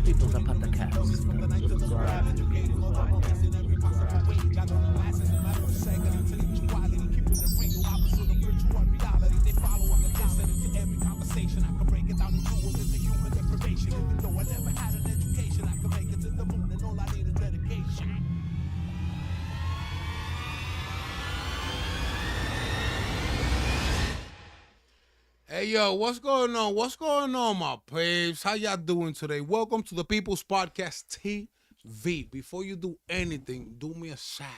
People's Podcast. Hey, yo, what's going on? What's going on, my peeps? How y'all doing today? Welcome to the People's Podcast TV. Before you do anything, do me a salad.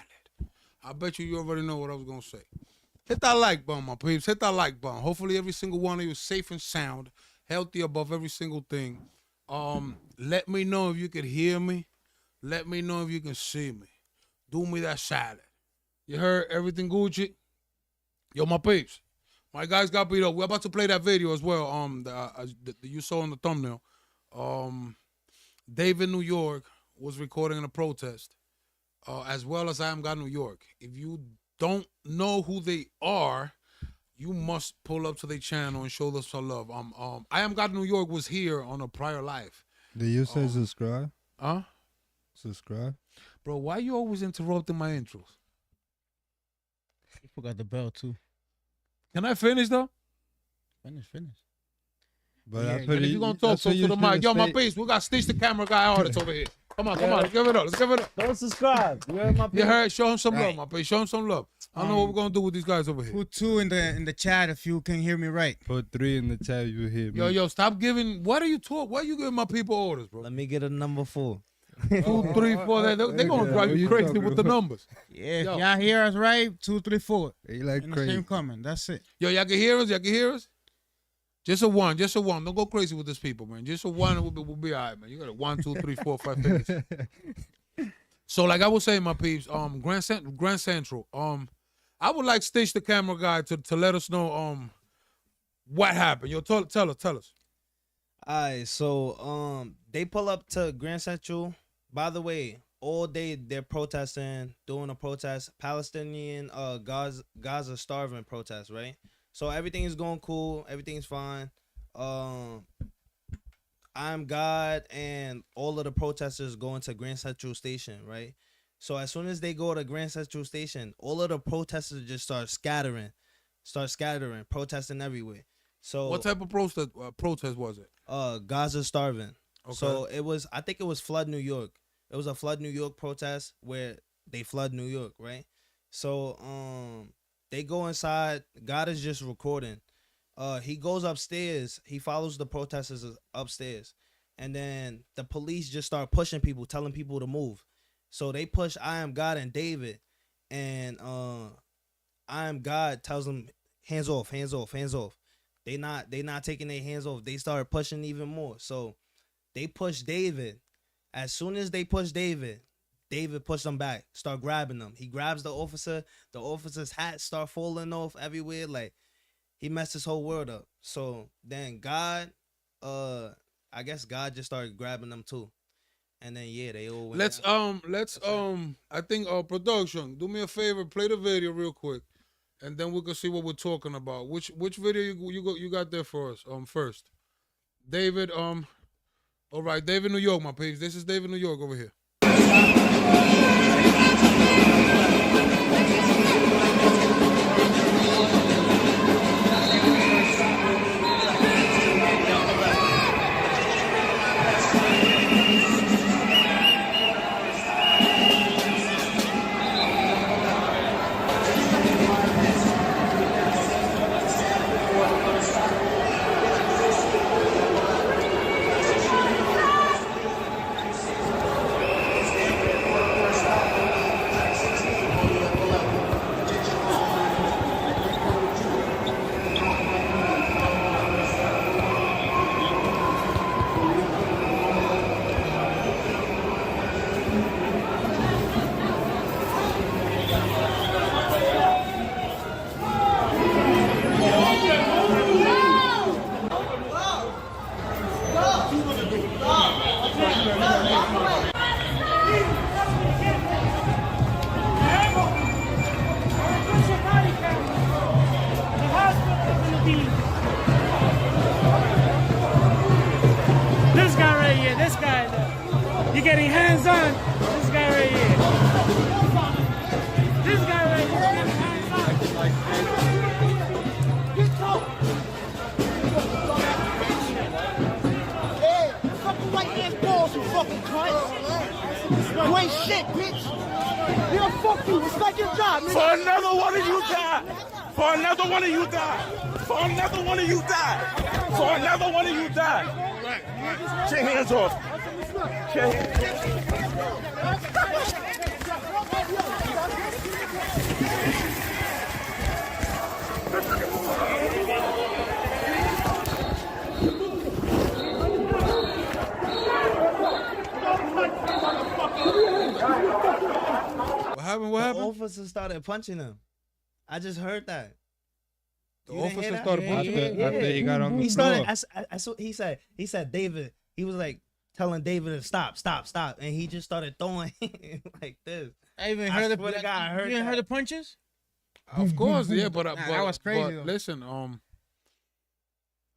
I bet you already know what I was going to say. Hit that like button, my peeps. Hit that like button. Hopefully every single one of you is safe and sound, healthy above every single thing. Let me know if you can hear me. Let me know if you can see me. Do me that salad. You heard everything Gucci? Yo, my peeps. My guys got beat up. We're about to play that video as well. That you saw in the thumbnail. David, New York, was recording a protest, as well as I Am God, New York. If you don't know who they are, you must pull up to their channel and show them some love. I Am God, New York was here on a prior life. Did you say subscribe? Huh? Subscribe? Bro, why you always interrupting my intros? You forgot the bell too. Can I finish though? Finish. But Yeah, I put If it, you gonna that's talk, what talk to you the mic. should Yo, my say. peeps, we got Stitch the camera guy artist over here. Come on, let's give it up. Let's give it up. Don't subscribe. You heard my You people? heard? Show him some love, Right. my peeps. Show him some love. I don't know what we're gonna do with these guys over here. Put 2 in the chat if you can hear me right. Put 3 in the chat, you hear me. Yo, stop giving. What are you talking? Why are you giving my people orders, bro? Let me get a number 4. 2, 3, 4. They're gonna drive What you you crazy talking with the about? numbers. Yeah, if Yo. y'all hear us right, 2, 3, 4. They like And the crazy. same coming. That's it. Yo, y'all can hear us. Y'all can hear us. Just a one. Don't go crazy with these people, man. Just a one. We'll be all right, man. You got a 1, 2, 3, 4, 5 fingers. So, like I was saying, my peeps, Grand Central. I would like Stitch the camera guy to let us know what happened. Yo, tell us. Alright, so they pull up to Grand Central. By the way, all day they're protesting, doing a protest, Palestinian Gaza starving protest, right? So everything is going cool, everything's fine. I'm God and all of the protesters going to Grand Central Station, right? So as soon as they go to Grand Central Station, all of the protesters just start scattering, protesting everywhere. So What type of protest was it? Gaza starving. Okay. So I think it was Flood New York. It was a Flood New York protest where they flood New York, right? So they go inside. God is just recording. He goes upstairs. He follows the protesters upstairs. And then the police just start pushing people, telling people to move. So they push I Am God and David. And I Am God tells them, hands off. They not taking their hands off. They start pushing even more. So they push David. As soon as they push David pushed them back, start grabbing them. He grabs the officer. The officer's hat start falling off everywhere. Like, he messed his whole world up. So then God, I guess God just started grabbing them too. And then yeah, they all went down. I think production, do me a favor, play the video real quick, and then we can see what we're talking about. Which video you got there for us? First, David. All right, David, New York, my peeps. This is David, New York over here. shit, bitch. Yeah, fuck you. Respect your job, nigga. For another one of you die. For another one of you die. For another one of you die. For another one of you die. Take your hands off. Take your hands What happened? What The happened? officer started punching him. I just heard that. The You didn't hear officer that? started Yeah, punching. After he got on the He floor. started. He said David. He was like telling David to stop, and he just started throwing like this. I even I heard the swear to God, I heard You didn't that. heard the punches? Of course, yeah, but Nah, that was crazy, But though. listen,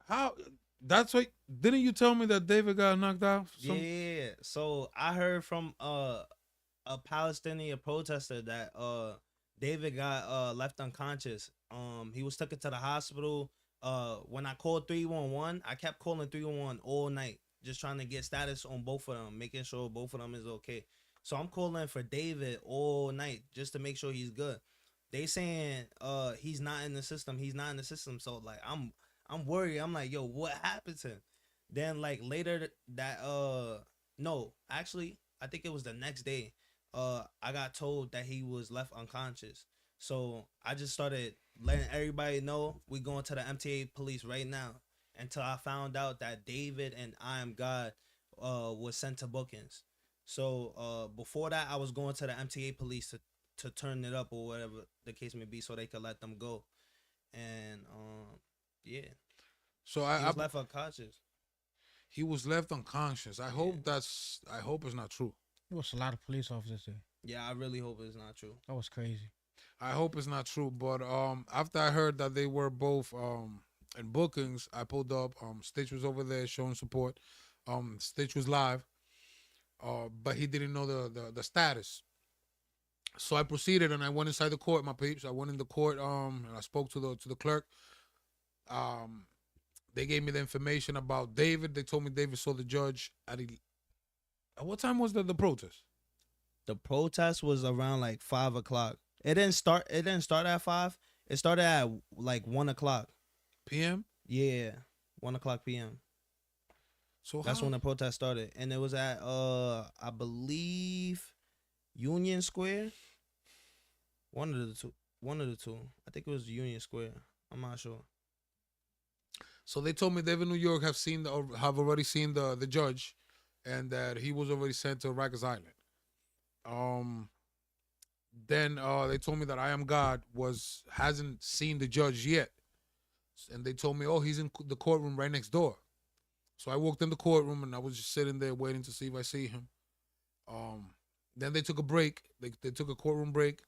how? That's what. Didn't you tell me that David got knocked out? Yeah. So I heard from a Palestinian protester that David got left unconscious. He was taken to the hospital. When I called 311, I kept calling 311 all night, just trying to get status on both of them, making sure both of them is okay. So I'm calling for David all night just to make sure he's good. They saying he's not in the system. He's not in the system. So like I'm worried. I'm like, yo, what happened to him? Then like later that no, actually I think it was the next day. I got told that he was left unconscious. So I just started letting everybody know we going to the MTA police right now until I found out that David and I Am God was sent to bookings. So before that I was going to the MTA police to turn it up or whatever the case may be so they could let them go. And yeah. So He was left unconscious. he was left unconscious. I hope it's not true. There was a lot of police officers there. Yeah, I really hope it's not true. That was crazy. I hope it's not true. But after I heard that they were both in bookings, I pulled up. Stitch was over there showing support. Stitch was live. But he didn't know the status. So I proceeded and I went inside the court, my peeps. I went in the court and I spoke to the clerk. They gave me the information about David. They told me David saw the judge at what time was the protest? The protest was around like 5:00. It didn't start at 5. It started at like 1:00 PM? Yeah, 1:00 p.m. So That's how- when the protest started, and it was at I believe Union Square. One of the two. I think it was Union Square. I'm not sure. So they told me David New York have already seen the judge, and that he was already sent to Rikers Island. Then they told me that I Am God hasn't seen the judge yet, and they told me, oh, he's in the courtroom right next door. So I walked in the courtroom and I was just sitting there waiting to see if I see him. Then they took a break. They took a courtroom break,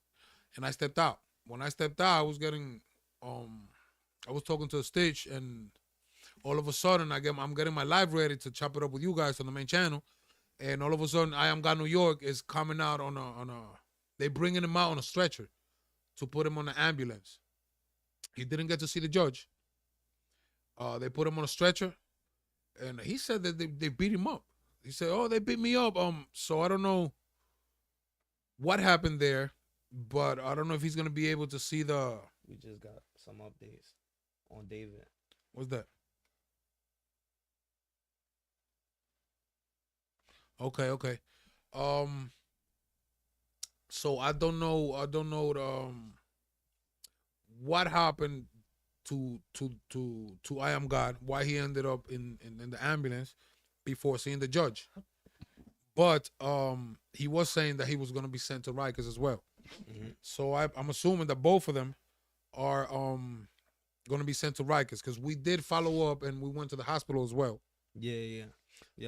and I stepped out. When I stepped out, I was talking to a Stitch, and all of a sudden I'm getting my live ready to chop it up with you guys on the main channel, and all of a sudden I Am God New York is coming out on a they bringing him out on a stretcher to put him on an ambulance. He didn't get to see the judge. They put him on a stretcher, and he said that they beat him up. He said, "Oh, they beat me up." So I don't know what happened there, but I don't know if he's gonna be able to see the. We just got some updates on David. What's that? Okay. So I don't know what happened to I Am God, why he ended up in the ambulance before seeing the judge. But he was saying that he was going to be sent to Rikers as well. Mm-hmm. So I'm assuming that both of them are going to be sent to Rikers, because we did follow up and we went to the hospital as well. Yeah.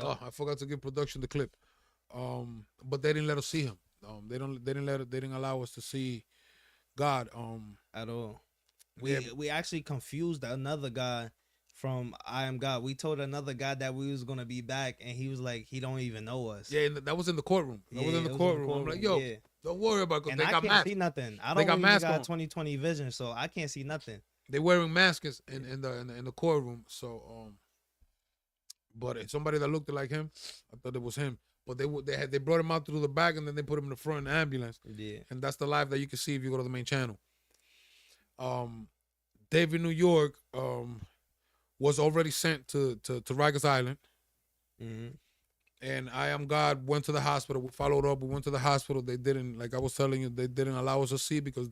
Oh, I forgot to give production the clip. But they didn't let us see him. They didn't allow us to see God At all. Yeah. We actually confused another guy from I Am God. We told another guy that we was gonna be back, and he was like, he don't even know us. Yeah, and that was in the courtroom. That was in the it courtroom. I'm like, yo, yeah. don't worry about it. And They I got can't masks. see nothing. I They don't got even masks got on. 20/20 vision, so I can't see nothing. They wearing masks in the courtroom. So but it's somebody that looked like him. I thought it was him. but they brought him out through the back and then they put him in the front in the ambulance. Yeah. And that's the live that you can see if you go to the main channel. David New York was already sent to Rikers Island. Mm-hmm. And I Am God went to the hospital. We followed up. We went to the hospital. They didn't, like I was telling you, they didn't allow us to see because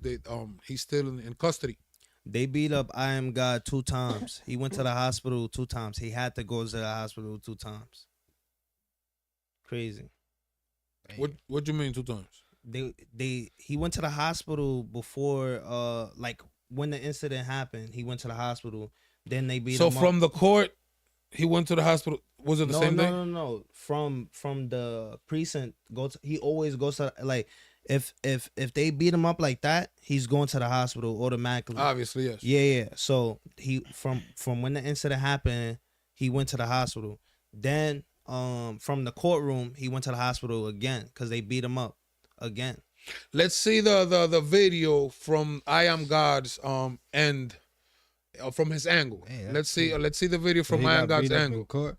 he's still in custody. They beat up I Am God 2 times. He went to the hospital 2 times. He had to go to the hospital 2 times. Crazy. What you mean 2 times? He went to the hospital before like when the incident happened. He went to the hospital. Then they beat him up. So from the court, he went to the hospital. Was it the same day? No. From the precinct, he always goes to, like, if they beat him up like that, he's going to the hospital automatically. Obviously, yes. Yeah. So he from when the incident happened, he went to the hospital. Then from the courtroom, he went to the hospital again because they beat him up again. Let's see the video from I Am God's end, from his angle. Man, let's see the video from I Am God's angle. In court?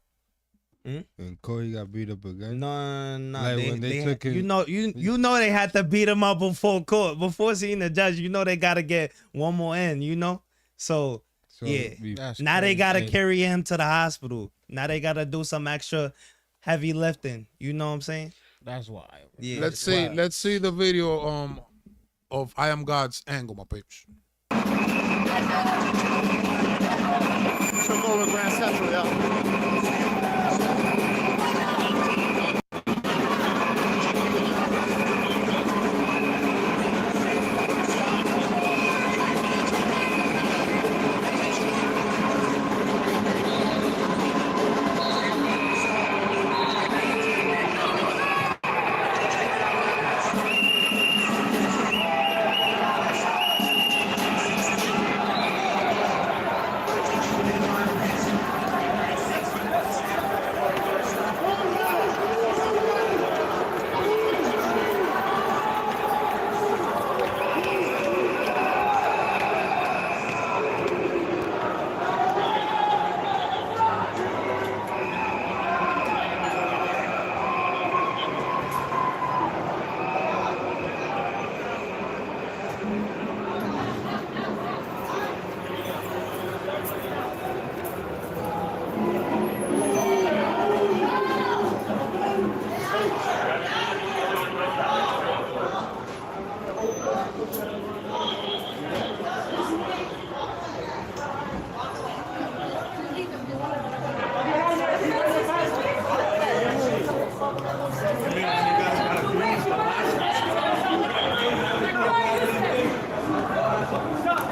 Hmm? In court, he got beat up again. No. Like when they took him, you know they had to beat him up before court, before seeing the judge. You know they gotta get one more in. You know, so yeah. Now they gotta carry him to the hospital. Now they gotta do some extra heavy lifting. You know what I'm saying? That's why. Yeah. Let's see the video of I Am God's angle, my peeps. Took over Grand Central, yeah.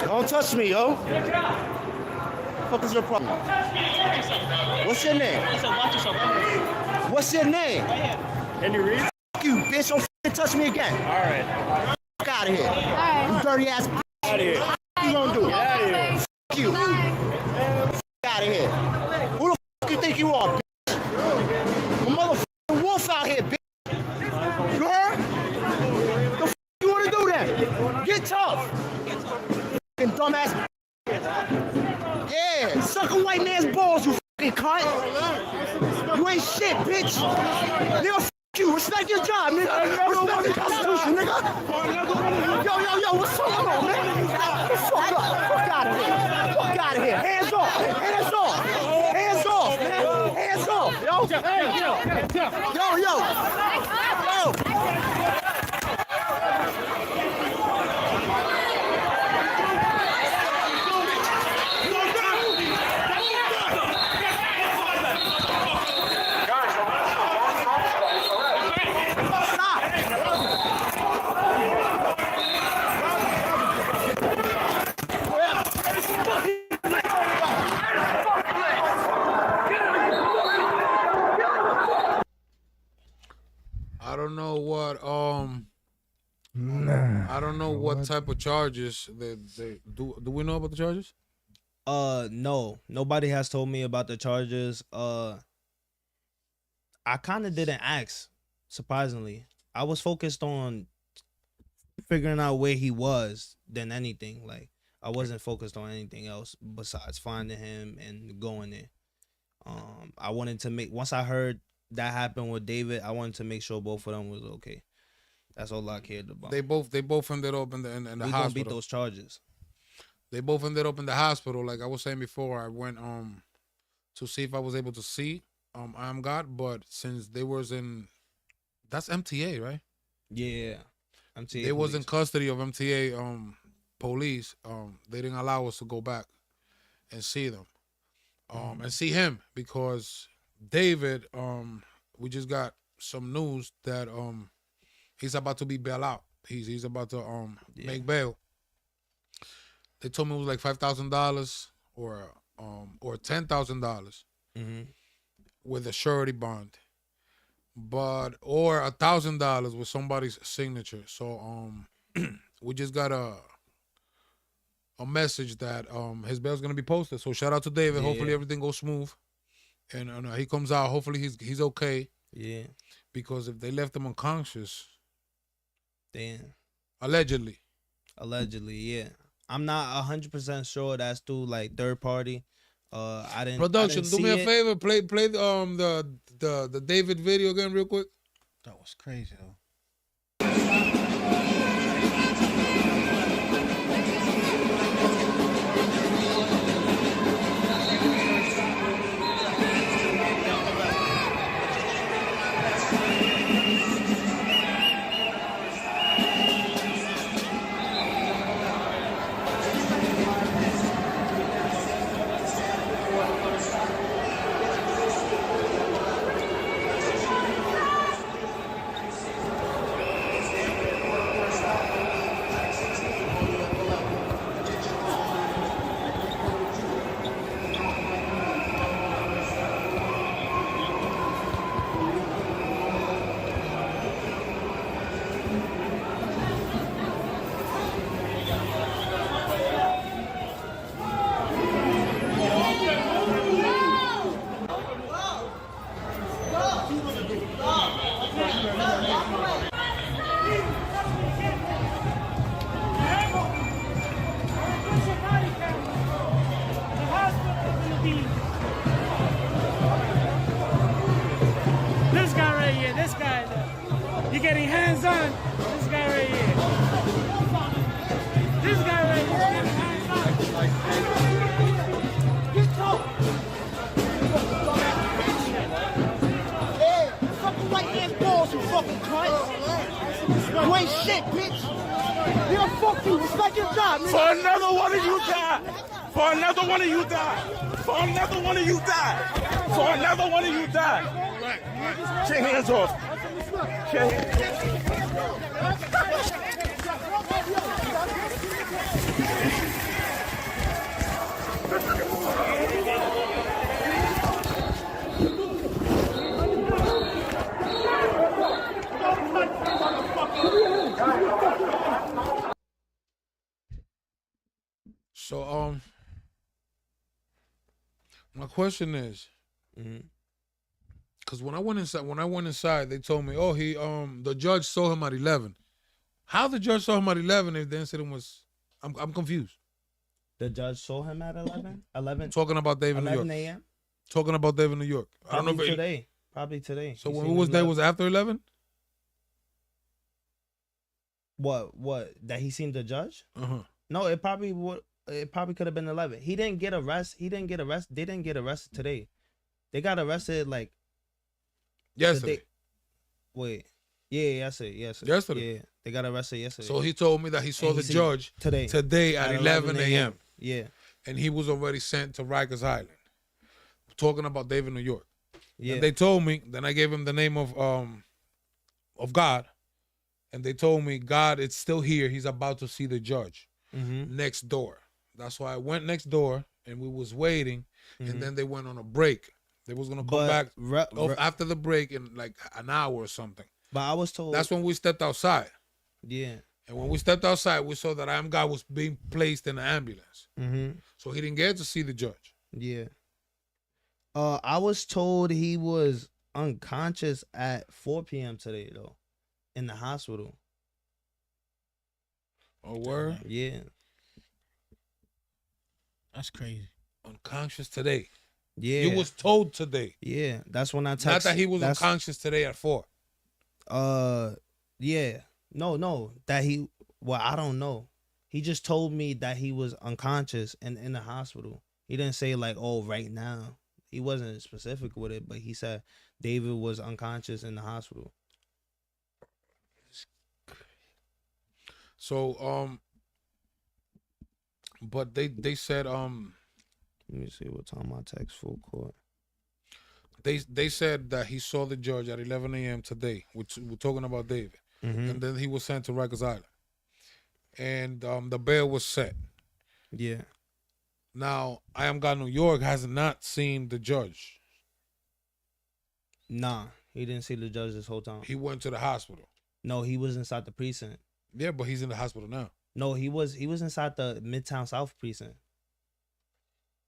Don't touch me, yo. What the fuck is your problem? What's your name? What's your name? Can you read? Fuck you, bitch. Don't fucking touch me again. All right. Fuck out of here. You dirty ass bitch. Out of here. What you gonna do? Get out of here. Fuck you. Fuck out of here. Who the fuck you think you are, bitch? A motherfucking wolf out here, bitch. You heard? The fuck you wanna do then? Get tough. Fucking dumbass. Yeah, suck a white man's balls, you fucking cunt. You ain't shit, bitch. Nigga, fuck you. Respect your job, nigga. Respect the Constitution, nigga. Yo, what's going on, man? Fuck up. Fuck out of here. Fuck out of here. Hands off. Hands off. Hands off, man. Hands off, yo. Yo. I don't know what I don't know what type of charges they do. Do we know about the charges? No. Nobody has told me about the charges. I kind of didn't ask, surprisingly. I was focused on figuring out where he was than anything. Like, I wasn't focused on anything else besides finding him and going there. I wanted to make, once I heard that happened with David, I wanted to make sure both of them was okay. That's all I cared about. They both ended up in the we hospital. gonna beat those charges. They both ended up in the hospital. Like I was saying before, I went to see if I was able to see I Am God, but since they was in, that's MTA, right? Yeah, MTA. They was in custody of MTA police. They didn't allow us to go back and see them, and see him because David. We just got some news that he's about to be bailed out. He's about to make bail. They told me it was like $5,000 or $10,000 with a surety bond, or $1,000 with somebody's signature. So we just got a message that his bail's gonna be posted. So shout out to David. Yeah. Hopefully everything goes smooth, and he comes out. Hopefully he's okay. Yeah. Because if they left him unconscious, Damn. allegedly, yeah. I'm not 100% sure that's through like third party. I didn't. production, I didn't do me see a it. favor, play the David video again real quick. That was crazy though. This guy right here, this guy, you're getting hands on. This guy right here. This guy right here, getting hands on. Yeah, fucking right hand balls, you fucking cunt. You ain't shit, bitch. Nigga, fuck you. Respect your job, nigga. For another one of you die. For another one of you die. For another one of you die. For another one of you die. Take your hands off. So my question is, because when I went inside, they told me, oh, the judge saw him at 11. How the judge saw him at 11 if the incident was? I'm confused. The judge saw him at 11. 11. Talking about David, New York. 11 a.m. Talking about David, New York. I don't know Probably if today. Probably today. So You when seen it was him there, live? was after 11? What? That he seen the judge? Uh-huh. No, it probably would. It probably could have been 11. He didn't get arrested. They didn't get arrested today. They got arrested like Yesterday. wait. Yeah, yesterday. Yesterday. Yeah, they got arrested yesterday. So he told me that he saw And the he seen judge today at 11 a.m. Yeah. And he was already sent to Rikers Island. Talking about David, New York. Yeah. And they told me, then I gave him the name of God. And they told me, God, it's still here. He's about to see the judge next door. That's why I went next door and we was waiting. And then they went on a break. They was going to come back after the break in like an hour or something. But I was told. That's when we stepped outside. Yeah. And when we stepped outside, we saw that I Am God was being placed in an ambulance. So he didn't get to see the judge. Yeah. I was told he was unconscious at 4 p.m. today though, in the hospital. Oh, word? Yeah. That's crazy. Unconscious today. Yeah. You was told today. Yeah, that's when I texted. Not that he was unconscious today at 4. Yeah. No. That he. Well, I don't know. He just told me that he was unconscious and in the hospital. He didn't say like, oh, right now. He wasn't specific with it, but he said David was unconscious in the hospital. So but they said Let me see what time I text full court. They said that he saw the judge at 11 a.m. today. We're talking about David. Mm-hmm. And then he was sent to Rikers Island. And the bail was set. Yeah. Now, I Am God New York has not seen the judge. Nah, he didn't see the judge this whole time. He went to the hospital. No, he was inside the precinct. Yeah, but he's in the hospital now. No, he was inside the Midtown South precinct.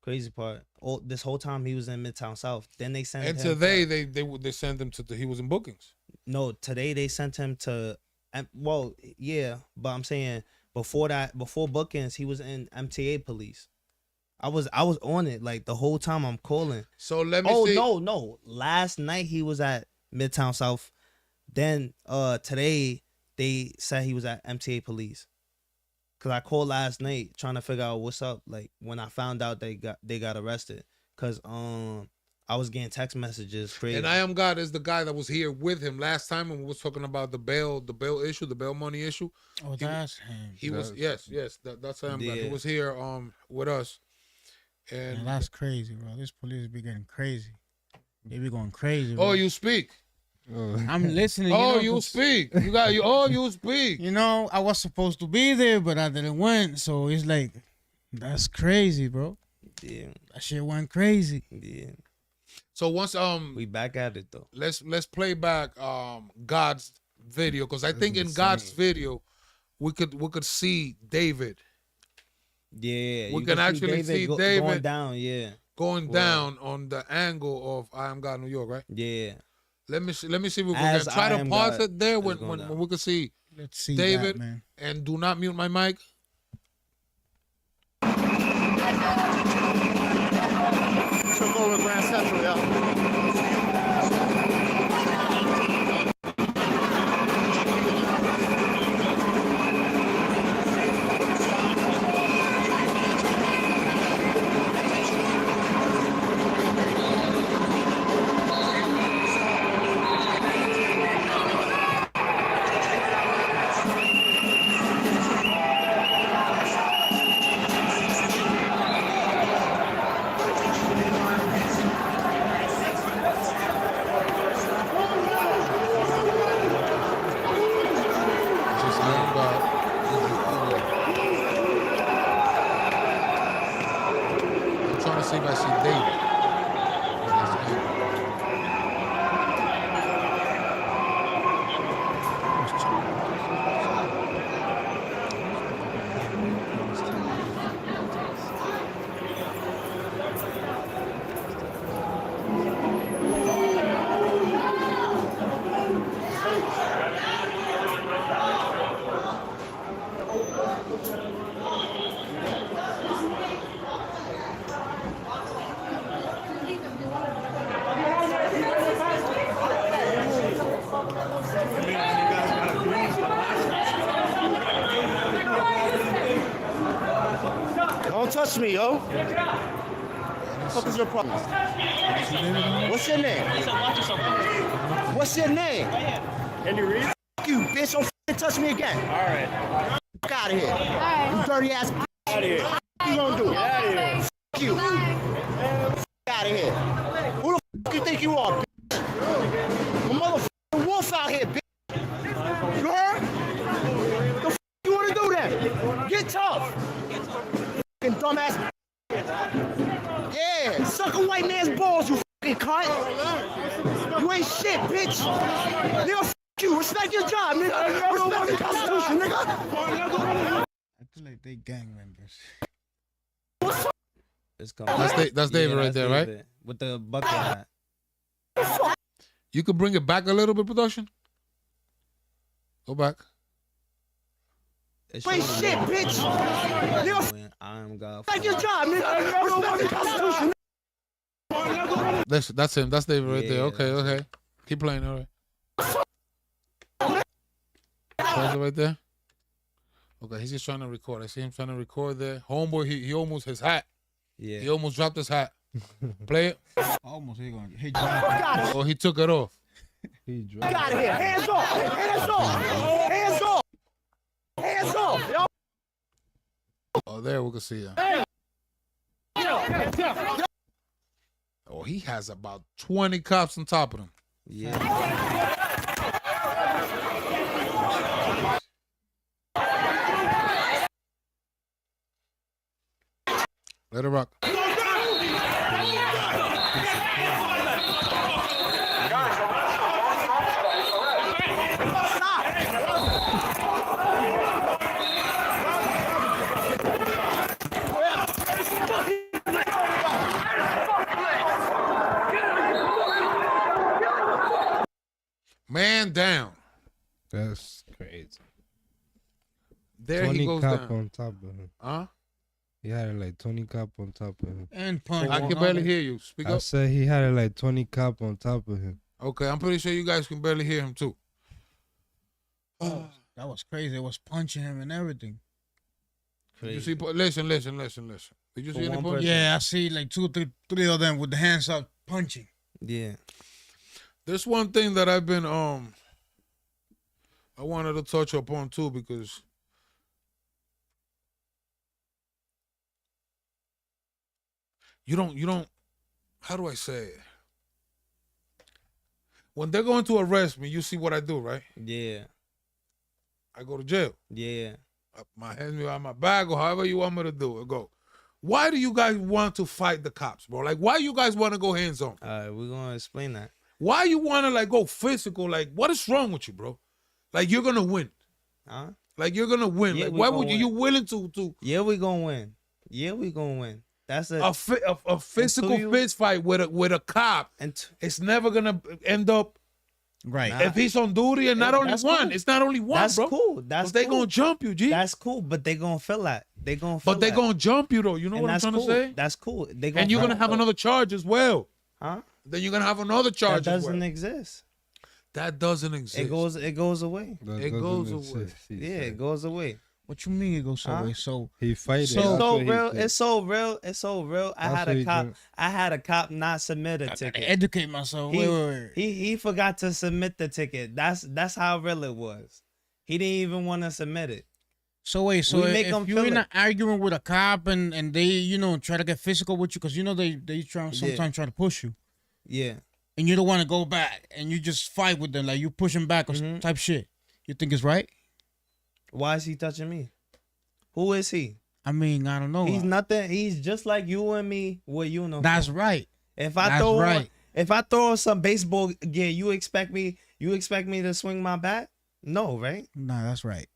Crazy part. Oh, this whole time he was in Midtown South. Then they sent him. And today they sent him to he was in bookings. No, today they sent him to. Well, yeah, but I'm saying before bookings, he was in MTA police. I was on it like the whole time I'm calling. So let me see. Oh no. Last night he was at Midtown South. Then today they said he was at MTA police. Cause I called last night trying to figure out what's up. Like when I found out they got arrested. Cause I was getting text messages crazy. And I Am God is the guy that was here with him last time when we was talking about the bail issue, the bail money issue. Oh, that's him. He was yes, that's I Am God. He was here with us. And Man, that's crazy, bro. This police be getting crazy. They be going crazy. Bro. Oh, you speak. I'm listening. You speak. You speak. You know, I was supposed to be there, but I didn't went. So it's like, that's crazy, bro. Yeah. That shit went crazy. Yeah. So once we back at it though. Let's play back God's video, because I think in God's video we could see David. Yeah, we can actually see David going down. Yeah, going down on the angle of I Am God New York, right? Yeah. Let me see if we can try to pause it there when we can see. Let's see David, that, man. And do not mute my mic. Took over Grand Central, yeah. See if I see David. Don't touch me, yo. What the fuck is your problem? What's your name? What's your name? Can you read? Fuck you, bitch. Don't fucking touch me again. All right. Fuck out of here. You dirty ass bitch. Out of here. What you gonna do? Get out of here. Fuck you. Fuck out of here. Who the fuck you think you are, bitch? A motherfucking wolf out here, bitch. You heard? The fuck you wanna do then? Get tough. Fucking dumbass. Yeah, suck a white man's balls, you fucking cunt. You ain't shit, bitch. Nigga, fuck you. Respect your job, nigga. Respect the Constitution, nigga. I feel like they gang members. That's David right there, David, right? with the bucket hat. You could bring it back a little bit, production. Go back. Wait, shit, bitch. Nigga, I Am God. respect your job, nigga. Respect the Constitution. That's him. That's David right there. Yeah, Okay, okay. Keep playing. All right. Pause it right there. Okay, he's just trying to record. I see him trying to record there. Homeboy, he almost his hat. Yeah. He almost dropped his hat. Play it. Almost he going. He Oh, he took it off. He Get dropped. out of here. Hands off. Hands off. Hands off. Hands off. Yo. Oh, there we can see him. Oh, he has about 20 cops on top of him. Yeah. Let it rock. Man down. That's crazy. There he 20 goes cop down. on top of him. Huh? He had it like 20 cop on top of him. and punch. I can barely hear you. Speak I up. said he had it like 20 cop on top of him. Okay, I'm pretty sure you guys can barely hear him too. That was crazy. It was punching him and everything. Did you see? Listen. Did you see any one punch? person. Yeah, I see like three of them with the hands up punching. Yeah. There's one thing that I've been I wanted to touch upon too, because you don't how do I say it? When they're going to arrest me, you see what I do, right? Yeah. I go to jail. Yeah. My hands behind my back, or however you want me to do it. Go. Why do you guys want to fight the cops, bro? Like, why you guys want to go hands on? All right, we're gonna explain that. Why you want to like go physical? Like, what is wrong with you, bro? Like, you're gonna win. Huh? Like, you're gonna win. Yeah, Like, we why gonna would you? win. You willing to Yeah, we gonna win. Yeah, we gonna win. That's a physical you- fist fight with a cop? It's never gonna end up Right. Nah. if he's on duty, and not Yeah, only that's one. cool. It's not only one, That's bro. cool. That's But they cool. gonna jump you, G. That's cool, but they gonna feel that. They gonna feel But they that. gonna jump you though. You know And what I'm that's trying cool. to say? That's cool. They And you're gonna have another charge as well. Huh? Then you're gonna have another charge That as doesn't well. exist. That doesn't exist. It goes away. That It doesn't goes away. exist, he Yeah, said. it goes away. What you mean it goes Huh? away? So He fighted. So- It's that's so what he real. said. It's so real. It's so real. I That's had what a he cop. did. I had a cop not submit a I gotta ticket. educate myself. Wait. He forgot to submit the ticket. That's how real it was. He didn't even want to submit it. So wait, so We make 'em if you're feel in it. an argument with a cop and they try to get physical with you because they sometimes try to push you Yeah. and you don't want to go back and you just fight with them like you push them back or type shit. You think it's right? Why is he touching me? Who is he? I mean, I don't know. He's nothing. He's just like you and me with uniform. That's right. If I That's throw on, right. if I throw on some baseball gear, you expect me to swing my bat? No, right? Nah, that's right.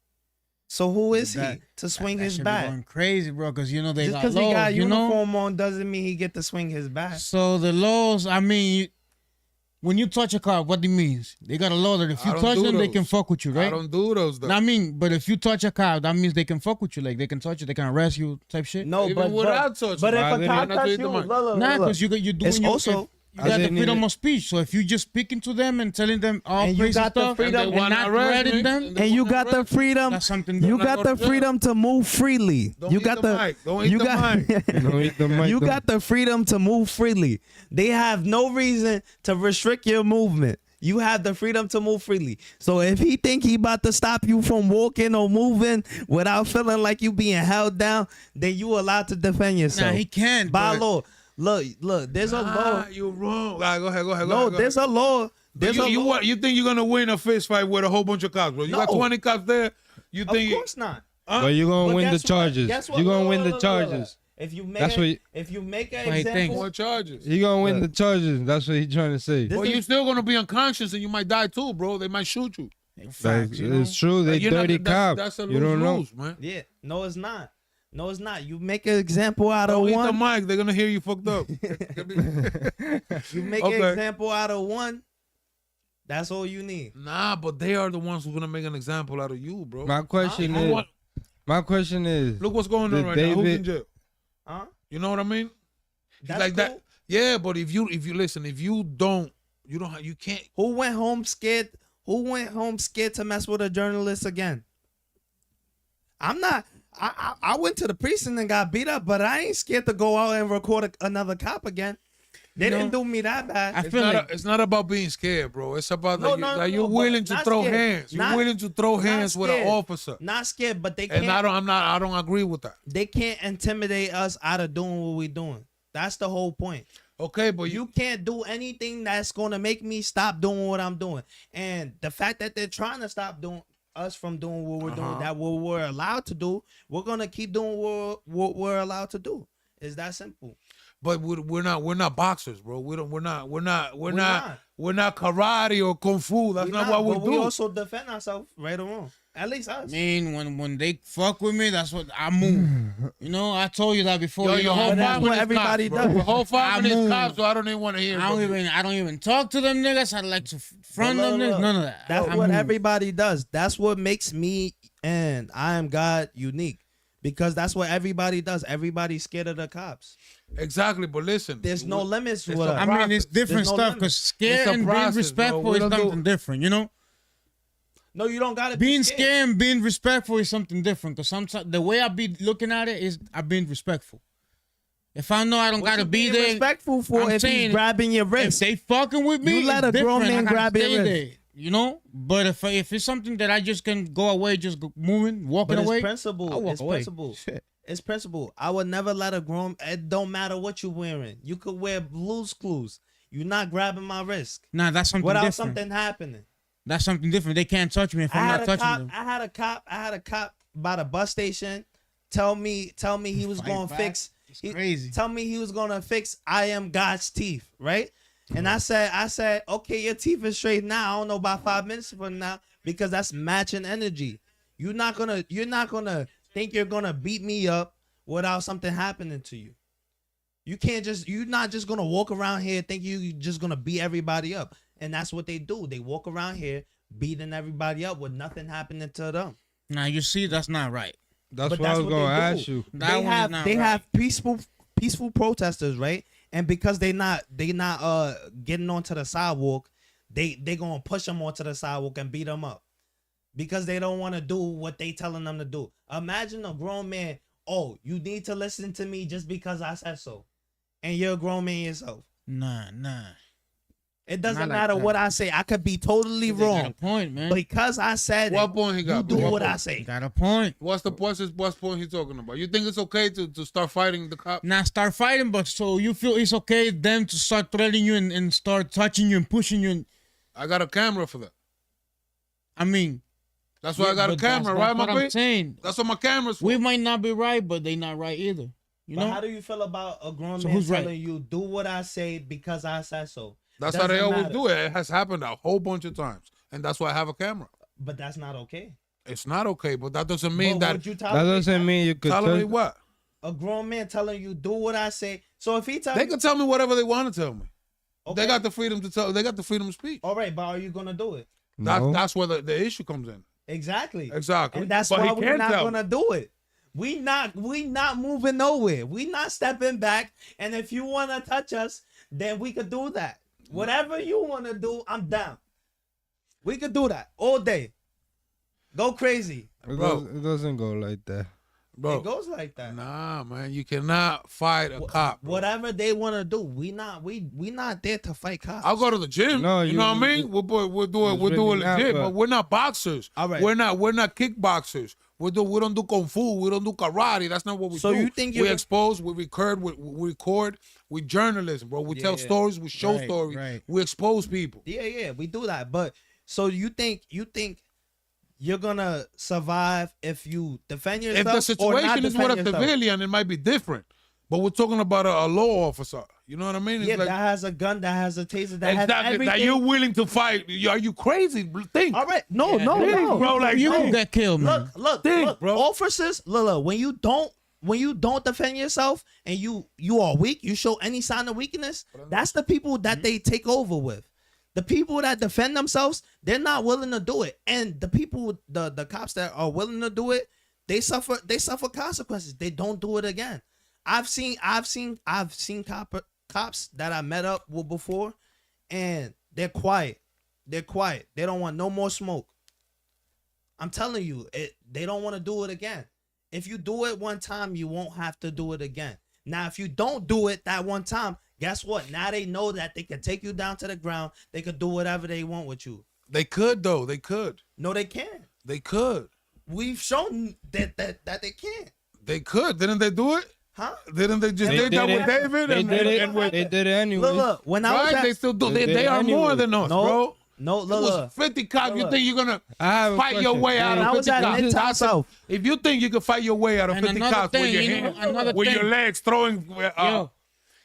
So who is That- he to swing that his should be bat? going crazy, bro. Because they Just got because laws. he got you know? uniform on doesn't mean he get to swing his bat. So the laws. I mean, when you touch a cop, what it means? They got a law that if I you don't touch do them, they those. can fuck with you, I right? don't do those though. I mean, but if you touch a cop, that means they can fuck with you. Like they can touch you, they can arrest you, type shit. No, Even but without touching. but if Why a didn't cop I touch read you, the mic? look, Nah, look. because you're doing It's you also- you I got the didn't freedom even- of speech. So if you just speaking to them and telling them all And you crazy got the stuff freedom And they and wanna not arrest threatening me, them, and they and you wanna got the arrest me. freedom. that's something You different. got the freedom to move freely. Don't You eat got the mic. Don't eat you the got mic. Don't eat the mic, you don't- got the freedom to move freely. They have no reason to restrict your movement. You have the freedom to move freely. So if he think he about to stop you from walking or moving without feeling like you being held down, then you allowed to defend yourself. Nah, he can. By but- law. Look, there's a law. Ah, you're wrong. All right, go ahead. No, go there's ahead. a law. There's a you law. what? You think you're gonna win a fist fight with a whole bunch of cops, bro? You got No. 20 cops there. You Of think? course not. But you're gonna But win the guess what? charges. Guess what? You're gonna Look, win look, the look, look, look. charges. If you make That's a, what he- if you make an what he example, thinks. What charges? You're gonna win Look. the charges. That's what he's trying to say. This Well, is- you're still gonna be unconscious and you might die too, bro. They might shoot you. Facts, you know? It's true. They You're not- dirty cop. That's a You don't know. lose, man. yeah, no, it's not. No, it's not. You make an example out of Don't eat the one. mic. They're gonna hear you fucked up. You make Okay. an example out of one. That's all you need. Nah, but they are the ones who's gonna make an example out of you, bro. My question You know is. what? My question is. Look what's going on Did right now. Who's in David- jail? Huh? You know what I mean? That's like cool. that. Yeah, but if you listen, if you don't, you can't. Who went home scared? Who went home scared to mess with a journalist again? I'm not. I went to the precinct and got beat up, but I ain't scared to go out and record another cop again. They didn't do me that bad. I feel like It's not about being scared, bro. It's about No, that, no, that no, you're but willing to not throw scared. hands. You're Not- willing to throw not hands with an scared. officer. Not scared, but they can't. And I don't agree with that. They can't intimidate us out of doing what we're doing. That's the whole point. Okay, but You can't do anything that's gonna make me stop doing what I'm doing. And the fact that they're trying to stop doing us from doing what we're doing, that what we're allowed to do, we're gonna keep doing what we're allowed to do. It's that simple. But we're not boxers, bro. We're not not. karate or kung fu. That's not what we but do. we also defend ourselves, right or wrong. At least us. I mean, when they fuck with me, that's what I move. You know, I told you that before. Yo, you your know, whole But that's family what is everybody cops, bro. does. Your whole family I is move. cops, so I don't even want to hear. I don't even talk to them niggas. I like to front But them look, niggas. None of that. That's I what move. everybody does. That's what makes me and I am God unique. Because that's what everybody does. Everybody's scared of the cops. Exactly, but listen, There's no limits it's with a us. I mean, it's different There's no stuff limit. because scared It's a and process, being bro. respectful We is don't do- something different, you know? No, you don't gotta be Being scared. scared and being respectful is something different because sometimes the way I be looking at it is I'm being respectful. If I know I don't What gotta you be being there, respectful for I'm if saying he's grabbing your if wrist. they fucking with me, You let it's a grown different. man I gotta grab your stay wrist. there, you know? But if it's something that I just can go away, just go moving, walking But it's away, principle. I'll walk It's away. principle. It's principle. I would never let a grown. It don't matter what you're wearing. You could wear Blue's Clues. You're not grabbing my wrist Nah, that's something without different. something happening. That's something different. They can't touch me if I'm not touching them. I had a cop by the bus station. Tell me he was Fight gonna back? fix. It's crazy. Tell me he was gonna fix I am God's teeth, right? And I said, okay, your teeth is straight now. I don't know about 5 minutes from now because that's matching energy. You're not gonna think you're gonna beat me up without something happening to you. You're not just gonna walk around here thinking you're just gonna beat everybody up. And that's what they do. They walk around here beating everybody up with nothing happening to them. Now you see, that's not right. That's But what I was what gonna they do. ask you. That They one is have not they right. have peaceful protesters, right? And because they not getting onto the sidewalk, they gonna push them onto the sidewalk and beat them up because they don't want to do what they telling them to do. Imagine a grown man. Oh, you need to listen to me just because I said so, and you're a grown man yourself. Nah. It doesn't Not like matter that. what I say. I could be totally They got a wrong point, man. because I said what it. point he You got? do What what I point? say. Got a point. What's point he talking about? You think it's okay to start fighting the cop? Now start fighting, but so you feel it's okay them to start threatening you and start touching you and pushing you. And, I got a camera for that. I mean, That's why I got a but camera, that's right, what my I'm bitch? saying. That's what my camera's for. We might not be right, but they not right either. You But know? how do you feel about a grown So man who's right? telling you do what I say because I said so? That's how they Doesn't always matter. do it. It has happened a whole bunch of times, and that's why I have a camera. But that's not okay. It's not okay, but that doesn't mean But that. would you That doesn't mean you could Telling me touch. what? a grown man telling you do what I say. So if he tells They can tell me whatever they want to tell me. okay, They got the freedom to tell. They got the freedom of speech. all right, but are you gonna do it? No. That's where the issue comes in. Exactly. Exactly. And that's But he why we're can't not tell gonna do it. We not moving nowhere. We not stepping back. And if you wanna touch us, then we could do that. Whatever you wanna do, I'm down. We could do that all day. Go crazy. It doesn't go like that. Bro, It goes like that. nah, man, you cannot fight a cop. Bro. Whatever they want to do, we not there to fight cops. I'll go to the gym. No, you know what I mean? We're doing really not, legit, but- but we're not boxers. All right. We're not kickboxers. We don't do kung fu. We don't do karate. That's not what we So do. you think we you're- expose, we record, we journalism, bro. We tell Yeah. stories, we show Right, stories, right. we expose people. Yeah, we do that. But so you think you're gonna survive if you defend If yourself? the or situation not is with defend a yourself? civilian, it might be different. But we're talking about a law officer. You know what I mean? It's Yeah, like, that has a gun, that has a taser, that has exactly, everything. that you're willing to fight. Are you crazy? Think. All right, no, Think, bro. Like You think. can get killed, man. Look, Think, bro. officers, look, when you don't defend yourself and you are weak, you show any sign of weakness, that's the people that they take over with. The people that defend themselves, they're not willing to do it. And the people, the cops that are willing to do it, they suffer consequences. They don't do it again. I've seen cops that I met up with before, and they're quiet. They're quiet. They don't want no more smoke. I'm telling you, they don't want to do it again. If you do it one time, you won't have to do it again. Now, if you don't do it that one time, guess what? Now they know that they can take you down to the ground. They could do whatever they want with you. They could though. They could. No, they can't. They could. We've shown that they can't. They could. Didn't they do it? Huh? Didn't they just They did that did with it. David? They and, did it. and with, They did it anyway. Look, when I was right? at, They still do. They They did are anyway. more than us, no, bro. no, It was look. 50 cops. You Look. think you're gonna I have a fight your question. way out When I of was 50 at cops? Midtown South. If you think you can fight your way out of And 50 another cops with thing, your you know, hands, another with your thing. legs throwing Yo.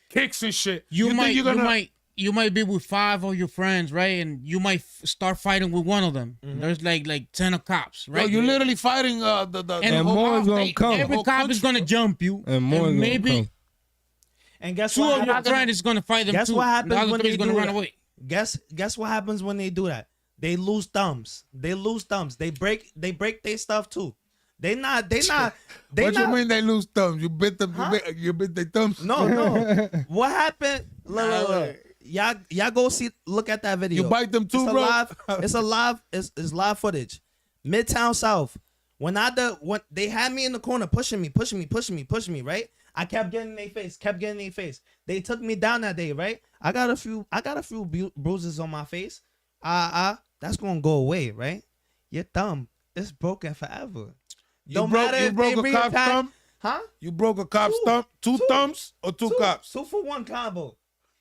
kicks and shit, You might, think you're gonna? you might be with 5 of your friends, right? And you might start fighting with one of them. There's like 10 of cops, Bro, right? you're literally fighting the And whole more is gonna state, come. the Every whole cop is country. gonna jump you, And more and gonna maybe come. And guess 2 what of your happens? friends is gonna fight them Guess too. what happens the other when 3 they is gonna do run that? away. Guess what happens when they do that? They lose thumbs. They lose thumbs. They break their stuff too. They not. What not. you mean they lose thumbs? You bit them. Huh? You bit their thumbs. No. What happened? Look. Y'all go look at that video. You bite them too, it's bro. It's live footage. Midtown South. When they had me in the corner pushing me, right? I kept getting in their face. They took me down that day, right? I got a few bruises on my face. That's gonna go away, right? Your thumb is broken forever. You broke a cop's thumb? Huh? You broke a cop's thumb? Two thumbs or two cops? 2 for 1 combo.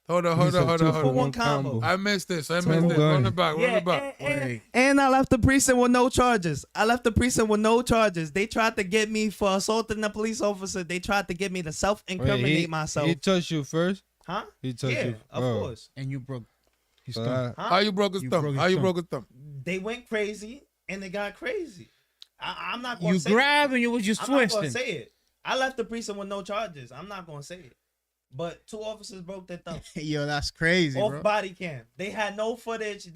Hold on. 2 for 1 combo. I missed this. Run done. it back. And I left the precinct with no charges. They tried to get me for assaulting a police officer. They tried to get me to self-incriminate myself. He touched you first. Huh? He touched Yeah, you. of Oh. course. And you broke his So thumb. I- Huh? How you broke his You thumb? broke his How you thumb. broke his thumb? They went crazy and they got crazy. I'm not going You to say grab and you was just it. I'm not going to twisting. say it. I left the precinct with no charges. I'm not going to say it. But 2 officers broke their thumb. Yo, that's crazy, Off bro. body cam. They had no footage.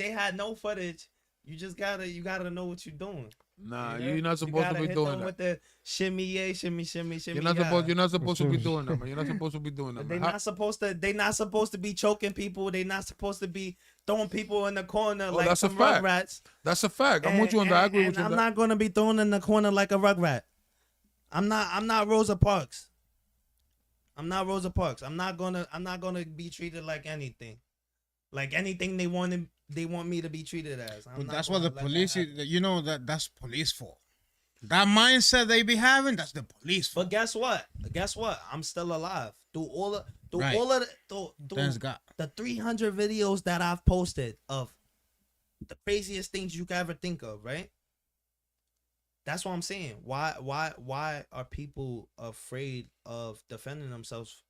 You just gotta know what you're doing. Nah, You you're know? not You supposed to gotta be hit doing them that. with the shimmy, shimmy. You're not supposed to be doing that, man. You're not supposed to be doing that, They're man. not supposed to. They not supposed to be choking people. They not supposed to be throwing people in the corner like that's a some fact. rugrats. That's a fact. I'm with you on that. I agree with you on I'm that. not gonna be thrown in the corner like a rugrat. I'm not Rosa Parks. I'm not gonna be treated like anything. Like anything they want me to be treated as. I'm But not that's what gonna the let police, that happen. you know, that's police fault. That mindset they be having, that's the police fault. But guess what? I'm still alive. Through all of Thanks God. the 300 videos that I've posted of the craziest things you could ever think of, right? That's what I'm saying. Why are people afraid of defending themselves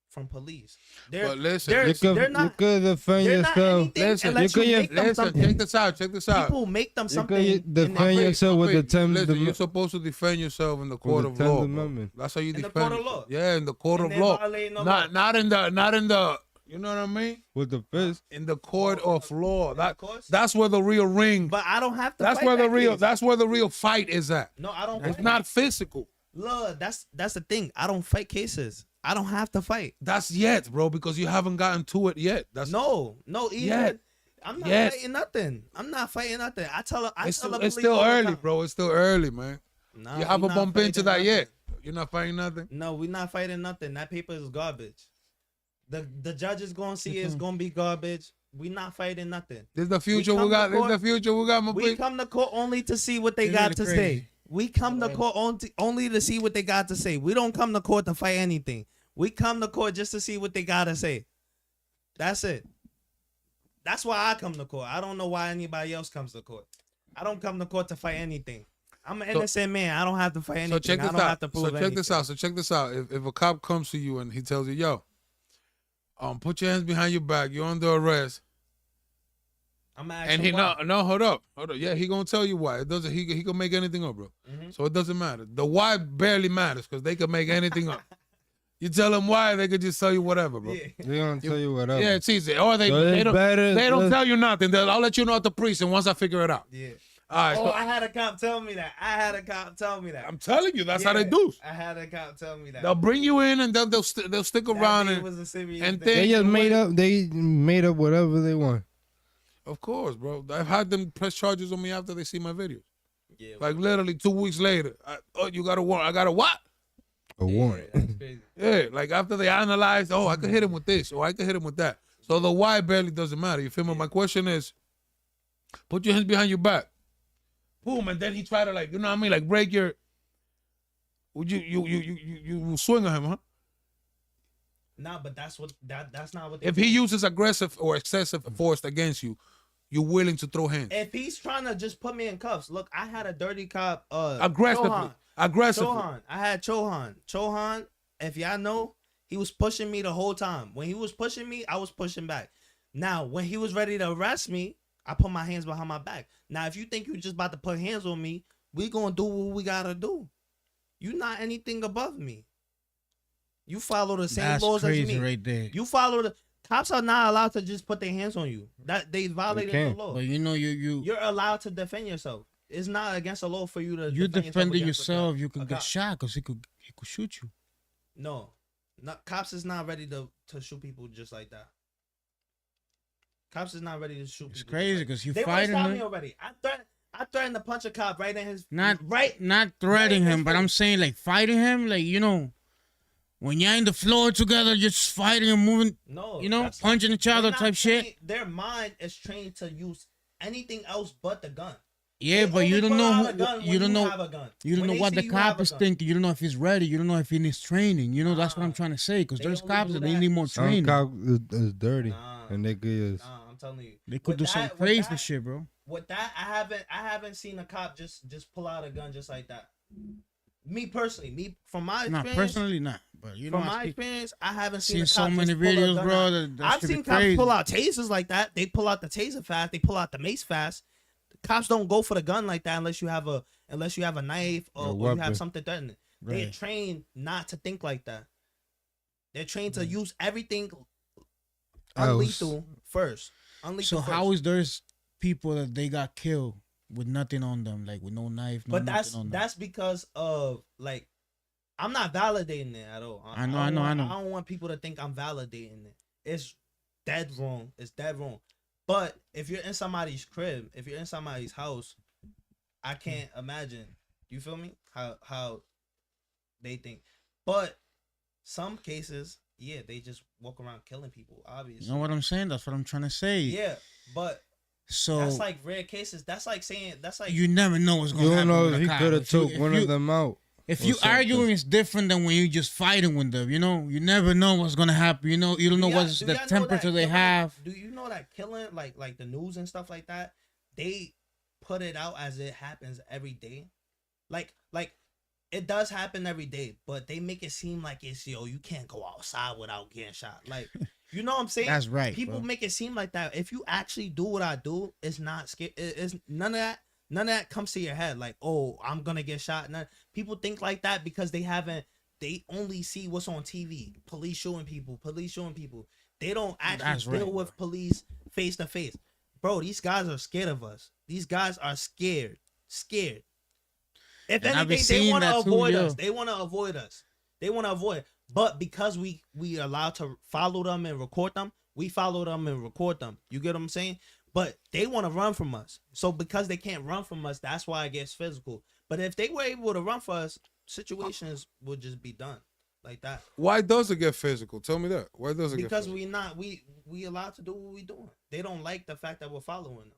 from police? But listen, they're You could, not- you could defend they're not yourself. anything Listen, unless you you could- make them listen, something. check this out. Check this out. People make them You something. could in their defend brain. yourself with the Wait, 10th listen, you're Amendment. supposed to defend yourself in the court the of 10th law. Bro. Amendment. That's how you In the defend. court of law. Yeah, in the court And of they're law. violating the Not in the. You know what I mean? With the fist. In the court of law. course. That's where the real ring. But I don't have to. That's fight where the that real. case. That's where the real fight is at. No, I don't. It's fight. not physical. Look, that's the thing. I don't fight cases. I don't have to fight. That's yet, bro, because you haven't gotten to it yet. That's No, even Yet. I'm not Yet. fighting nothing. I'm not fighting nothing. I tell the It's police still all the early, time. bro. It's still early, man. Nah, You we haven't not bumped into fighting that nothing. yet. You're not fighting nothing. No, we're not fighting nothing. That paper is garbage. The judge is gonna see it's gonna be garbage. We not fighting nothing. This is the future we come got. to This is the court- future we got, my We boy. come to court only to see what they It's got really to crazy. say. We come to court only to see what they got to say. We don't come to court to fight anything. We come to court just to see what they got to say. That's it. That's why I come to court. I don't know why anybody else comes to court. I don't come to court to fight anything. I'm an innocent man. I don't have to fight anything. So check I this don't have out. to prove So check anything. this out. So check this out. If a cop comes to you and he tells you, "Yo, put your hands behind your back. You're under arrest," I'm gonna ask and him he why. no, hold up. Yeah, he gonna tell you why. It doesn't. He can make anything up, bro. Mm-hmm. So it doesn't matter. The why barely matters because they can make anything up. You tell them why, they could just tell you whatever, bro. Yeah. They're going to tell you whatever. Yeah, it's easy. Or they So it's don't better- they don't let's- tell you nothing. I'll let you know at the precinct once I figure it out. Yeah. All right, Oh, so I had a cop tell me that. I'm telling you, that's how they do. I had a cop tell me that. They'll bring you in and they'll stick around That and was a serious and thing. They then just made up. They made up whatever they want. of course, bro. I've had them press charges on me after they see my videos. Yeah, Like literally 2 weeks later. You got a warrant. I got a what? A warrant. that's crazy. Yeah, like after they analyze, I could hit him with this, or I could hit him with that. So the why barely doesn't matter. You feel me? My question is, put your hands behind your back. Boom, and then he tried to like, you know what I mean, like break your. Would you swing on him, huh? Nah, but that's not what. If he uses aggressive or excessive force against you, you're willing to throw hands. If he's trying to just put me in cuffs, look, I had a dirty cop. Aggressively. Chohan. I had Chohan. Chohan, if y'all know, he was pushing me the whole time. When he was pushing me, I was pushing back. Now, when he was ready to arrest me, I put my hands behind my back. Now, if you think you just about to put hands on me, we gonna do what we gotta do. You not anything above me. You follow the same That's laws as crazy me. right there. You follow the cops are not allowed to just put their hands on you. That they violated the can't. law. But you know, You're allowed to defend yourself. It's not against the law for you to. you defend defending against yourself. a You could get cop. shot because he could shoot you. No, not cops is not ready to shoot people just like that. Cops is not ready to shoot. It's people crazy just like because you they wanna fighting stop me him. already. I threatened to punch a cop right in his Not right. threatening right in him, his but I'm face. saying like fighting him, like when you're in the floor together, you're just fighting and moving, No, punching each other they're not type shit. trained- Their mind is trained to use anything else but the gun. Yeah, They but you only don't pull know out who, a gun you when don't know have a gun. you don't When know they what see the you cop have a is gun. thinking. You don't know if he's ready. You don't know if he needs training. That's what I'm trying to say. Because They there's only cops do that they that. need more Some training. cop is dirty, Nah. and they good. Nah, I'm telling you. They could With do some that- with crazy that- shit, bro. With that, I haven't seen a cop just pull out a gun just like that. Me personally, from my Nah, experience, personally not. But you know, from I my speak- experience, I haven't seen seen a so cop many just pull a videos, gun bro. out. That I've should be seen cops crazy. pull out tasers like that. They pull out the taser fast. They pull out the mace fast. Cops don't go for the gun like that unless you have a knife or you weapon. have something threatening. They're Right. trained not to think like that. They're trained to use everything Else. unlethal first. Unlethal So first. how is there's people that they got killed with nothing on them, like with no knife, no But nothing on them? that's because of like I'm not validating it at all. I know. I don't want people to think I'm validating it. It's dead wrong. It's dead wrong. But if you're in somebody's crib, if you're in somebody's house, I can't imagine. You feel me? How they think. But some cases, yeah, they just walk around killing people. Obviously. You know what I'm saying? That's what I'm trying to say. Yeah, but So that's like rare cases. That's like you never know what's going You to don't happen. know with if a he cop. could have If you- took one of them out. If or you something. arguing, it's different than when you just fighting with them. You never know what's gonna happen. You don't know what's Do the y'all know temperature that they killing- have. Do you know that killing, like the news and stuff like that, they put it out as it happens every day, like it does happen every day, but they make it seem like it's you can't go outside without getting shot. Like you know what I'm saying? That's right, People bro. make it seem like that. If you actually do what I do, it's not scary. It's none of that. None of that comes to your head. Like, oh, I'm gonna get shot. None. People think like that because they only see what's on TV. Police shooting people. They don't That's actually deal right, with police face to face. Bro, these guys are scared of us. These guys are scared. If And I've been anything, they seeing want to that too, avoid yo. us. They want to avoid us. But because we allowed to follow them and record them, we follow them and record them. You get what I'm saying? But they want to run from us. So because they can't run from us, that's why it gets physical. But if they were able to run for us, situations would just be done like that. Why does it get physical? Tell me that. Why does it Because get physical? we allowed to do what we doing. They don't like the fact that we're following them.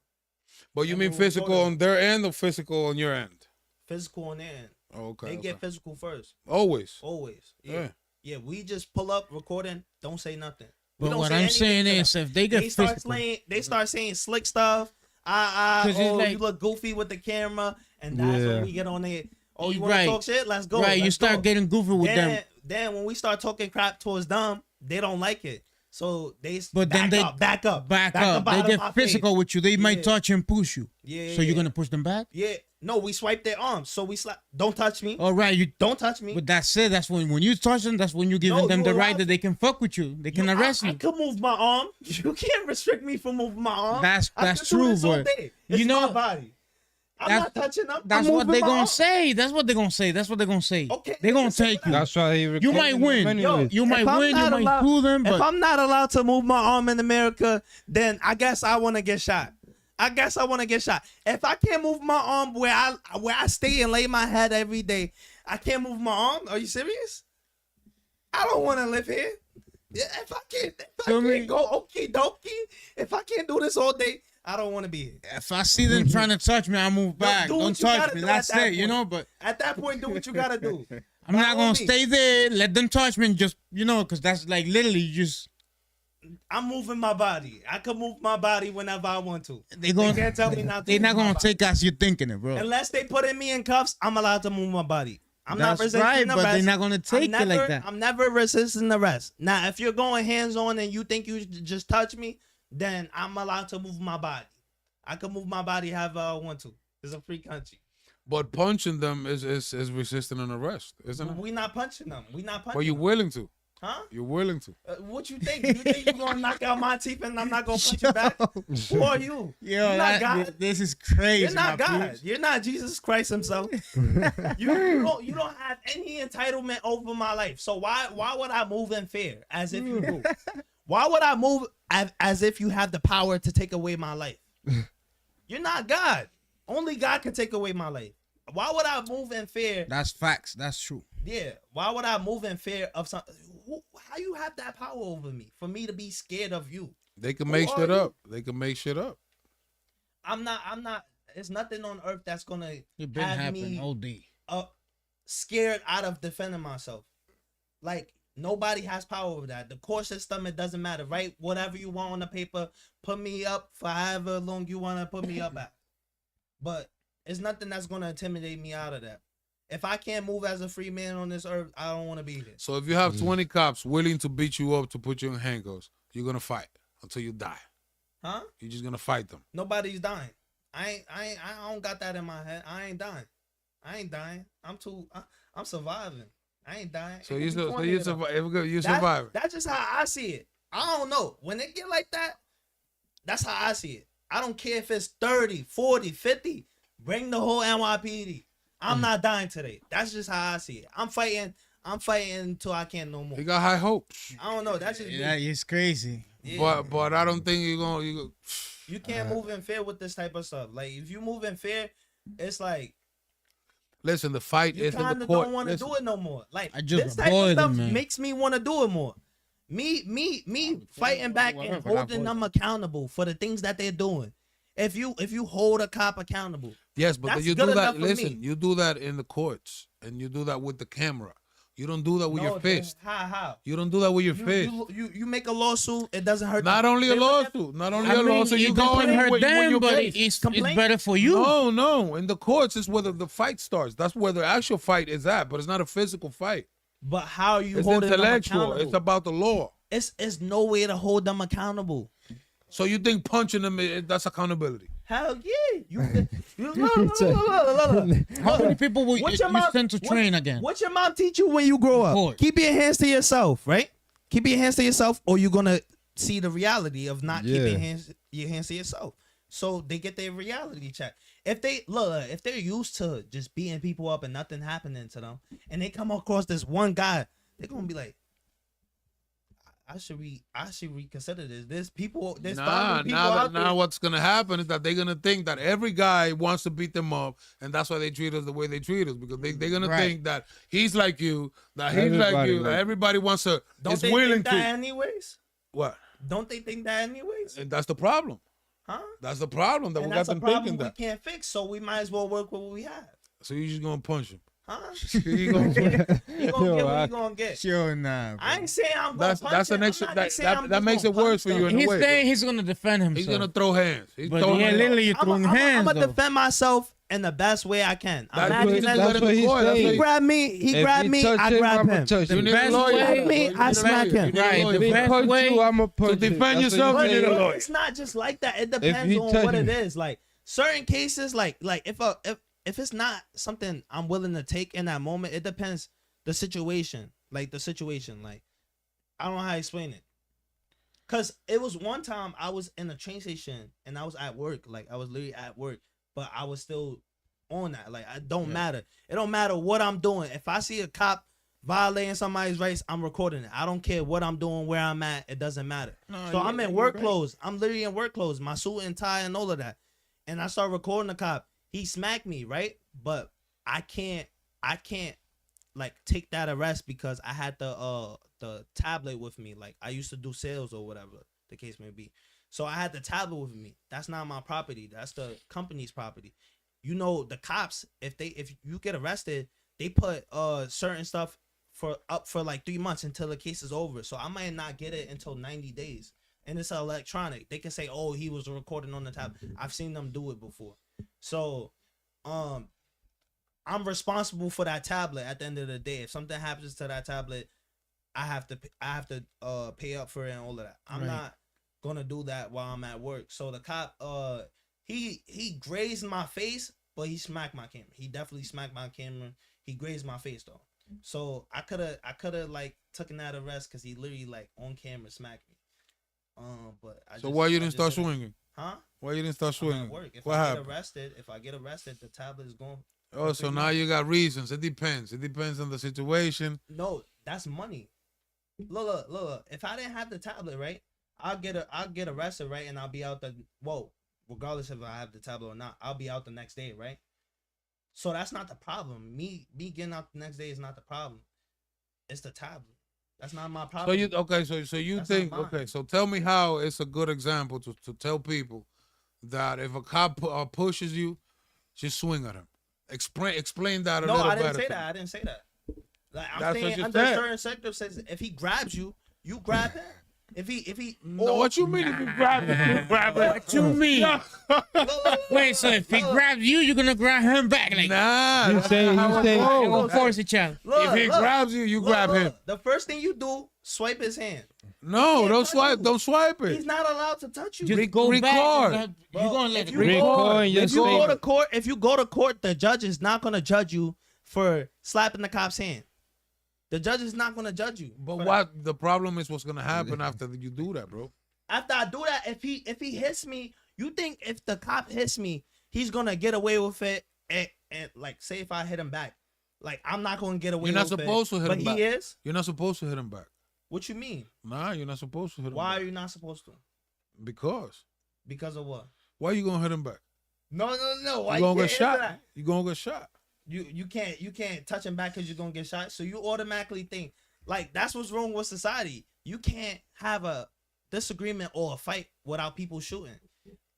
But you and mean we'll physical record on their end or physical on your end? Physical on their end. Oh, okay. They okay. get physical first. Always. Always. Yeah. Yeah, we just pull up, recording, don't say nothing. We But don't what say I'm anything saying to is, them. if they get physical, they start saying slick stuff. 'Cause it's like- You look goofy with the camera, and that's Yeah. when we get on it. Oh, you want Right. to talk shit? Let's go. right? You let's start go. getting goofy with them. Then when we start talking crap towards them, they don't like it. So they But then they back up. Back out up. They of my get physical face. with you. They might Yeah. touch and push you. Yeah. So you're yeah. gonna push them back? Yeah. No, we swipe their arms. So we slap. Don't touch me. All right. You. Don't touch me. But that's it. That's when you touch them. That's when you're giving No, them you the allowed right to. that they can fuck with you. They can arrest I you. could move my arm. You can't restrict me from moving my arm. That's I could do true, this all but day. you It's know- my body. I'm That's- not touching them. That's I'm what moving they my gonna arm. say. That's what they're gonna say. That's what they're gonna say. Okay, They're gonna listen, take you. That's why he You recording might them win. anyways. You might If I'm win. You not might allowed- sue them. If But I'm not allowed to move my arm in America, then I guess I want to get shot. If I can't move my arm where I stay and lay my head every day, I can't move my arm. Are you serious? I don't want to live here. Yeah, if I can't go okie dokie, if I can't do this all day, I don't want to be here. if I see them trying to touch me, I move back. do Don't what you touch gotta me. do That's at that it. You point. know. But At that point, do what you gotta do. I'm By not all gonna means. stay there. Let them touch me and just because that's like literally just I'm moving my body. I can move my body whenever I want to. they gonna. They can't tell me not to. They're not move my gonna body. take as you're thinking it, bro. Unless they putting me in cuffs, I'm allowed to move my body. I'm not That's resisting right, arrest. but they're not gonna take I'm it like never- that. I'm never resisting arrest. Now, if you're going hands on and you think you just touch me, then I'm allowed to move my body. I can move my body however I want to. It's a free country. But punching them is resisting an arrest, isn't it? We not punching them. We not punching. But you're them. willing to. Huh? You're willing to. What you think? You think you're gonna knock out my teeth and I'm not gonna punch you back? Who are you? Yo, You're not God. this is crazy. You're not my God. peeps. You're not Jesus Christ himself. you don't have any entitlement over my life. So why would I move in fear as if you do? Why would I move as if you have the power to take away my life? You're not God. Only God can take away my life. Why would I move in fear? That's facts. That's true. Yeah. Why would I move in fear of something? How you have that power over me for me to be scared of you? They can Who make are shit you? up. They can make shit up. I'm not. There's nothing on earth that's gonna It been have happening me all day. scared out of defending myself. Like nobody has power over that. The court system, it doesn't matter, right? Whatever you want on the paper, put me up for however long you want to put me up at. But it's nothing that's gonna intimidate me out of that. If I can't move as a free man on this earth, I don't want to be here. So if you have 20 cops willing to beat you up to put you in handcuffs, you're gonna fight until you die. Huh? You're just gonna fight them. Nobody's dying. I don't got that in my head. I ain't dying. I'm surviving. I ain't dying. So It you could be so 20 you of them. survive. You That's- survive. That's just how I see it. I don't know. When it get like that, that's how I see it. I don't care if it's 30, 40, 50. Bring the whole NYPD. I'm not dying today. That's just how I see it. I'm fighting until I can't no more. You got high hopes. I don't know. That's just me. That is crazy. Yeah. But I don't think you're gonna. You can't move in fear with this type of stuff. Like if you move in fear, it's like Listen, the fight you is in kind the of court. don't want to Listen, do it no more. Like I just this type of avoid stuff them, man. makes me want to do it more. Me fighting back and whatever, holding avoid them accountable for the things that they're doing. If you hold a cop accountable, Yes, but That's you good do enough that. for Listen, me. you do that in the courts, and you do that with the camera. You don't do that with your then fist. How? You don't do that with your fist. You make a lawsuit, it doesn't hurt. Not them. only a They look at- lawsuit, not only I a mean, lawsuit. You it go doesn't in hurt with them, your but case. it's Complaint? better for you. No. In the courts is where the fight starts. That's where the actual fight is at. But it's not a physical fight. But how are you It's holding them intellectual. accountable? It's about the law. It's no way to hold them accountable. So you think punching them that's accountability? Hell yeah! Look. How many people will What you your mom- send to train again? What your mom teach you when you grow up? Court. Keep your hands to yourself, right? Keep your hands to yourself, or you're gonna see the reality of not keeping your hands to yourself. So they get their reality check. If they're used to just beating people up and nothing happening to them, and they come across this one guy, they're gonna be like, I should reconsider this. There's people out there. What's gonna happen is that they're gonna think that every guy wants to beat them up, and that's why they treat us the way they treat us, because they're gonna Right. think that he's like you, that he's like Everybody you, that like- everybody wants to Don't is they willing think that to. anyways? What? Don't they think that anyways? And that's the problem. Huh? That's the problem that And we got that's a them problem thinking we that. can't fix. So we might as well work with what we have. So you're just gonna punch him. Huh? You gonna- You gonna get Yo, what you gonna get. Sure, nah. I ain't saying I'm gonna punch that's him. an extra I'm not saying I'm that just makes it gonna worse for punch you them. in a He's way. saying he's gonna defend himself. He's gonna throw hands. He's But throwing yeah, hands. literally you're throwing hands. I'm gonna though. defend myself in the best way I can. That's Imagine what- that that's what he's saying. he grabbed me. He grabbed me. I grab him. Touch You him. need best a lawyer. way- You me, need I a smack lawyer. him. You need a Right, lawyer. the If he best punch way you, I'ma punch defend you. That's what yourself, he you need a saying. lawyer. It's not just like that. It he depends on touch what it you. is. Like certain cases, like if it's not something I'm willing to take in that moment, it depends the situation. Like I don't know how to explain it. Cause it was one time I was in a train station and I was at work. Like I was literally at work. but I was still on that. Like, it don't matter. It don't matter what I'm doing. If I see a cop violating somebody's rights, I'm recording it. I don't care what I'm doing, where I'm at. It doesn't matter. So I'm in work clothes. I'm literally in work clothes, my suit and tie and all of that. And I start recording the cop. He smacked me, right? But I can't like take that arrest because I had the tablet with me. Like, I used to do sales or whatever the case may be. So I had the tablet with me. That's not my property. That's the company's property. You know, the cops, if you get arrested, they put certain stuff for like 3 months until the case is over. So I might not get it until 90 days. And it's electronic. They can say, oh, he was recording on the tablet. I've seen them do it before. So I'm responsible for that tablet at the end of the day. If something happens to that tablet, I have to pay up for it and all of that. I'm not gonna do that while I'm at work. So the cop he grazed my face, but he smacked my camera. He definitely smacked my camera. He grazed my face though. So I could have like taken that arrest because he literally like on camera smacked me. But why you didn't start swinging? Huh? Why you didn't start swinging? I'm at work. If What I happened? get arrested, the tablet is gone. Oh, so now you got reasons. It depends. It depends on the situation. No, that's money. Look. If I didn't have the tablet, right, I'll get arrested, right, and I'll be out regardless if I have the tablet or not, I'll be out the next day, right? So that's not the problem. Me getting out the next day is not the problem. It's the tablet. That's not my problem. So you think so tell me how it's a good example to tell people that if a cop pushes you, just swing at him. Explain that a little better. No, I didn't say that. Like, I'm That's saying what you under said. certain circumstances, if he grabs you, you grab him. If he What you mean if you grab him? You grab him? What you mean? Wait, so if he grabs you, you're gonna grab him back? Like, Nah. You say you're gonna force each other. If he grabs you, you grab him. The first thing you do, swipe his hand. No, don't swipe. Don't swipe it. He's not allowed to touch you. Just go record. back. You're gonna let it Record. If you go to court, the judge is not gonna judge you for slapping the cop's hand. The judge is not gonna judge you. But the problem is what's gonna happen after you do that, bro. After I do that, if he hits me, you think if the cop hits me, he's gonna get away with it? And like, say if I hit him back, like, I'm not gonna get away. You're not with supposed to hit him back. But he is. You're not supposed to hit him back. What you mean? Nah, you're not supposed to hit him Why back. are you not supposed to? Because of what? why you gonna hit him back? No. Why You gonna get can't shot. answer that? You gonna get shot. You can't touch him back because you're gonna get shot. So you automatically think, like, that's what's wrong with society. You can't have a disagreement or a fight without people shooting.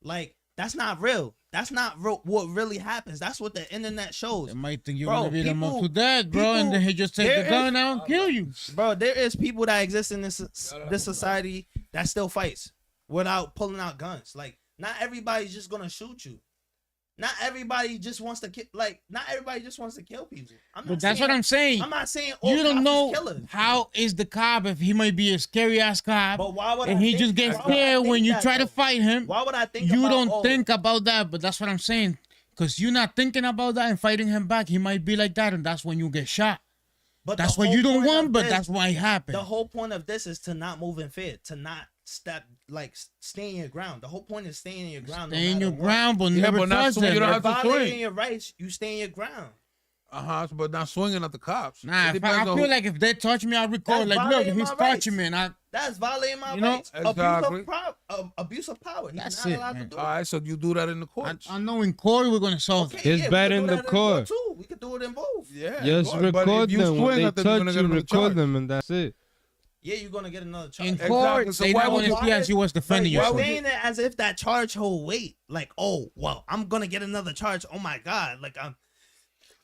Like, that's not real. That's not what really happens. That's what the internet shows. They might think you're Bro, gonna be the people- most to death, bro, and then he just take the gun out and kill you. Bro, there is people that exist in this society that still fights without pulling out guns. Like, not everybody's just gonna shoot you. Not everybody just wants to kill. Like, not everybody just wants to kill people. But that's what I'm saying. I'm not saying all You don't cops know is killers. how is the cop if he might be a scary ass cop, But why would and I he think- just gets why would I scared think when you that, try to though? fight him. Why would I think You about, don't think about that, but that's what I'm saying. Because you're not thinking about that and fighting him back. He might be like that, and that's when you get shot. But That's the what whole you don't point want, of but this- that's why it happened. The whole point of this is to not move in fear, to not stay in your ground. The whole point is staying in your ground. Stay in no your matter what. ground, but Yeah, never but not touch so them. you don't You're have to violating swing. your rights. You stay in your ground. But not swinging at the cops. Nah, It I depends on feel who- like if they touch me, I'll record. That's Like, look, violating he's my touching rights. me, and I. That's violating my You know? rights. Exactly. Abuse of power. He's That's not it, allowed man. to do All right, so you do that in the courts. I know in court we're gonna solve it. It's we better can in do the that court. too. We could do it in both. Yeah. Just but record if you them. When swing they at them, you're touch gonna you, get another record charge. them, and that's it. Yeah, you're gonna get another charge. In Exactly. court, So they why not would want to you- see as you was defending You're yourself. saying it as if that charge hold weight. Like, oh, well, I'm gonna get another charge. Oh my god, like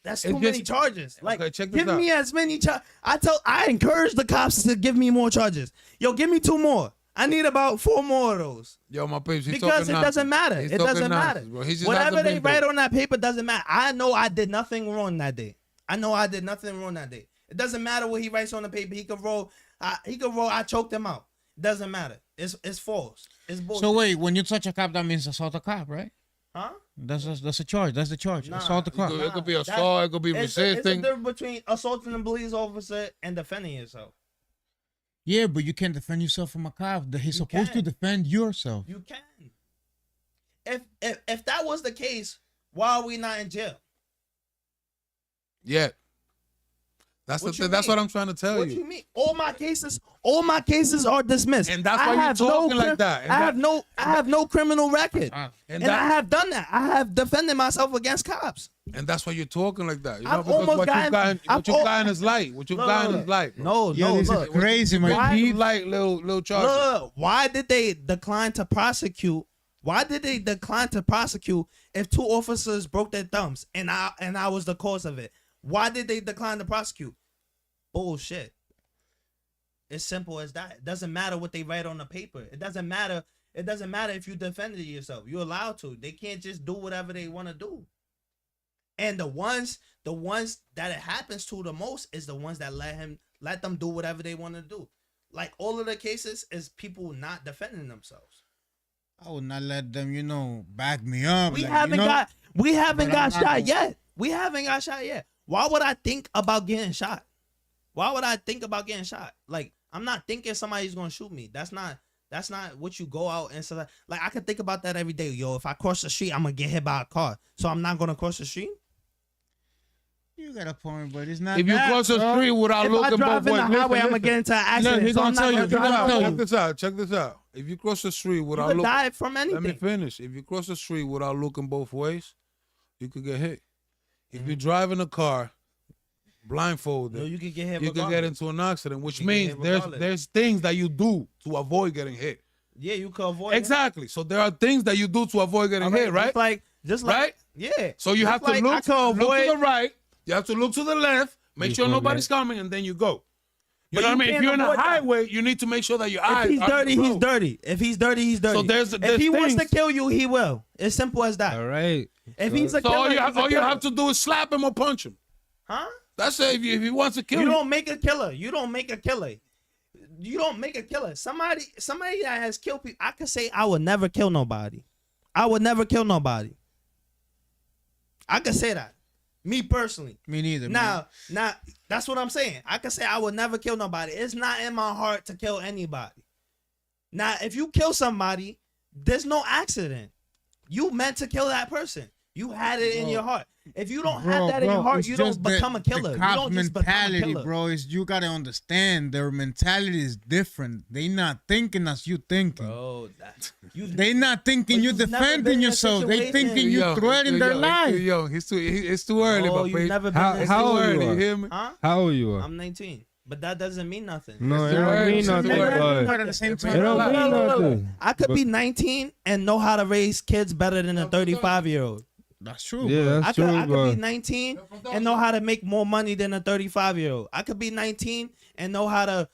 that's too It's many just- charges. Like, Okay, check this give out. me as many charges. I encourage the cops to give me more charges. Yo, give me 2 more. I need about 4 more of those. Yo, my peeps, he's Because talking it nonsense. doesn't matter. He's It talking doesn't matter. nonsense, bro. He just Whatever hasn't they been write through. on that paper doesn't matter. I know I did nothing wrong that day. I know I did nothing wrong that day. It doesn't matter what he writes on the paper. He could roll. I choked him out. It doesn't matter. It's false. It's bullshit. So wait, when you touch a cop, that means assault a cop, right? Huh? That's a charge. That's the charge. Nah. Assault a cop. It could be That's- assault. It could be It's a resisting. difference between assaulting a police officer and defending yourself. Yeah, but you can't defend yourself from a cop. He's supposed to can. defend yourself. You can. If that was the case, Why are we not in jail? Yeah. That's What the you thing. That's mean? what I'm trying to tell What you. you mean? All my cases are dismissed. And that's I why you're have talking like that. And I have no criminal record. And And I have done that. I have defended myself against cops. And that's why you're talking like that. You know, I've because almost what you've gotten- gotten is light. What you've Look, gotten look. is light. Bro. No, Yo, no, this look. is crazy, Why- my You peep. light little charges. Look, why did they decline to prosecute? Why did they decline to prosecute if 2 officers broke their thumbs and I was the cause of it? Why did they decline to prosecute? Bullshit. It's simple as that. It doesn't matter what they write on the paper. It doesn't matter. It doesn't matter if you defended yourself. You're allowed to. They can't just do whatever they want to do. And the ones that it happens to the most is the ones that let them do whatever they want to do. Like all of the cases is people not defending themselves. I would not let them, back me up. We like, haven't got But I'm got not shot gonna- yet. We haven't got shot yet. Why would I think about getting shot? Why would I think about getting shot? Like, I'm not thinking somebody's gonna shoot me. That's not what you go out and stuff. Like, I could think about that every day. Yo, if I cross the street, I'm gonna get hit by a car. So I'm not gonna cross the street. You got a point, but it's not. If you that, cross the bro. street without If I looking drive both in ways, the listen, highway, I'm gonna listen. get into an accident. he so gonna I'm not tell you, gonna he drive gonna on tell the you. road. Check this out. If you cross the street You without could looking, die from anything. let me finish. If you cross the street without looking both ways, you could get hit. If you're driving a car blindfolded, No, you could get hit. you could get regardless. into an accident, which You can get means hit there's regardless. things that you do to avoid getting hit. Yeah, you could avoid it. Exactly. So there are things that you do to avoid getting hit, right? Just like, Right? yeah. So you Just have to like look I could to avoid. the right. You have to look to the left. Make You sure go nobody's left. coming, and then you go. You But know you what I mean? If can't you're in a avoid that. highway, you need to make sure that your eyes. If he's are dirty, on the he's road. dirty. If he's dirty, he's dirty. there's if he wants to things- kill you, he will. It's simple as that. All right. If he's a So killer, all you he's a all you killer. have to do is slap him or punch him. Huh? That's it. If he wants to kill You you, don't make a killer. You don't make a killer. You don't make a killer. Somebody that has killed people. I could say I would never kill nobody. I would never kill nobody. I could say that. Me personally. Me neither. Now, that's what I'm saying. I could say I would never kill nobody. It's not in my heart to kill anybody. Now, if you kill somebody, there's no accident. You meant to kill that person. You had it in your heart. If you don't have that in your heart, it's you don't just become a killer. The You cop don't just become a mentality, killer. bro. Is you gotta understand their mentality is different. They not thinking as you thinking. Bro, They not thinking But you you've never been defending in a yourself. They situation- thinking you Yo, threatening yo, their yo, life. Yo, it's too early, Oh, my you've baby. never been How- in a how old situation- you You are? hear me? Huh? How old you are? I'm 19. But that doesn't mean nothing. No, it too don't early. mean It's too nothing. early. But at the same It time, don't mean nothing. I could But- be 19 and know how to raise kids better than a 35-year-old. that's true. Yeah, bro. that's I true, could but be 19 and know how to make more money than a 35-year-old. I could be 19 and know how to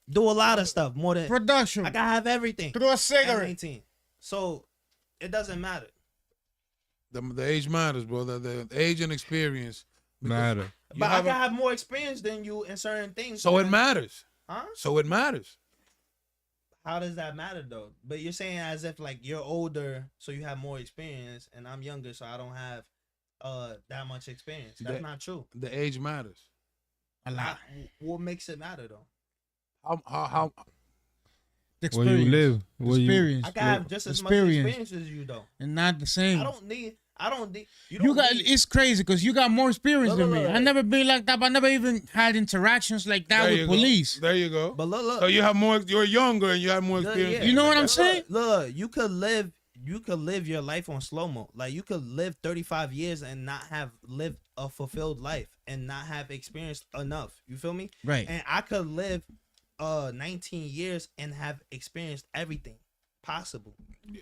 do a lot of stuff more than Production. I can have everything. Through a At cigarette. 19. So it doesn't matter. The age matters, bro. The age and experience matter. You But I have can a- have more experience than you in certain things. So it matters. Huh? So it matters. How does that matter though? But you're saying as if like you're older, so you have more experience, and I'm younger, so I don't have that much experience. That's That- not true. The age matters. A lot. What makes it matter though? How The Where you experience. live, where you Experience. I can have just as much Experience. experience as you though. And not the same. I don't need. You You don't got need- it's crazy because you got more experience Look, than look, me. look. I never been like that. But I never even had interactions like that there with you go. police. There you go. But look. So you have more. You're younger and you have more Look, experience. yeah. You know what I'm Look, saying? Look, you could live your life on slow mo. Like you could live 35 years and not have lived a fulfilled life and not have experienced enough. You feel me? Right. And I could live 19 years and have experienced everything possible.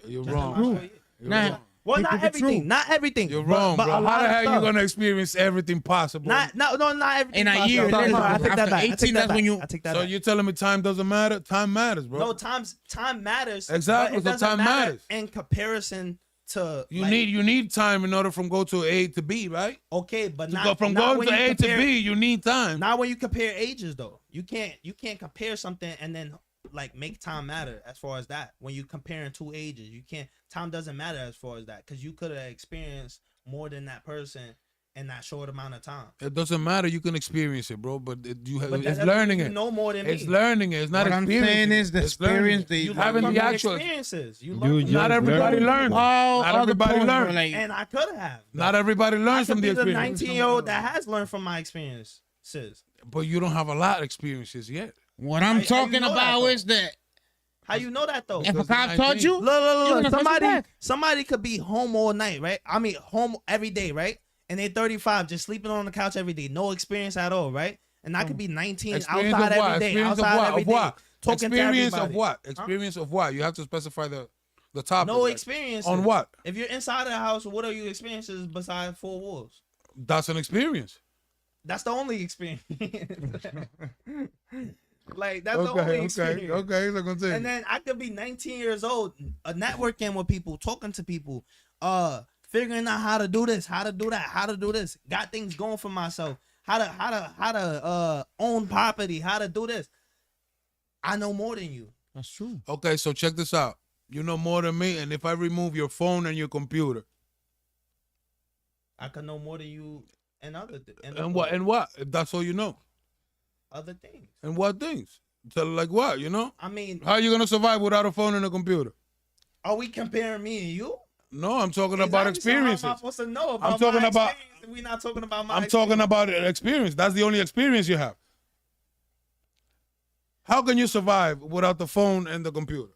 You're Just wrong. in my 4 years. You're Nah, wrong. Well, Keep not it true. everything. Not everything. You're but- wrong, but bro. a How lot the of hell you stuff. gonna experience everything possible? Not everything. In a possible. year, No, later, I take that after back. I 18, take that that's when back. you- I take that So back. you're telling me time doesn't matter? Time matters, bro. No, time matters. Exactly, but it so doesn't time matter matters. in comparison to You like, need time in order from go to A to B, right? okay, but To not go from not going when to you A compare, to B, you need time. Not when you compare ages though. You can't compare something and then like make time matter as far as that. When you comparing two ages, you can't. Time doesn't matter as far as that because you could have experienced more than that person in that short amount of time. It doesn't matter. You can experience it, bro. But you have, But that it's doesn't learning mean it. you know more than me. It's learning it. It's not What I'm experiencing. saying is the It's learning experience it. that You having learn the from actual. experiences. You You learn from just Not everybody learn. learns. all Not other everybody points, learns. bro, like, and I could have. Not everybody I learns could from the be the experience. 19-year-old that has learned from my experiences. But you don't have a lot of experiences yet. what I'm How you talking know that, about though? is that How you know that though? if a Because cop it's told 19. you, Look, you're gonna touch it back. somebody could be home all night, right? I mean, home every day, right? And they're 35, just sleeping on the couch every day, no experience at all, right? And I could be 19, Experience outside of what? every day, Experience of outside what? every Of day, what? talking to Experience everybody. of what? Experience of what? You have to specify the topic. No like, experience. on what? If you're inside of the house, what are your experiences besides four walls? That's an experience. That's the only experience. Like that's the only Okay. experience. Okay. So continue. And then I could be 19 years old, networking with people, talking to people, figuring out how to do this, how to do that, how to do this. Got things going for myself. How to own property, how to do this. I know more than you. that's true. Okay, so check this out. You know more than me, and if I remove your phone and your computer, I could know more than you and and what? And what? If that's all you know, other things. and what things? So like what? You know? I mean, How are you gonna survive without a phone and a computer? are we comparing me and you? No, I'm talking about Exactly, so how experiences. am I supposed to know about I'm talking my about- experience if we're not talking about my I'm talking about experience. That's the only experience you have. How can you survive without the phone and the computer?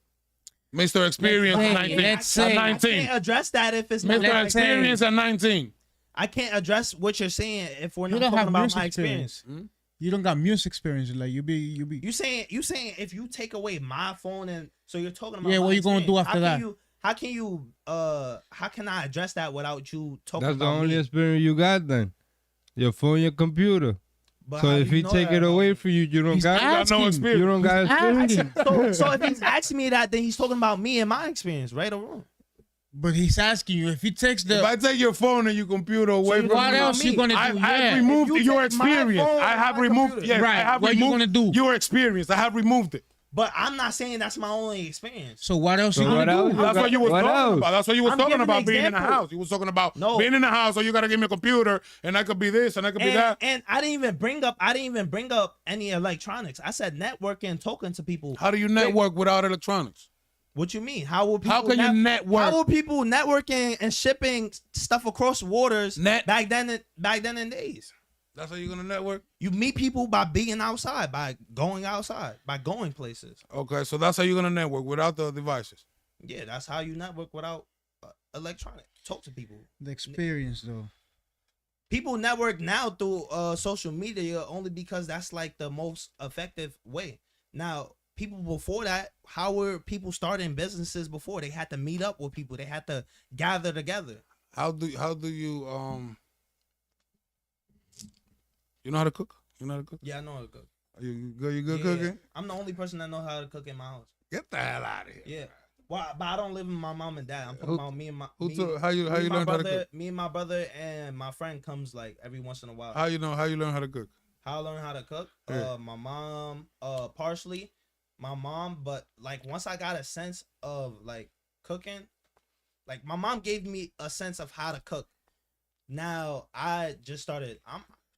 Mr. Experience Let's at say- 19. let's say- At I 19. can't address that if it's not Mr. my Experience at 19. I can't address what you're saying if we're You not don't talking have about music my experience. You don't got music experience. Like you be. You saying if you take away my phone and so you're talking about Yeah, my what you gonna do experience, after that? How can I address that without you talking That's the about only me? experience you got then. Your phone, your computer. But So how if do you he know take that it about away me? from you, you don't He's got asking. no experience. You don't got experience. So if he's asking me that, then he's talking about me and my experience, right or wrong? But he's asking you if he takes If I the. take your phone and your computer away you from What you, else you gonna do? I've Yeah. removed If you your take my experience. phone I and have my removed. computer. Yes, Right. I have What you removed gonna do? your experience. I have removed it. But I'm not saying that's my only experience. So what else So you what gonna else? do? That's what you was What talking else? about. That's what you was I'm talking giving about an being in the example. house. You was talking about No. being in the house, or you gotta give me a computer, and I could be this, and I could be that. And I didn't even bring up any electronics. I said networking, talking to people. How do you network without electronics? What you mean? How will people? How can you network? How will people networking and shipping stuff across waters back then in days? That's how you're gonna network. You meet people by being outside, by going outside, by going places. Okay, so that's how you're gonna network without the devices. Yeah, that's how you network without electronic. Talk to people. The experience though. People network now through social media only because that's like the most effective way. Now, people before that, how were people starting businesses before? They had to meet up with people. They had to gather together. How do you you know how to cook? You know how to cook? Yeah, I know how to cook. You good? You good Yeah, cooking? I'm the only person that knows how to cook in my house. Get the hell out of here. Yeah. Well, but I don't live with my mom and dad. I'm talking Who- about me and my Who me, took, how you me and my learn how to brother, cook? me and my brother and my friend comes like every once in a while. How you learn how to cook? How I learn how to cook? Yeah. My mom, partially my mom, but like once I got a sense of like cooking, like my mom gave me a sense of how to cook. Now I just started.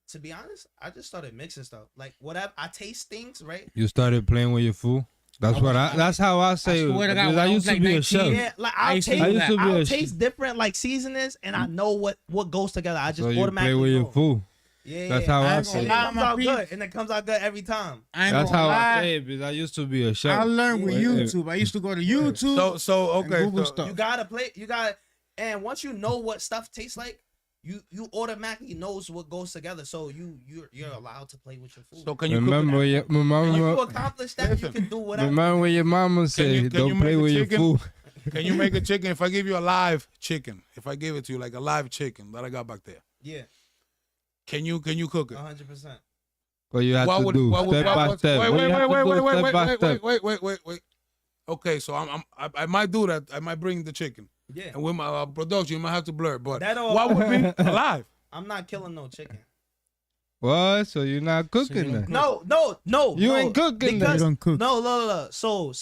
To be honest, I just started mixing stuff. Like whatever I taste things, right? You started playing with your food. That's what I. That's how I say. swear to God, because when I I used was to like be a 19, chef. Yeah, like I I'll used to taste, do that. I used to be I'll a taste different like seasonings, and I know what goes together. I just So you automatically play with your know. food. Yeah, That's yeah. how I I ain't say. gonna And it lie, comes my out peeps. good, and it comes out good every time. I ain't That's gonna how lie. I say it because I used to be a chef. I learned with Yeah. YouTube. I used to go to YouTube. So okay. Google So, stuff. You gotta play. You gotta, and once you know what stuff tastes like, you automatically knows what goes together. So you're allowed to play with your food. so can you Remember, cook? your, my when you mama. accomplish that, Listen, you can do whatever. Remember what your mama said. can you Don't make play a with your chicken? food. Can you make a chicken? If I give you a live chicken, if I give it to you like a live chicken that I got back there, Yeah, can you cook it? 100%. What you have to do step by step. Wait, What you have to do step by step. wait. Okay, so I might do that. I might bring the chicken, Yeah, and with my production, you might have to blur. But That all- what would be alive? I'm not killing no chicken. What? So you're not cooking you then? No. You no, ain't cooking then. because, You don't cook. No. So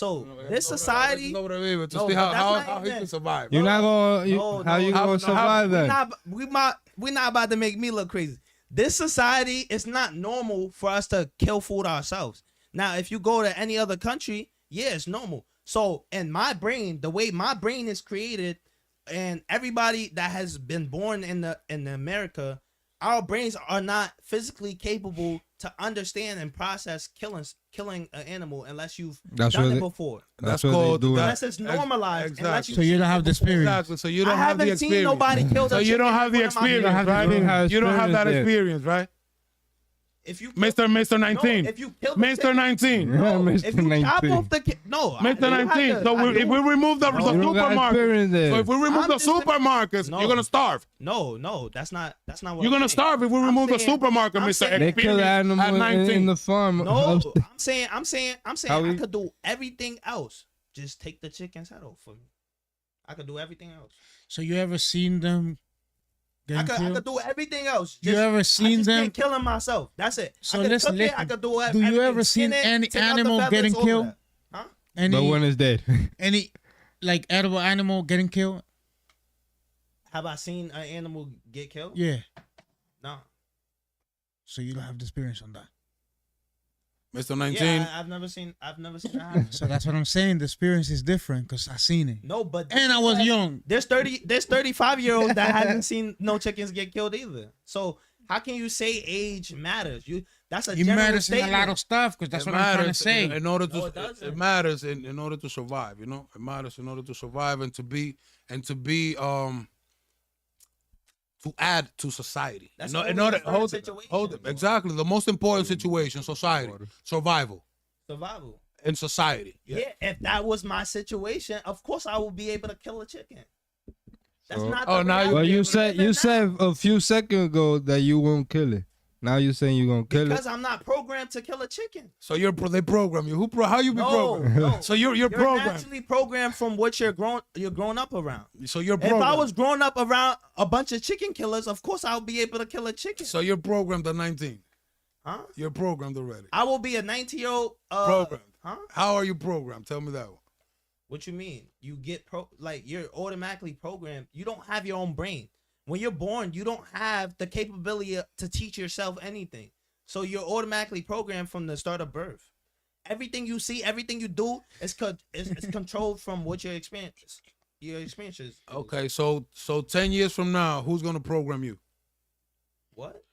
this society. No, to No, see but that's how not he even- can survive. You're not gonna. No, how no, you how- gonna survive then? We might. we're not about to make me look crazy. This society, it's not normal for us to kill food ourselves. Now, if you go to any other country, yeah, it's normal. So, in my brain, the way my brain is created, and everybody that has been born in the America, our brains are not physically capable to understand and process killing an animal unless you've done it before. That's what they called do. Unless it's normalized. Unless Exactly. So you don't have the experience. Exactly. So you don't I have the haven't seen experience. nobody kill the So you don't chicken have the in front of my experience, face. right? You don't have that experience experience, right? If you Mr. 19. No, if you kill the Mr. chicken- 19. Yeah, No, Mr. if you chop 19. off the no, Mr. you have 19. to- So I if do- we remove the You don't got supermarket, experience there. so if we remove I'm the just saying- supermarkets, No. you're gonna starve. no, that's not what You're I'm gonna saying. starve if we I'm remove the saying- supermarket, I'm Mr. saying- They kill the Experience at animal in 19. the farm. No, I'm saying How I we- could do everything else. Just take the chicken's head off for me. I could do everything else. So you ever seen them I getting could killed? do everything else. You ever I seen just them? can't kill him myself. That's it. So I could listen, cook it. I listen. could do Do you everything. ever seen Skin it, any take out the animal feathers, getting all of killed? that. Huh? Any But when it's dead. any like edible animal getting killed? Have I seen an animal get killed? Yeah. No. So you don't have the experience on that. Mr. 19. Yeah, I've never seen that happen. So that's what I'm saying. The experience is different because I seen it. No, but And I was young. There's 35-year-olds that hasn't seen no chickens get killed either. So how can you say age matters? That's a It general matters in statement. a lot of stuff because that's It what I'm trying to matters say. in order to No, it doesn't. it matters in order to survive, you know? It matters in order to survive and to be to add to society. That's You know, the in most order important hold it. situation, though. Exactly. The most important situation, society. Survival Survival. in society. Yeah. If that was my situation, of course I would be able to kill a chicken. That's So- not. Oh, the now reality you- Well, of you living said now. a few seconds ago that you won't kill it. Now you're saying you're gonna kill Because it. I'm not programmed to kill a chicken. So they program you. How you be No, programmed? no. So you're programmed. naturally programmed from what you're grown up around. So you're If programmed. I was grown up around a bunch of chicken killers, of course I would be able to kill a chicken. So you're programmed at 19. Huh? You're programmed already. I will be a 19-year-old. Programmed. Huh? How are you programmed? Tell me that one. What you mean? You get you're automatically programmed. You don't have your own brain. When you're born, you don't have the capability to teach yourself anything. So you're automatically programmed from the start of birth. Everything you see, everything you do is controlled from what your experiences. Your experiences. Okay, so 10 years from now, who's gonna program you? What?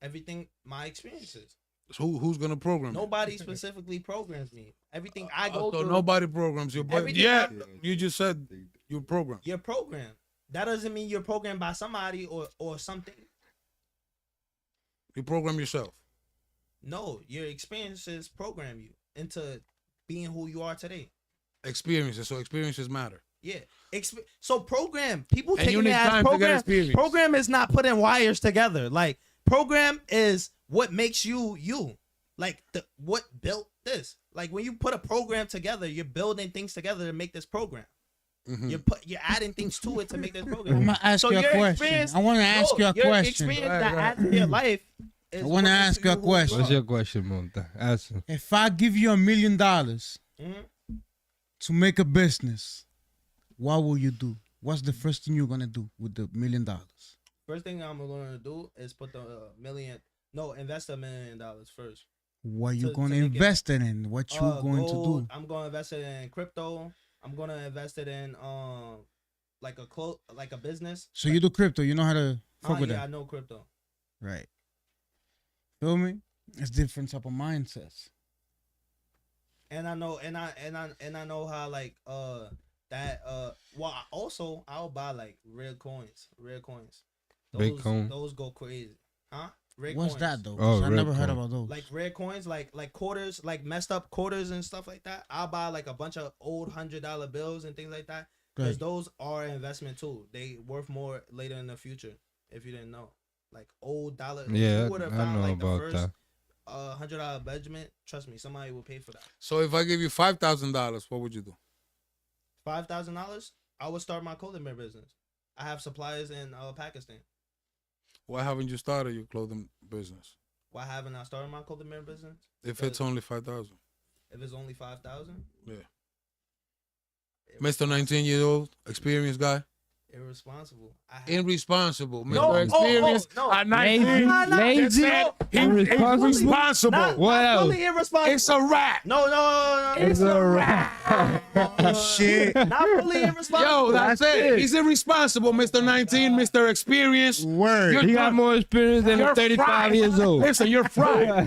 Everything, my experiences. So who's gonna program you? Nobody specifically programs me. Everything I go So through. nobody programs you. But Everything yeah, I- you just said you're programmed. You're programmed. That doesn't mean you're programmed by somebody or something. You program yourself. No, your experiences program you into being who you are today. Experiences. So experiences matter. Yeah. So program. People And you taking need it as time to get program. experience. Program is not putting wires together. Like program is what makes you you. Like what built this. Like when you put a program together, you're building things together to make this program. Mm-hmm. You're adding things to it to make this program. I'm gonna ask you a your question. experience- I want to ask you a your question. experience Right, that right. adds to your life. Is I wanna what makes ask you a who question. What's are. your question, Monta? Answer. If I give you $1 million Mhm. to make a business, what will you do? What's the first thing you're gonna do with the $1 million? First thing I'm gonna do is put the invest $1 million first. What you To gonna make it- invest it in? What you going to gold, do? I'm gonna invest it in crypto. I'm gonna invest it in like a business. So you do crypto? You know how to fuck with I that, know crypto. right? Feel me? It's different type of mindsets. And I know how like also I'll buy like rare coins. Bitcoin. Those go crazy. Huh? Rare What's coins. that though? Oh, 'Cause I real never heard coin. about those. Like rare coins, like quarters, like messed up quarters and stuff like that. I'll buy like a bunch of old $100 bills and things like that. Because Right. those are an investment too. They worth more later in the future. If you didn't know, like old dollar. Yeah, you would have I found know like the about first that. $100 Benjamin. Trust me, somebody will pay for that. So if I give you $5,000, what would you do? $5,000. I would start my clothing brand business. I have suppliers in Pakistan. Why haven't you started your clothing business? Why haven't I started my clothing brand business? If it's only 5,000. If it's only 5,000. Yeah. Mr. 19-year-old, experienced guy. Irresponsible. Irresponsible. Mr. No, Experience no. at 19 Lazy, just said he's irresponsible. irresponsible. Not What else? fully irresponsible. It's a rat. No. It's a rat. Shit. Not fully irresponsible. Yo, that's That's it. it. He's irresponsible, Mr. 19, Mr. Experience. Word. You're He got done. more experience than You're a 35 fried. years old. Listen, you're fried.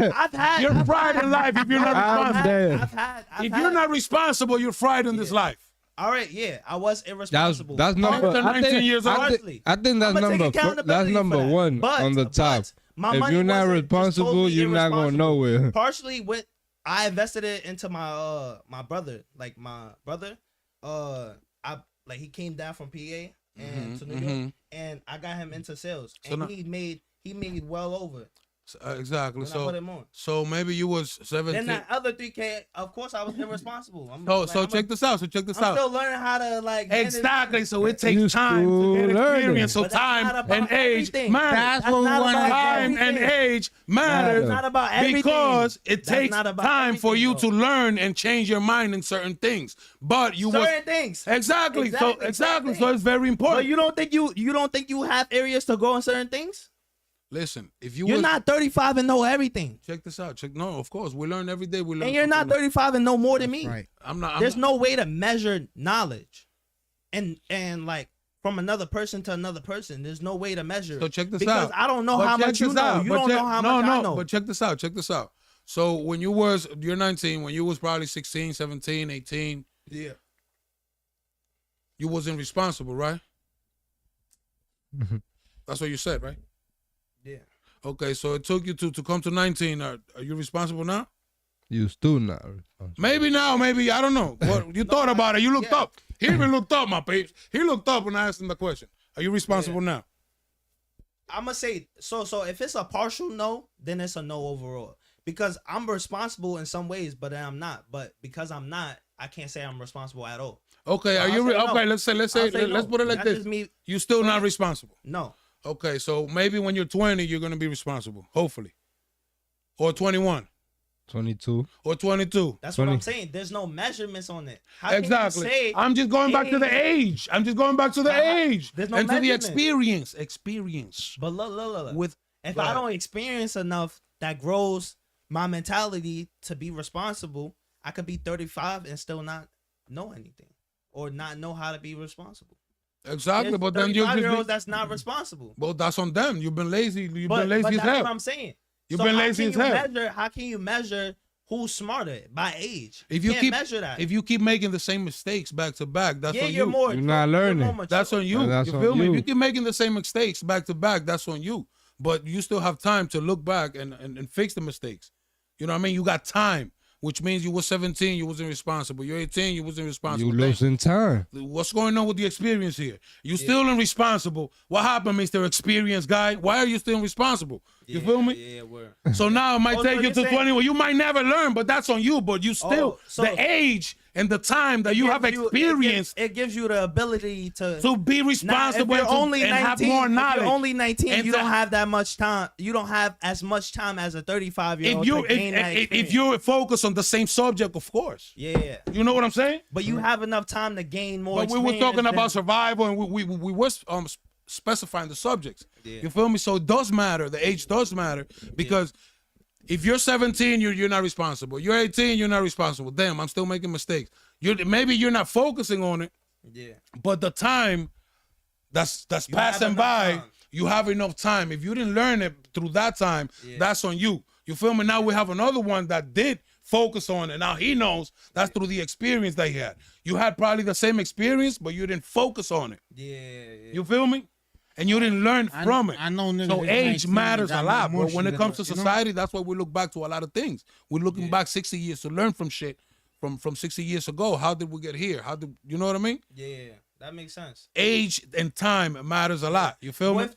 You're fried in life if you're not I'm responsible. dead. If you're not responsible, you're fried in this life. All right, yeah, I was irresponsible. That's number. After 19 years old. I think that's I'ma take number. accountability That's for number that. one But- on the top. but my If money you're not wasn't just responsible, totally you're not going irresponsible. nowhere. Partially, with I invested it into my brother. Like my brother, he came down from PA and to New York, and I got him into sales, So and now- he made well over Exactly. when I put him on. So maybe you was 17. Then that other 3K, of course, I was irresponsible. So check this out. I'm still learning how to like manage- Exactly. So it takes You time to still get learning. experience. So But that's not time about and age everything. matters. That's what we not want about to Time and everything. age matters. That's not about everything. Because it That's takes not about time for you everything, to learn and change your mind in certain things. But you was certain things. exactly. So Exactly. so it's very But important. you don't think you have areas to grow in certain things? Listen, if you You're was, not 35 and know everything. check this out. No, of course we learn every day. We learn. And you're not something. 35 and know more than me. Right. I'm not. There's no way to measure knowledge. And like from another person to another person, there's no way to measure. So check this because out. I don't know But how check much you this know. out. You But don't check- know how no, much I no, know. But check this out. Check this out. So when you're 19, when you was probably 16, 17, 18, Yeah. you wasn't responsible, right? Mhm. That's what you said, right? Yeah. Okay, so it took you to come to 19. Are you responsible now? You still not responsible. Maybe now, maybe I don't know. What you thought about it? You looked yeah. up. He even looked up, my peeps. He looked up when I asked him the question. Are you responsible now? I'm gonna say so if it's a partial no, then it's a no overall. Because I'm responsible in some ways, but I'm not. But because I'm not, I can't say I'm responsible at all. Okay, are I'll you say no. okay? Let's say I'll say let's no. put it like That's this. just me. You still not responsible. No. Okay, so maybe when you're 20, you're gonna be responsible. Hopefully, or 21, 22. or 22. That's what 20. I'm saying. There's no measurements on it. How can you Exactly. say I'm just going back to the age. I'm just going back to the age There's no and to the measurement. experience. But look. With If Go I ahead. don't experience enough that grows my mentality to be responsible, I could be 35 and still not know anything or not know how to be responsible. exactly, There's but then you 35-year-olds just that's not responsible. well, that's on them. You've been lazy. You've But been lazy as that's hell. what I'm saying. You've So been how lazy can as you hell. measure- How can you measure who's smarter by age? If you can't keep measure that. if you keep making the same mistakes back to back, that's yeah, on you're you. more. You're not you're learning. more mature. That's on you. And that's You on feel me? you. If you keep making the same mistakes back to back, that's on you. But you still have time to look back and fix the mistakes. You know what I mean? You got time, which means you were 17, you wasn't responsible. You're 18, you wasn't responsible. You Damn. losing time. What's going on with the experience here? You still irresponsible. What happened, Mr. Experienced Guy? Why are you still irresponsible? You feel me? Yeah, word. So now it might Oh, take so you you're to saying- 20. Well, you might never learn, but that's on you. But you still, so- the age and the time that you have Gives experienced it gives you the ability to be Now, if responsible you're and, to- only and 19, have more knowledge. If you're only 19, And you to- don't have that much time. You don't have as much time as a 35-year-old to gain that if experience. you're focused on the same subject, of course. Yeah. You know what I'm saying? But you have enough time to gain more But we were experience talking about than- survival, and we were specifying the subjects. Yeah. You feel me? So it does matter. The age does matter because if you're 17, you're not responsible. You're 18, you're not responsible. Damn, I'm still making mistakes. Maybe you're not focusing on it, Yeah. but the time that's You have passing enough by, time. you have enough time. If you didn't learn it through that time, Yeah. that's on you. You feel me? Now we have another one that did focus on it. Now he knows that's through the experience that he had. You had probably the same experience, but you didn't focus on it. Yeah. You feel me? And you didn't learn from it. I know niggas So is age 19 matters that a got lot, more but when it shit comes to than us, you know? society, that's why we look back to a lot of things. We're looking back 60 years to learn from shit from 60 years ago. How did we get here? You know what I mean? Yeah. That makes sense. Age and time matters a lot. You feel me?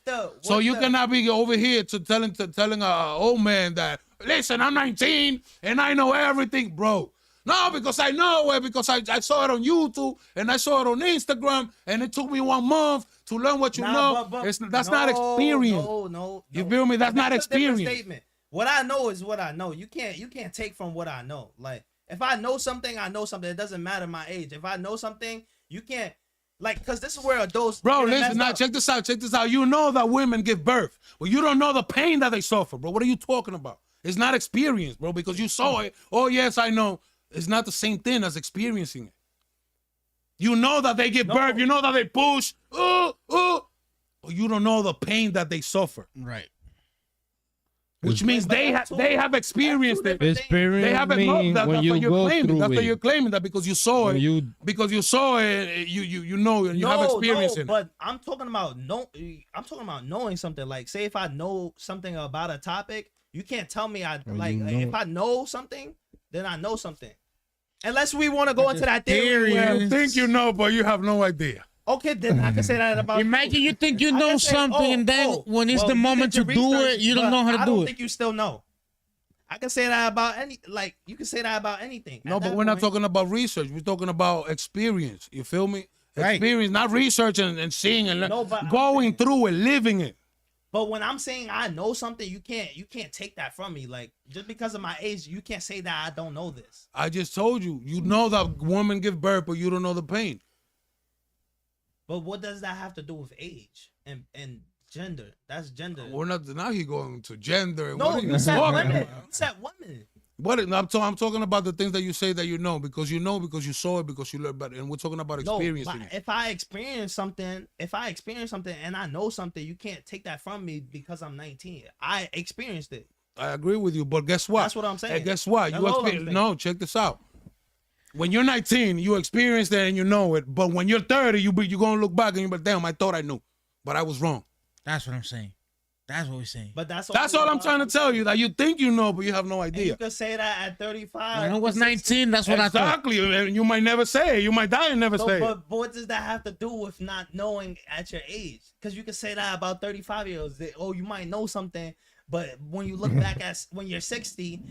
So with you the- cannot be over here telling a old man that, listen, I'm 19 and I know everything, bro. No, because I know it, because I saw it on YouTube and I saw it on Instagram, and it took me 1 month to learn what you know. That's not experience. No. You feel me? That's not a different experience. statement. What I know is what I know. You can't take from what I know. Like if I know something, I know something. It doesn't matter my age. If I know something, you can't Like, cause this is where adults. Bro, get listen, messed now up. check this out. Check this out. You know that women give birth, but you don't know the pain that they suffer, bro. What are you talking about? It's not experience, bro, because you saw it. Oh, yes, I know. It's not the same thing as experiencing it. You know that they give birth. You know that they push. But you don't know the pain that they suffer. Right. Which means they have experienced it. Experience They haven't mean that's when what you you're go claiming. through That's what it. you're claiming, that because you saw When it. you- Because you saw it, you know, and you have experience in it. But I'm talking about knowing something. Like, say if I know something about a topic, you can't tell me if I know something, then I know something. Unless we want to go into that theory. You think you know, but you have no idea. Okay, then I can say that about. Imagine you think you I know can say, something, and then when it's the you moment did to your do research, it, you don't but know how to I do don't it. think you still know. I can say that about you can say that about anything. No, At but that we're not point- talking about research. We're talking about experience. You feel me? Right. Experience, not research and seeing and No, but I'm going saying- through it, living it. But when I'm saying I know something, you can't take that from me. Like, just because of my age, you can't say that I don't know this. I just told you. You know that women give birth, but you don't know the pain. But what does that have to do with age and gender? That's gender. We're not now. He going to gender. And No, what are you said talking women. about? You said women. What? I'm talking about the things that you say that you know because you saw it, because you learned about it, and we're talking about No, experiencing but it. if I experience something and I know something, you can't take that from me because I'm 19. I experienced it. I agree with you, but guess what? That's what I'm saying. And guess what? That's all I'm saying. No, check this out. When you're 19, you experience that and you know it. But when you're 30, you're gonna look back and you're like, damn, I thought I knew, but I was wrong. That's what I'm saying. That's what we're saying. But that's all I'm trying to tell you. That you think you know, but you have no And you idea. could say that at 35. When I was 19, that's what I thought. Exactly, and you might never say it. You might die and never So, say it. but what does that have to do with not knowing at your age? Because you can say that about 35-year-olds. That, you might know something, but when you look back at when you're 60,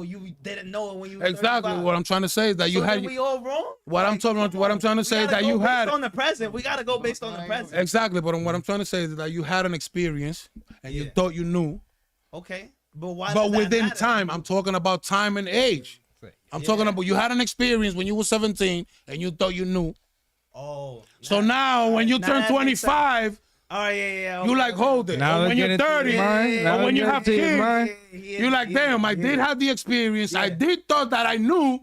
you didn't know it when you were Exactly 35. what I'm trying to say is that you So had. then we all wrong. What I'm trying to say is that you had. on the present. We gotta go based on the present. Exactly, but what I'm trying to say is that you had an experience and you Yeah. thought you knew, Okay, but why? but does that within matter? time, I'm talking about time and age. I'm talking about you had an experience when you were 17 and you thought you knew. Oh. So now when you now turn that makes sense. 25, Oh yeah. you like hold it. Now Or let's when get you're into 30, it, man. yeah, Now or when let's you get have into it, kids, man. you're like, damn, I did have the experience. I Yeah. did thought that I knew,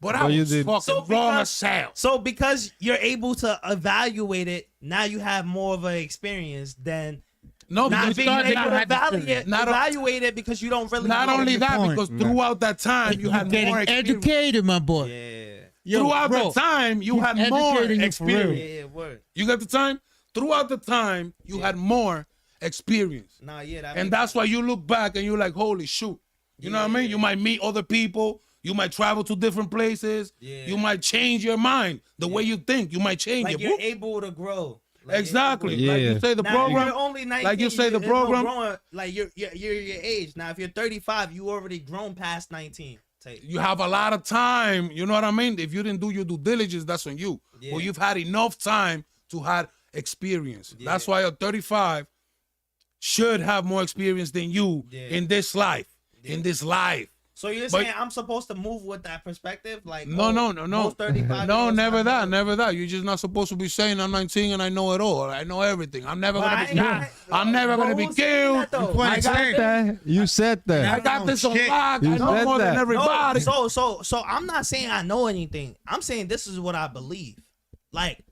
but I But you was did. fucking So wrong because- as hell. So because you're able to evaluate it, now you have more of an experience than No, not because being thought that able you to had the evaluate, experience. evaluate it because you don't really not know. only your that, point. because throughout that time you You're had getting more experience. educated, my boy. Yeah. Yo, Throughout bro, the time, you he's had more educating you for real. experience. Yeah, word. You got the time? Throughout the time, you had more experience. Nah, yeah, that And makes that's why you look back and you're like, holy shoot. You know what I mean? You might meet other people. You might travel to different places. Yeah. You might change your mind. The way you think, you might change like it. you're Whoop. able to grow. Like, Exactly. Yeah. Like you say the Now, program. you're only 19, like you say the it's no program. growing, like you're your age. Now, if you're 35, you already grown past 19. Take. You have a lot of time. You know what I mean? If you didn't do your due diligence, that's on you. Yeah. Well, you've had enough time to have experience. Yeah. That's why a 35 should have more experience than you Yeah. in this life. In this life. So you're But- saying I'm supposed to move with that perspective? Like No. most 35 No, never that. Never that. You're just not supposed to be saying I'm 19 and I know it all. I know everything. I'm never But gonna I be ain't shot. got- I'm never But gonna be who's saying killed. that, though? I got this. You said I that. got this on shit. lock. You I know said more than that. everybody. So I'm not saying I know anything. I'm saying this is what I believe. Like,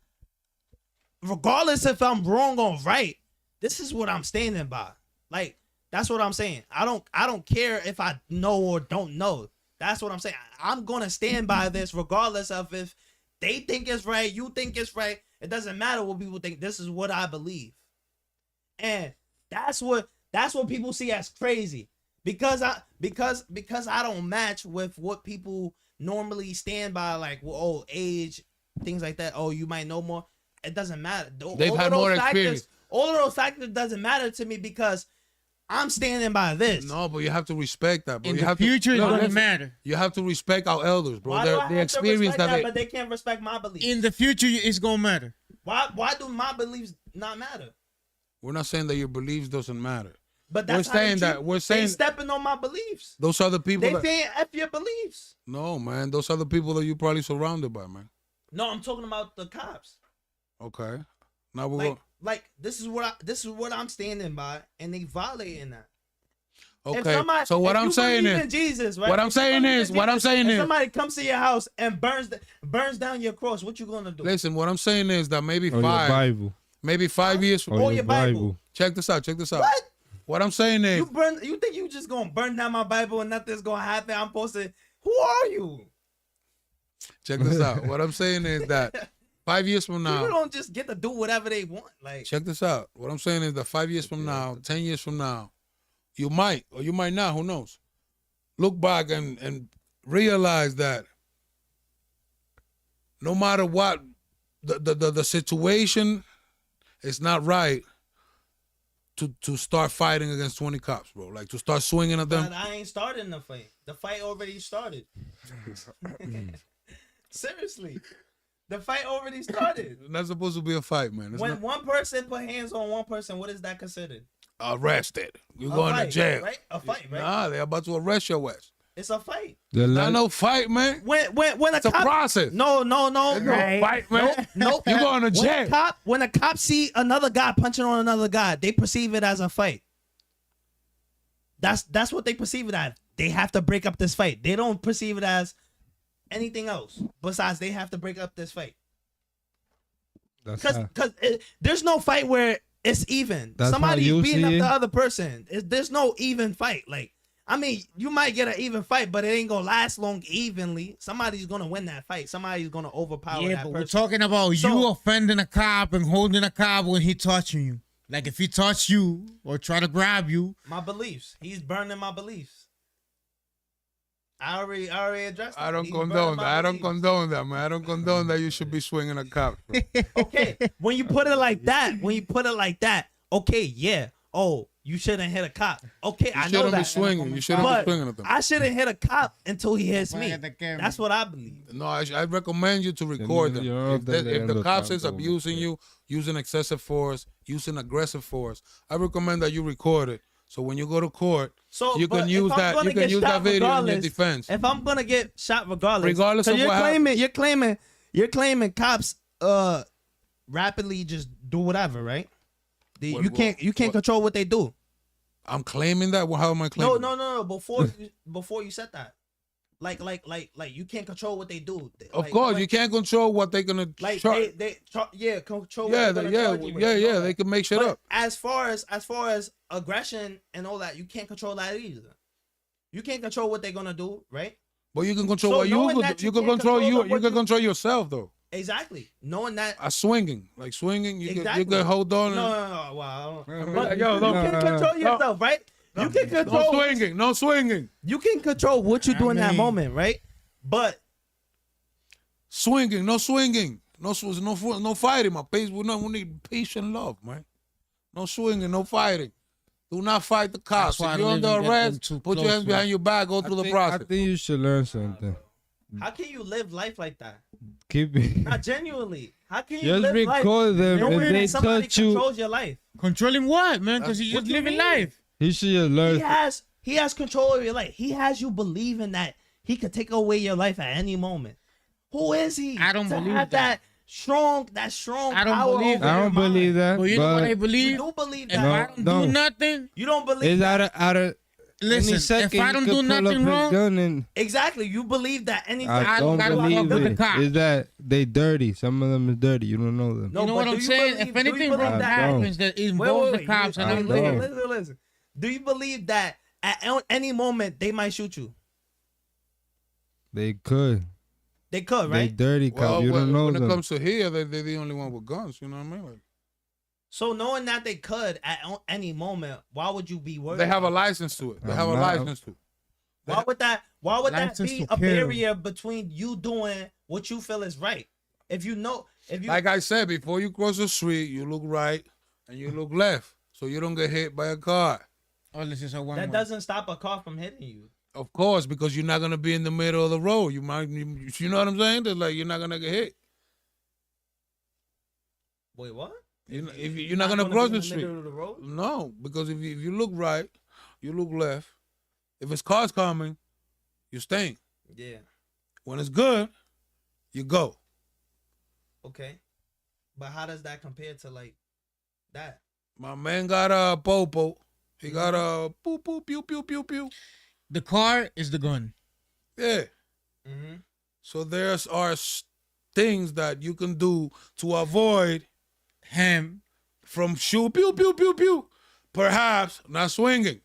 regardless if I'm wrong or right, this is what I'm standing by. Like, that's what I'm saying. I don't care if I know or don't know. That's what I'm saying. I'm gonna stand by this regardless of if they think it's right, you think it's right. It doesn't matter what people think. This is what I believe. And that's what people see as crazy. Because I don't match with what people normally stand by, like, well, age, things like that. Oh, you might know more. It doesn't matter. They've had more experience. All of those factors doesn't matter to me because I'm standing by this. No, but you have to respect that, bro. In you the have future, it no, doesn't listen. matter. You have to respect our elders, bro. Why do I The have to experience respect that they. but they can't respect my beliefs? In the future, it's gonna matter. Why do my beliefs not matter? We're not saying that your beliefs doesn't matter. But that's We're how they saying that- treat- we're saying- they stepping on my beliefs. Those are the people They that. saying F your beliefs. No, man. Those are the people that you're probably surrounded by, man. No, I'm talking about the cops. Okay. Now we're Like this is what I'm standing by, and they violating that. okay. So what I'm saying is, Jesus, right? what I'm saying is, somebody comes to your house and burns down your cross. What you gonna do? listen. What I'm saying is that maybe Or your Bible. maybe 5 years from Or your Bible. Check this out. What? What I'm saying is, You think you just gonna burn down my Bible and nothing's gonna happen? I'm supposed to. Who are you? check this out. What I'm saying is that 5 years from now, People don't just get to do whatever they want. Like, check this out. What I'm saying is that 5 years from now, 10 years from now, you might or you might not. Who knows? Look back and realize that no matter what the situation is not right to start fighting against 20 cops, bro. Like to start swinging at them. but I ain't starting the fight. The fight already started. Seriously, the fight already started. It's not supposed to be a fight, man. It's When not one person put hands on one person, what is that considered? arrested. You're A going to fight, jail. right? A fight, right? Nah, they're about to arrest your ass. It's a fight. Not no fight, man. When It's a process. No. There's no fight, man. Nope. You're going to jail. When a cop see another guy punching on another guy, they perceive it as a fight. That's what they perceive it as. They have to break up this fight. They don't perceive it as anything else besides they have to break up this fight. Because there's no fight where it's even. That's Somebody's how you beating up see it? the other person. There's no even fight. Like, I mean, you might get an even fight, but it ain't gonna last long evenly. Somebody's gonna win that fight. Somebody's gonna overpower Yeah, that but person. we're talking about So- you offending a cop and holding a cop when he touching you. Like if he touch you or try to grab you, My beliefs. He's burning my beliefs. I already addressed. I don't He's condone burning that. my I don't beliefs. condone that, man. I don't condone that you should be swinging a cop. bro. Okay, when you put it like that, okay, yeah. Oh, you shouldn't hit a cop. Okay, I know shouldn't be that. swinging. You shouldn't be But swinging at them. I shouldn't hit a cop until he hits me. At the camera. That's what I believe. No, I recommend you to record them. If the cops is abusing you, using excessive force, using aggressive force, I recommend that you record it. So when you go to court, So you but can if use I'm that. gonna You can get use shot that video in your regardless, defense. If I'm gonna get shot regardless, Regardless 'cause of you're what claiming, you're claiming cops rapidly just do whatever, right? You can't control what they do. I'm claiming that. Well, how am I claiming? No. Before you said that, like you can't control what they do. Of course, you can't control what they're gonna. Like charge. control. Yeah, what they're gonna charge you with and all they that. can make shit But up. as far as aggression and all that, you can't control that either. You can't control what they're gonna do, right? But you can control So what knowing you that could. you You can can't control control you. what You can you- control yourself though. Exactly. Knowing that. Swinging, you Exactly. can hold on. No. Wow. But, You can control yourself, right? You can control. No swinging. You can control what you do in that moment, right? But Swinging, no swinging, no fighting. My pace, we need peace and love, man. No swinging, no fighting. Do not fight the cops. That's why If I you're don't under even get arrest, them too put your close, hands man. behind your back. Go through the I process. think you should learn something. how can you live life like that? Keep it. Not genuinely. How can you Just live life record them. knowing If they that somebody touch you, controls your life? controlling what, man? Because he's What just you living mean? life. he should just learn. He has control of your life. He has you believing that he could take away your life at any moment. Who is he? I don't to believe have that. strong I don't power believe over that. I your don't mind. believe that. But you know what I But You believe? do believe If that. No, I don't no. do nothing, You don't believe it's that. out of listen. any second, If I you don't could do pull up nothing a wrong, gun and Exactly. You believe that anything. I don't gotta believe fuck with the it. cops. Is that they dirty? Some of them is dirty. You don't know them. No, you know but what do I'm you saying? believe- If do you anything believe wrong that- happens that involves the cops, and I I'm don't. there. Listen. Do you believe that at any moment they might shoot you? They could. They could, They right? dirty cops. You don't know when it them. comes to here, they're the only one with guns. You know what I mean? Like, So knowing that they could at any moment, why would you be worried? they have a about license to it. They have a not- license to it. it? Why would that License be to a kill. barrier between you doing what you feel is right? If you Like I said, before you cross the street, you look right and you look left, so you don't get hit by a car. Oh, this is a one. that doesn't stop a car from hitting you. Of course, because you're not gonna be in the middle of the road. You know what I'm saying? That's like you're not gonna get hit. Wait, what? You're not gonna cross be in the street. middle of the road? No, because if you look right, you look left. If it's cars coming, you stay. Yeah. When it's good, you go. Okay. But how does that compare to like that? My man got a popo. He got a poo poo pew pew pew pew. The car is the gun. Yeah. Mm-hmm. So there's are things that you can do to avoid Him. from shoot pew pew pew pew. Perhaps not swinging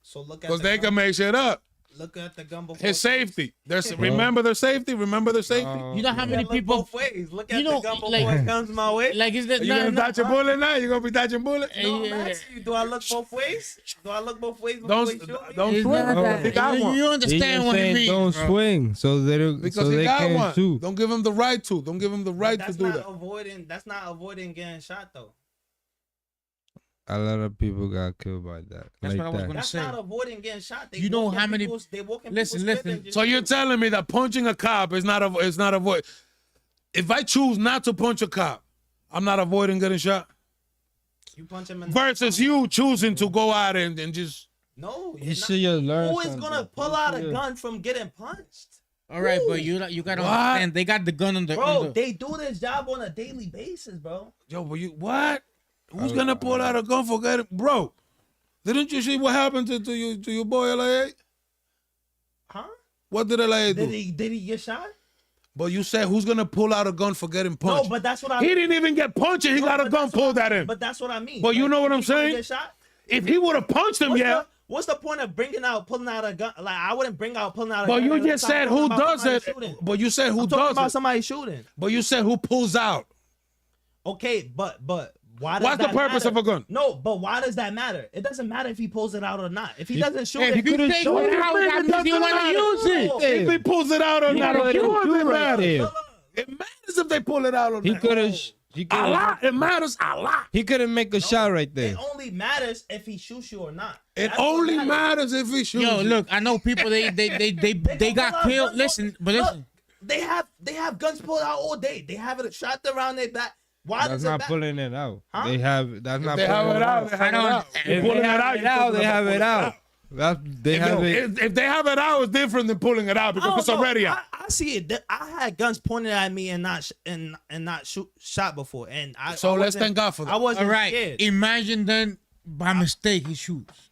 So look at because the they gun, can make shit up. look at the gun before His safety. Remember their safety. Remember their safety. You know how many Look people? both ways. Look You at know, the gun before like- it comes my way. Like is that You gonna dodge a bullet now? You gonna be dodging bullets? No, I'm yeah. asking you, do I look both ways? Do I look both ways before Don't they shoot me? don't It's swing. not that- He got one. You He understand just what it saying means? don't bro. swing, so Because so he they got can't one. shoot. Don't give him the right to. Don't give him the right to That's do not that. avoiding. That's not avoiding getting shot though. A lot of people got killed by that. That's like what I was that. gonna That's say. not avoiding getting shot. They You know walk in how many- people's- They walk in Listen, people's listen. crib and So you're just- telling me that punching a cop is not avoid. If I choose not to punch a cop, I'm not avoiding getting shot. You punch him in the Versus you choosing to go out and just. No, You you're should just learn. Who is something. gonna pull out a Yeah. gun from getting punched? All right, but you gotta What? understand. They got the gun on the. Bro, they do this job on a daily basis, bro. Yo, but you what? Who's gonna pull out a gun for getting, bro? Didn't you see what happened to your boy LA? Huh? What did LA do? Did he get shot? But you said who's gonna pull out a gun for getting punched? No, but that's what I He mean. didn't even get punched. And he No, got a but gun that's what pulled I at mean. him. But that's what I mean. But you know what I'm he gonna saying? Get shot? If he would have punched him, yeah. What's the point of pulling out a gun? Like I wouldn't pulling out a But gun. you unless just I'm said talking who about does somebody it. shooting. But you said who I'm talking does about it. somebody shooting. But you said who pulls out. Okay, but why? Does What's the that purpose matter? of a gun? No, but why does that matter? It doesn't matter if he pulls it out or not. If he doesn't shoot If it, you take it What do you out, mean that it means you doesn't want to matter? use it. If he pulls it out or not, could've of course shoot it right matters. there. It matters if they pull it out or He not. could have. A lot. It matters a lot. He couldn't make a shot right there. it only matters if he shoots you or not. It That's what only matters if he shoots. Yo, you. look, I know people. They They got pull out killed. guns. Listen, but Look, listen. they have guns pulled out all day. They have it shot around their back. Why That's does it not back? pulling it out. Huh? They have. That's not. They have pulling it out. They have it out. If Pulling they it have out, it you're out, talking they about have pulling it out. They have it. If they have it out, it's different than pulling it out because Oh, it's no, already out. I see it. I had guns pointed at me and not shot before, and So I let's wasn't- thank God for that. I wasn't All right. scared. Imagine then by mistake he shoots.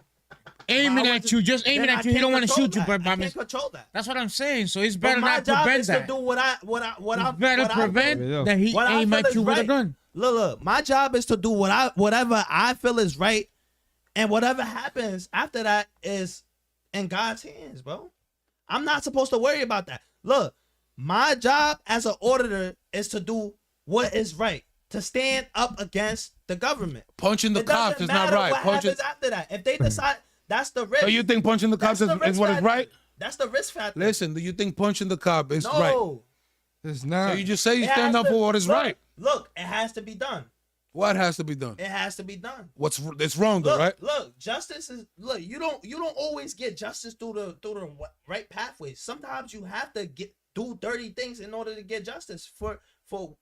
Aiming I at wasn't- you, just aiming then at I you. He don't can't want to control shoot you, that. but I by can't mistake. control that. That's what I'm saying. So it's But better my not job prevent is that. to do what I It's better prevent that he what I aim feel at is you with a right. gun. Look, my job is to do whatever I feel is right, and whatever happens after that is in God's hands, bro. I'm not supposed to worry about that. Look, my job as an auditor is to do what is right, to stand up against the government. Punching the It doesn't cops is not matter right. What Punching. happens after that? If they decide that's the risk. So you think punching the cops that's the is risk what is factor. right? That's the risk factor. Listen, do you think punching the cop is no, right? It's So not. you just say you It stand has up to- for what is look, right. Look, it has to be done. What has to be done? It has to be done. It's wrong though, Look, right? look, justice is you don't always get justice through the right pathways. Sometimes you have to do dirty things in order to get justice for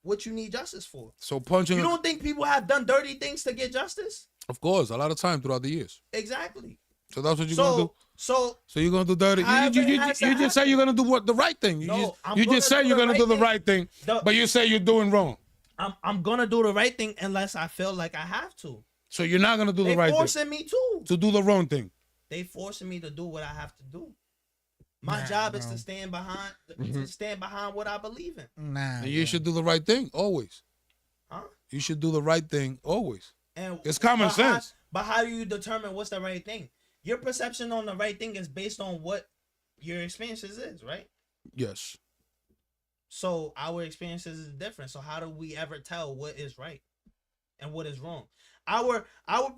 what you need justice for. So punching. You don't think people have done dirty things to get justice? Of course, a lot of time throughout the years. Exactly. So that's what you're gonna do. So So you're gonna do dirty. However You it has to just say you're gonna do the right thing. You No, just I'm you gonna just say do you're the gonna right do the thing. right thing, but you say you're doing wrong. I'm gonna do the right thing unless I feel like I have to. So you're not gonna do the They right thing. forcing me To do the wrong thing. They forcing me to do what I have to do. My job is to stand behind what I believe in. Nah. And you should do the right thing always. Huh? You should do the right thing always. And It's common but how- sense. But how do you determine what's the right thing? Your perception on the right thing is based on what your experiences is, right? Yes. So our experiences is different. So how do we ever tell what is right and what is wrong? Our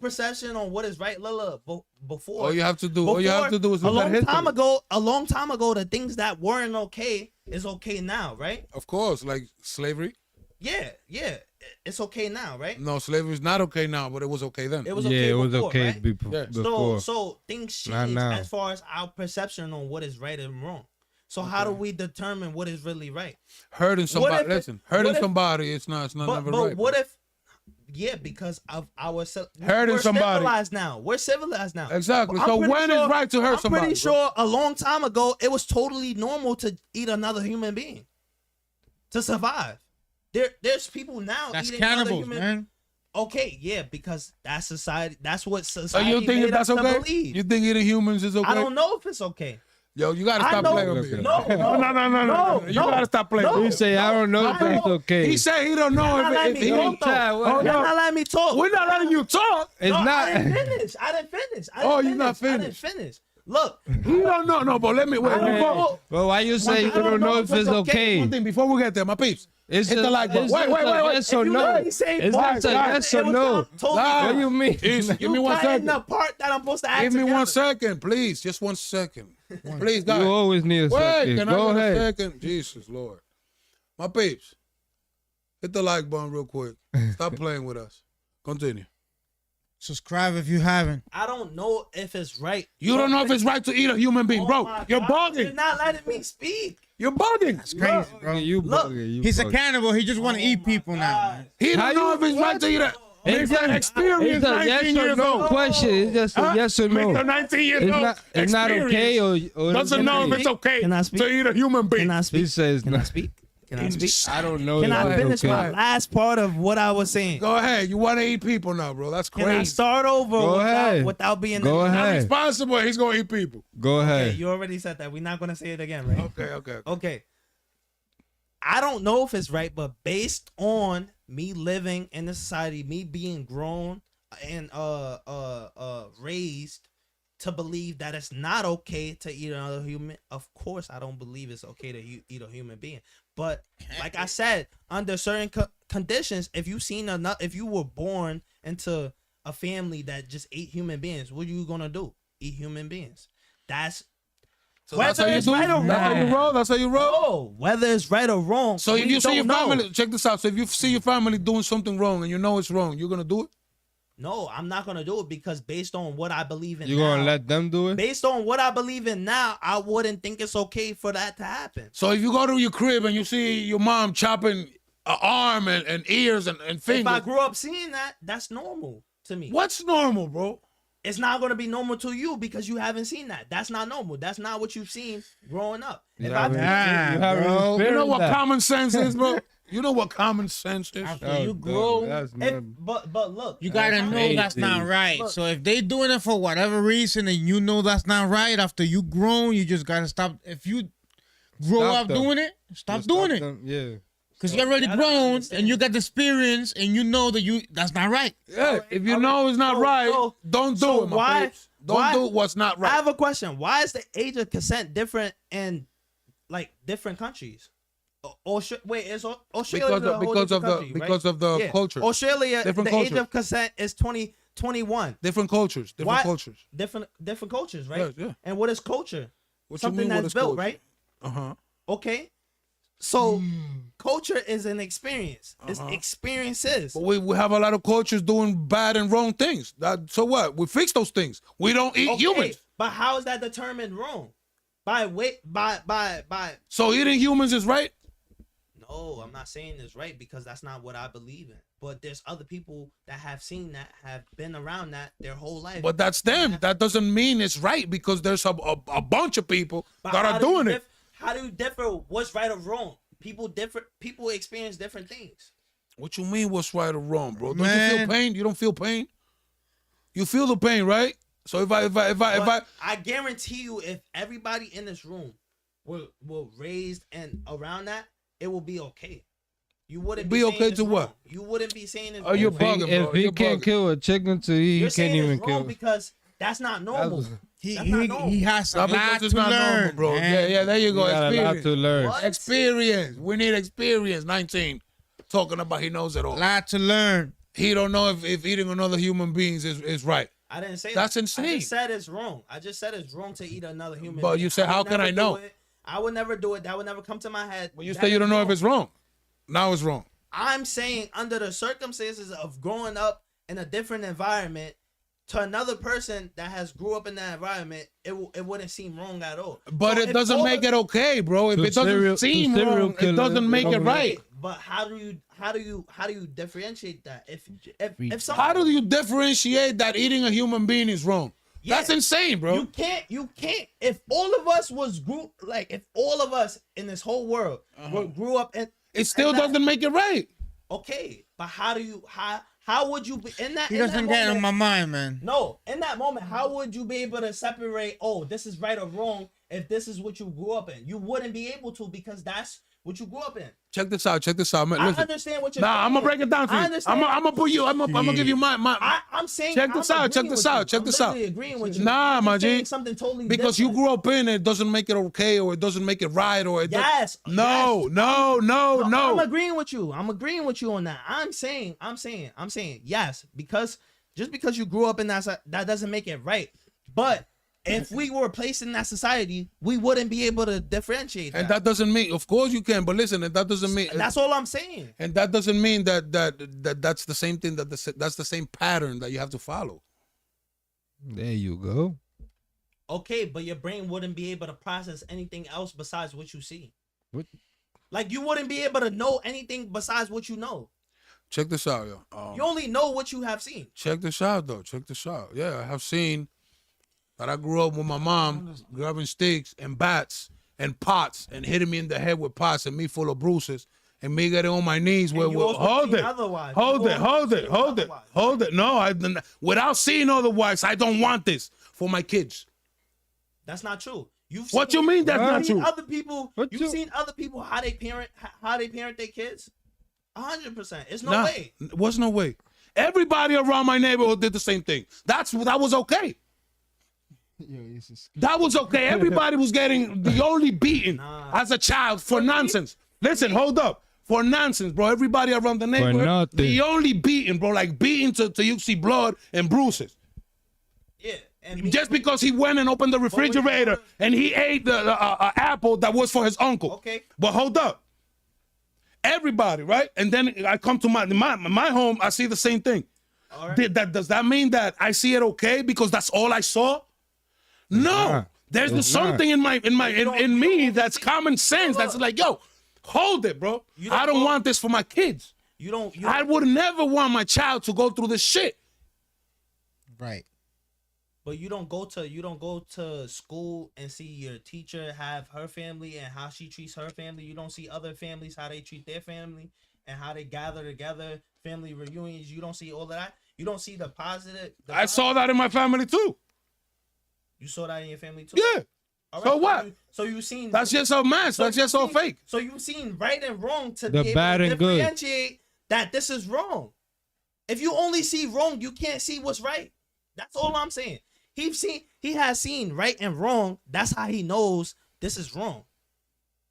perception on what is right, before All you have to do is a look at long history. time ago, the things that weren't okay is okay now, right? Of course, like slavery. Yeah, it's okay now, right? No, slavery is not okay now, but it was okay then. It was Yeah, okay it was before, okay right? Yeah. before. So things Not change now. as far as our perception on what is right and wrong. So how do we determine what is really right? Hurting somebody. if- Listen, hurting what if- somebody. It's not But never but right. what if? Yeah, because of our Hurting we're somebody. civilized now. We're civilized now. Exactly. I'm So pretty when it's right to hurt I'm somebody, pretty bro? sure a long time ago it was totally normal to eat another human being to survive. There's people now That's eating other cannibals, human. man. Okay, yeah, because that's society. That's what So society you think made that's us to okay? believe. You think eating humans is okay? I don't know if it's okay. Yo, you gotta I stop know. playing with me. No. You gotta stop playing. No. with me. You say I don't know if I it's know. okay. He said he don't know You're not if letting me he. talk, though. Chad, what- Hold You're on. not letting me talk. We're not letting you talk. It's No, not. I didn't finish. I didn't finish. Oh, you're not I didn't finished. finish. Look, He don't know. No, but let me wait. I don't Before, know. Well, why you say you I don't don't know if it's okay? one thing before we get there, my peeps. It's Hit the just- like button. it's Wait, just wait, a wait, wait. Yes or if you no? let me say It's part, just a guys, yes it or was no. not told me Nah. What do you mean? Easy. Give me You one cutting second. the part that I'm supposed to add Give me one together. second, please. Just 1 second. Please, guys. You always need a Wait, second. can Go I get ahead. a second? Jesus, Lord. My peeps, hit the like button real quick. Stop playing with us. Continue. Subscribe if you haven't. I don't know if it's right. You don't know if it's right to eat a human being, Oh bro. my You're God, You're bugging. not letting me speak. You're bugging. It's crazy, bro. You Look, bugging, you He's a bugging. cannibal. He just want to eat my people now, God. man. He How don't know you- if it's right to eat a. It's He's an just- experienced It's a 19 yes or years no old. question. It's just a yes or no. Mr. 19 years It's old. not. It's not okay or Doesn't know if it's okay Can I speak? to eat a human being. Can I He speak? says Can I no. speak? Can I speak? I don't know. Can if I it's finish okay. my last part of what I was saying? Go ahead. You want to eat people now, bro. That's Can I crazy. start over Go ahead. without being Go Not ahead. responsible. He's going to eat people. Go Okay, ahead. you already said that. We're not gonna say it again, right? Okay. Okay. I don't know if it's right, but based on me living in the society, me being grown and raised to believe that it's not okay to eat another human. Of course, I don't believe it's okay to eat a human being. But like I said, under certain conditions, if you were born into a family that just ate human beings, what are you gonna do? Eat human beings. That's So that's how you it's do right or it? That's how you wrong. roll? That's how you roll? Oh, whether it's right or wrong. So if we you see your don't know. family, check this out. So if you see your family doing something wrong and you know it's wrong, you're going to do it? No, I'm not gonna do it because based on what I believe in You now, gonna let them do it? based on what I believe in now, I wouldn't think it's okay for that to happen. So if you go to your crib and you see your mom chopping an arm and ears and If fingers, I grew up seeing that, that's normal to me. what's normal, bro? It's not gonna be normal to you because you haven't seen that. That's not normal. That's not what you've seen growing up. If I haven't- Nah, you haven't bro. You know experienced what that. common sense is, bro? You know what common sense is? After Oh, you dog, grow, that's if, not- but look, you gotta know that's not crazy. right. Look. So if they doing it for whatever reason and you know that's not right, after you grown, you just gotta stop. If you grow Stop up them. doing it, stop Just doing stop it. them, Yeah. Because you're already I don't grown understand. and you got the experience and you know that that's not right. Yeah, if you all know it's not so- right, so- don't do so it, my why- babes. Don't why- do what's not I right. have a question. Why is the age of consent different in like different countries? Wait, is Australia because of the culture. Australia, Different the culture. age of consent is 21. Different cultures. Different Why- cultures. Different cultures, right? Yes, yeah. And what is culture? What Something you mean, what that's is built, culture? right? Uh-huh. Okay. So culture is an experience. It's Uh-huh. experiences. But we have a lot of cultures doing bad and wrong things. So what? We fix those things. We don't eat humans. But how is that determined wrong? By. So eating humans is right? No, I'm not saying it's right because that's not what I believe in. But there's other people that have seen that, have been around that their whole life. But that's them. That doesn't mean it's right because there's a bunch of people But that how are do you doing it. How do you differ what's right or wrong? People experience different things. What you mean what's right or wrong, bro? Don't you Man. feel pain? You don't feel pain? You feel the pain, right? So if I But I guarantee you, if everybody in this room were raised and around that, it will be okay. You wouldn't Be saying okay it's to what? wrong. You wouldn't be saying it's Oh, you're wrong. bugging, bro. If he You're can't bugging. kill a chicken to eat, he You're can't saying even it's wrong kill. because that's not normal. He That's not normal. he has a Not lot because to it's not learn, normal, bro. man. Yeah, there you You go. got a lot Experience. to learn. What? Experience. We need experience. 19. Talking about he knows it all. Lot to learn. He don't know if eating another human beings is right. I didn't say That's that. insane. I just said it's wrong. I just said it's wrong to eat another human. But being. you said, would how can never I know? do it. I would never do it. That would never come to my head. But you That say you is don't know if wrong. it's wrong. Now it's wrong. I'm saying under the circumstances of growing up in a different environment, to another person that has grew up in that environment, it wouldn't seem wrong at all. But So it if doesn't all make of- it okay, bro. If To it doesn't serial- seem to serial wrong, it killers, doesn't make it okay. right. But how do you differentiate that? If some, How do you differentiate that eating a human being is wrong? Yeah. That's insane, bro. You can't. If all of us was if all of us in this whole world Uh-huh. grew up It still And that- doesn't make it right. Okay, but how would you be in that? He in that doesn't get in moment- my mind, man. No, in that moment, how would you be able to separate? Oh, this is right or wrong. If this is what you grew up in, you wouldn't be able to because that's what you grew up in. Check this out. Man, I listen. understand what you're Nah, saying. I'm gonna break it down for you. I I'm understand. gonna put you. I'm gonna give you my. I'm saying. Check this I'm out, check agreeing this with out, you. check I'm this out. literally agreeing with you. Nah, You're my just saying G. something totally Because you different. grew up in it doesn't make it okay or it doesn't make it right or it. Yes. No, yes. no. I'm agreeing with you. I'm agreeing with you on that. I'm saying. Yes, because just because you grew up in that doesn't make it right. But if we were placed in that society, we wouldn't be able to differentiate that. And that doesn't mean, of course you can, but listen, and that doesn't mean. That's all I'm saying. And that doesn't mean that's the same thing that's the same pattern that you have to follow. There you go. Okay, but your brain wouldn't be able to process anything else besides what you see. What? Like you wouldn't be able to know anything besides what you know. Check this out, yo. You only know what you have seen. Check this out, though. Check this out. Yeah, I have seen that I grew up with my mom grabbing sticks and bats and pots and hitting me in the head with pots and me full of bruises and me getting on my knees with you also hold seen it, otherwise. hold You it, also hold it, seen hold it, otherwise. hold it. No, without seeing otherwise, I don't want this for my kids. That's not true. What you mean that's not seen true? other people. What You've you- seen other people how they parent their kids. 100%. It's no Nah, way. was no way. Everybody around my neighborhood did the same thing. That was okay. That was okay. Everybody was getting the only beaten as a child for nonsense. Listen, hold up. For nonsense, bro. Everybody around the neighborhood, nothing. the only beating, bro. Like beating till you see blood and bruises. Yeah. And Just because he went and opened the refrigerator and he ate the apple that was for his uncle. Okay. But hold up. Everybody, right? And then I come to my home, I see the same thing. All right. Does that mean that I see it okay because that's all I saw? No. not. There's It's something in don't me see that's it. common sense. That's like, yo, hold it, bro. I don't want this for my kids. I would never want my child to go through this shit. Right. But you don't go to school and see your teacher have her family and how she treats her family. You don't see other families how they treat their family and how they gather together, family reunions. You don't see all of that. You don't see the positive. I saw that in my family too. You saw that in your family too. Yeah. All So what? So you seen That's just a mask. That's just all fake. So you've seen right and wrong to The be able bad to and good. differentiate that this is wrong. If you only see wrong, you can't see what's right. That's all I'm saying. He has seen right and wrong. That's how he knows this is wrong.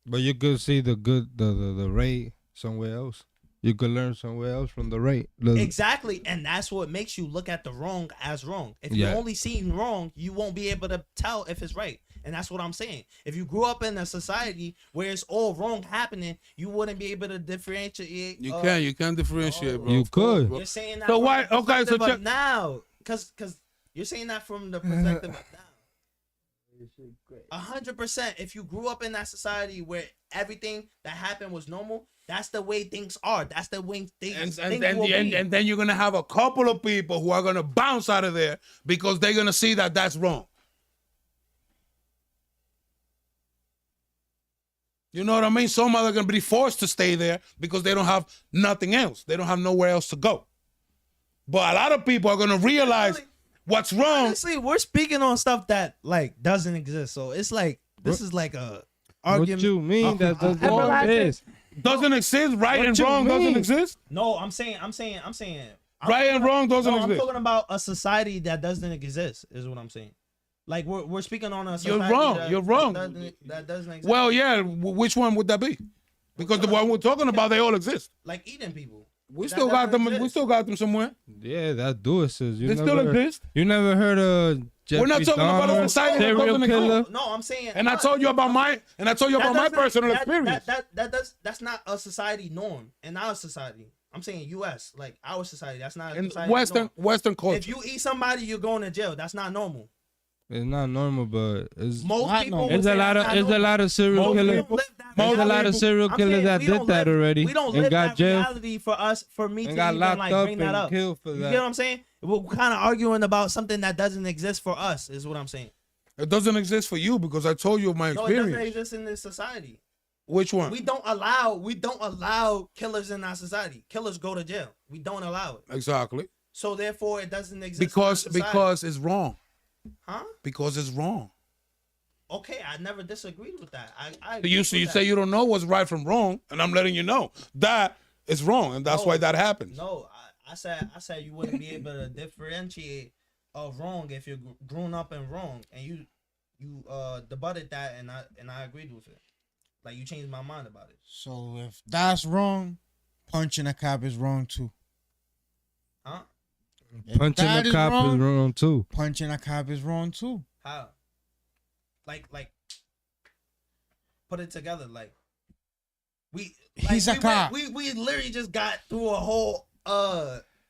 But you could see the good, the right somewhere else. You could learn somewhere else from the right. Exactly, and that's what makes you look at the wrong as wrong. If you Yeah. only seen wrong, you won't be able to tell if it's right. And that's what I'm saying. If you grew up in a society where it's all wrong happening, you wouldn't be able to differentiate. You can't differentiate, bro. You could. You're saying that. So from why- the okay, so perspective of check- now, because you're saying that from the perspective of now. 100%. If you grew up in that society where everything that happened was normal, that's the way things are. That's the way things will be. And then you're gonna have a couple of people who are gonna bounce out of there because they're gonna see that that's wrong. You know what I mean? Some are gonna be forced to stay there because they don't have nothing else. They don't have nowhere else to go. But a lot of people are gonna realize what's wrong. Honestly, we're speaking on stuff that like doesn't exist. So it's like this is like a What argument. you mean that doesn't everlasting- exist? Doesn't exist. Right What and you wrong doesn't mean? exist. No, I'm saying. Right and wrong doesn't No, I'm exist. talking about a society that doesn't exist. Is what I'm saying. Like we're speaking on a society. wrong. That, You're wrong. That doesn't exist. Well, yeah. Which one would that be? Because the one we're talking about, they all exist. Like eating people. We That still got doesn't them. exist. We still got them somewhere. Yeah, that do exist. You They still never- exist. You never heard of We're not Jeffrey talking about a Dahmer, society that serial doesn't exist. killer? No, I'm saying. And I told you about my personal experience. That's not a society norm in our society. I'm saying U.S. like our society. That's not a In society Western norm. culture. If you eat somebody, you're going to jail. That's not normal. It's not normal, but it's Most Not people. normal. would there's say a lot that's of not there's a normal. lot of serial Most killers. people live that There's a lot reality. of serial I'm killers saying that we did don't that live- already We don't and live got that jailed reality for me to and got even locked like up bring that and up. killed for You that. get what I'm saying? We're kind of arguing about something that doesn't exist for us. Is what I'm saying. It doesn't exist for you because I told you my No, it doesn't experience. exist in this society. Which one? We don't allow killers in our society. Killers go to jail. We don't allow it. Exactly. So therefore, it doesn't exist. in our society. Because it's wrong. Huh? Because it's wrong. Okay, I never disagreed with that. I So you say you don't know what's right from wrong, and I'm letting you know that is wrong, and that's why that happens. No, I said you wouldn't be able to differentiate wrong if you're grown up and wrong, and you debated that, and I agreed with it. Like, you changed my mind about it. So if that's wrong, punching a cop is wrong too. Huh? If Punching that the is cop is wrong too. Punching a cop is wrong too. How? Like, put it together. Like, He's a cop. We literally just got through a whole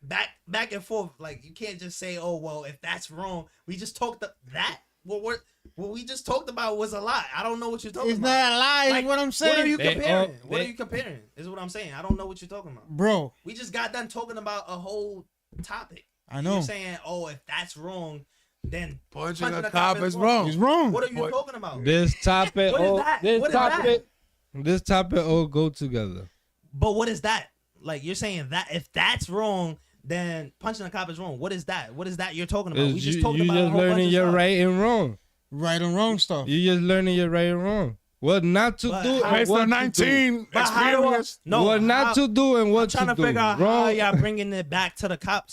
back and forth. Like, you can't just say, oh well, if that's wrong. We just talked that. What we just talked about was a lie. I don't know what you're talking It's about. not a lie. Like, Is what I'm saying. What are you They comparing? all- What they- are you comparing? Is what I'm saying. I don't know what you're talking about. Bro, We just got done talking about a whole topic. I know. You're saying, oh, if that's wrong, then Punching a cop is wrong. He's wrong. What are you talking about? This topic, What is all that? this What is that? topic, this topic all go together. But what is that? Like, you're saying that if that's wrong, then punching a cop is wrong. What is that? What is that you're talking about? We Is just you talked you about a just whole bunch learning of your stuff. right and wrong. Right and wrong stuff. You just learning your right and wrong. What not to But do how- and what Mr. to 19 But how do I- experience. No, what not how- to do and I'm what trying to to do. figure out how Wrong y'all bringing it back to the cop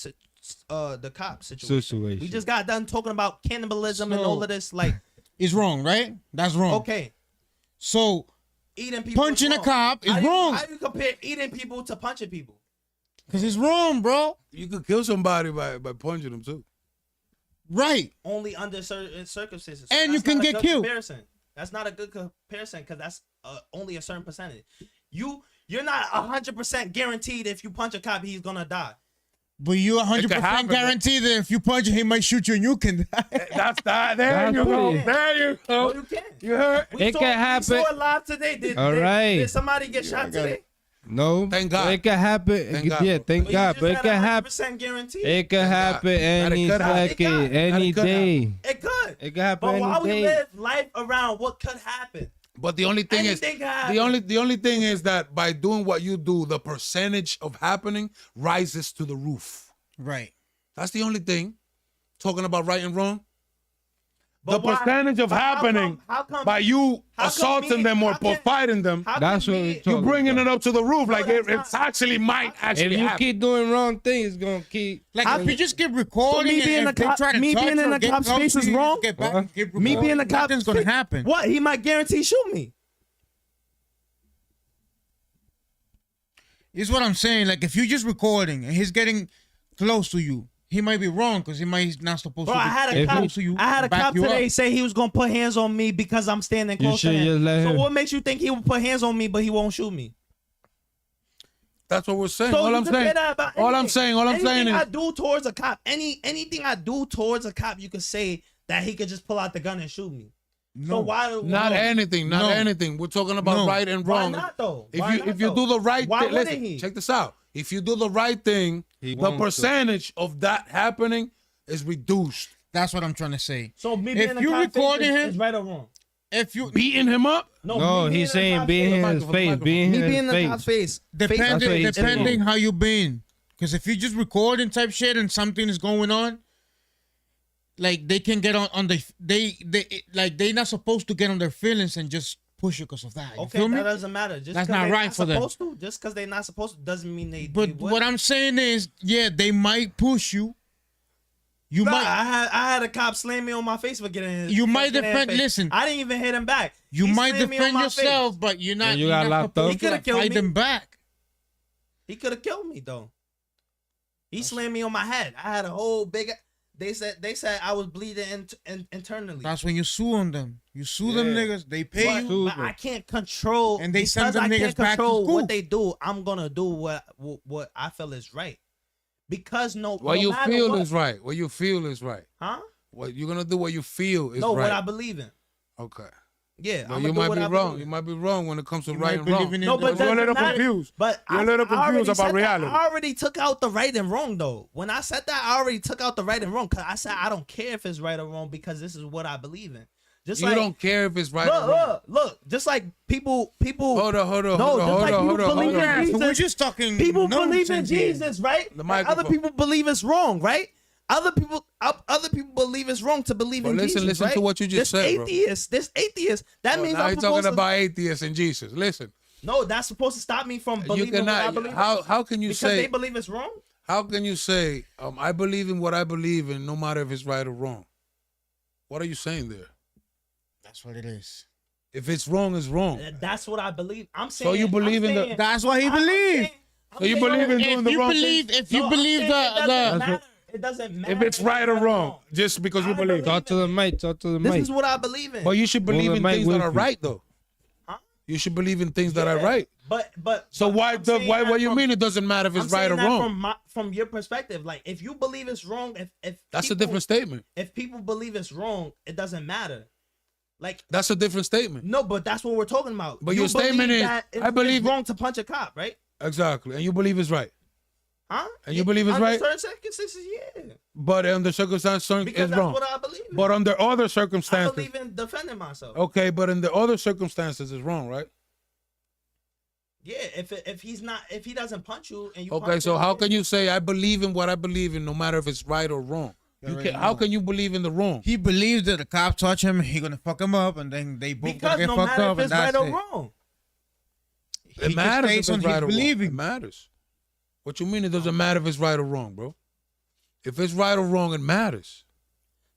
situation. We just got done talking about cannibalism and So- all of this. Like, It's wrong, right? That's wrong. okay, So eating people. punching is a wrong. cop is How do you- wrong. How do you compare eating people to punching people? Because it's wrong, bro. You could kill somebody by punching them too. Right. Only under certain circumstances. And you That's can not a get good killed. Comparison. That's not a good comparison because that's only a certain percentage. You're not 100% guaranteed if you punch a cop he's gonna die. But you happen, 100% bro. guarantee that if you punch him, he might shoot you and you can die. That's that. There That's you go. it. There you No, go. you can't. You heard? It can happen. We saw it live today. All right. Did somebody get shot today? No, Thank God. It can happen. Thank God, Yeah, bro. thank But God. you But it just can had happen. 100% guarantee. It can happen That it any could happen. second, That it any could day. It could. It can happen But why any we day. live life around what could happen? But the only thing is, Anything can happen. the only thing is that by doing what you do, the percentage of happening rises to the roof. Right. That's the only thing. Talking about right and wrong. But the why- percentage of but how happening how come by you how come assaulting me- them or how can- fighting them, how That's can what me- we you're talking bringing about. it up to the roof. Like that's it's not- actually might If actually you happen. keep doing wrong things, it's gonna keep. Like How if you can- just keep recording, me being and a if they cop- try to me touch being you in or a get cop's close face to is you, you wrong? Get back and keep Me being recording. a cop, Nothing's gonna happen. What? He might guarantee shoot me. Is what I'm saying. Like if you're just recording and he's getting close to you, he might be wrong because he might not supposed Bro, to. I be had a If cop. close to you. I had a back cop you today up. say he was gonna put hands on me because I'm standing You close to should him. just let So him. what makes you think he will put hands on me, but he won't shoot me? That's what we're saying. So all you I'm can saying. say that about All I'm anything. saying. All I'm saying Anything I is. do towards a cop, anything I do towards a cop, you could say that he could just pull out the gun and shoot me. So No. why? Not no. anything. Not No. anything. We're talking about No. right and Why wrong. not though? If Why you not, if you though? do the right Why thing, wouldn't listen, he? check this out. If you do the right thing, He the won't, percentage of that happening is reduced. That's what I'm trying to say. So me If being a you cop recording is him- right or wrong? If you Beating him up. No, me being he's a saying cop's being face- in his face, being Me in being his the cop's face. face. That's what depending he's depending saying. how you been, because if you just recording type shit and something is going on, like they can get on the they like they not supposed to get on their feelings and just push you because of that. You Okay, feel me? that doesn't matter. Just That's 'cause not they right for them. supposed to, just because they're not supposed to doesn't mean they. But would. what I'm saying is, yeah, they might push you. You Nah, might. I had a cop slam me on my face for getting his. You for might getting his defend- face. listen. I didn't even hit him back. You He might slammed me on defend my yourself, face. but you're not. you you're got not locked supposed up. He to, coulda like, killed fight me. them back. He could have killed me though. He slammed me on my head. I had a whole big. They said I was bleeding internally. That's when you sue on them. You sue them Yeah. niggas. They pay you. But I can't control. And they send because them I niggas can't back to control school. what they do. I'm gonna do what I feel is right. Because What no you matter feel what, is right. What you feel is right. huh? What you're gonna do, what you feel is No, right. what I believe in. Okay. Yeah, Well, I'm you gonna do might what be I wrong. believe You in. might be wrong when it comes to You right might and believe wrong. in No, it. but You're a little doesn't matter. confused. But You're a little I already confused about said that. reality. I already took out the right and wrong though. When I said that, I already took out the right and wrong because I said I don't care if it's right or wrong because this is what I believe in. Just You like don't care if it's right or wrong. look. Just like people. Hold on. Believe in Jesus. We're just talking. People believe in nonsense here. Jesus, right? The And other microphone. people believe it's wrong, right? Other people believe it's wrong to believe But in listen, Jesus, listen right? to what you just said, bro. This atheist. That means Now I'm you're supposed talking to. about atheists and Jesus. Listen, No, that's supposed to stop me from you believing what I cannot. believe. How can you because say? they believe it's wrong. How can you say I believe in what I believe in, no matter if it's right or wrong? What are you saying there? That's what it is. If it's wrong, it's wrong. That's what I believe. I'm saying. So you believe in the? That's what he believes. So you believe in doing the wrong thing? If you believe the it doesn't matter If it's right or wrong, just because you believe. Talk to the mic. Talk to the This mic. is what I believe in. But you should believe Well, in the mic things that with are you. right, though. Huh? You should believe in things that are right. But So why? I'm saying Why? that What do you from- mean it doesn't matter if I'm it's right or saying that wrong? from your perspective, like if you believe it's wrong, if That's a people- different statement. If people believe it's wrong, it doesn't matter. Like That's a different statement. no, but that's what we're talking about. But You your statement believe is, that I believe- it's wrong to punch a cop, right? Exactly, and you believe it's right. Huh? And you believe it's Under right? certain circumstances, yeah. But under circumstances, Because it's that's wrong. what I believe in. But under other I circumstances, believe in defending myself. okay. But in the other circumstances, it's wrong, right? Yeah, if he doesn't punch you and you Okay, punch so him, how yeah. can you say I believe in what I believe in, no matter if it's right or wrong? You already can, how know. can you believe in the wrong? he believes that the cop touch him, he gonna fuck him up, and then they both Because gonna get no fucked matter up, if and it's that's right or it. wrong. He It just matters if stays it's on his right or wrong. It believing. matters. What you mean it doesn't matter if it's right or wrong, bro? If it's right or wrong, it matters.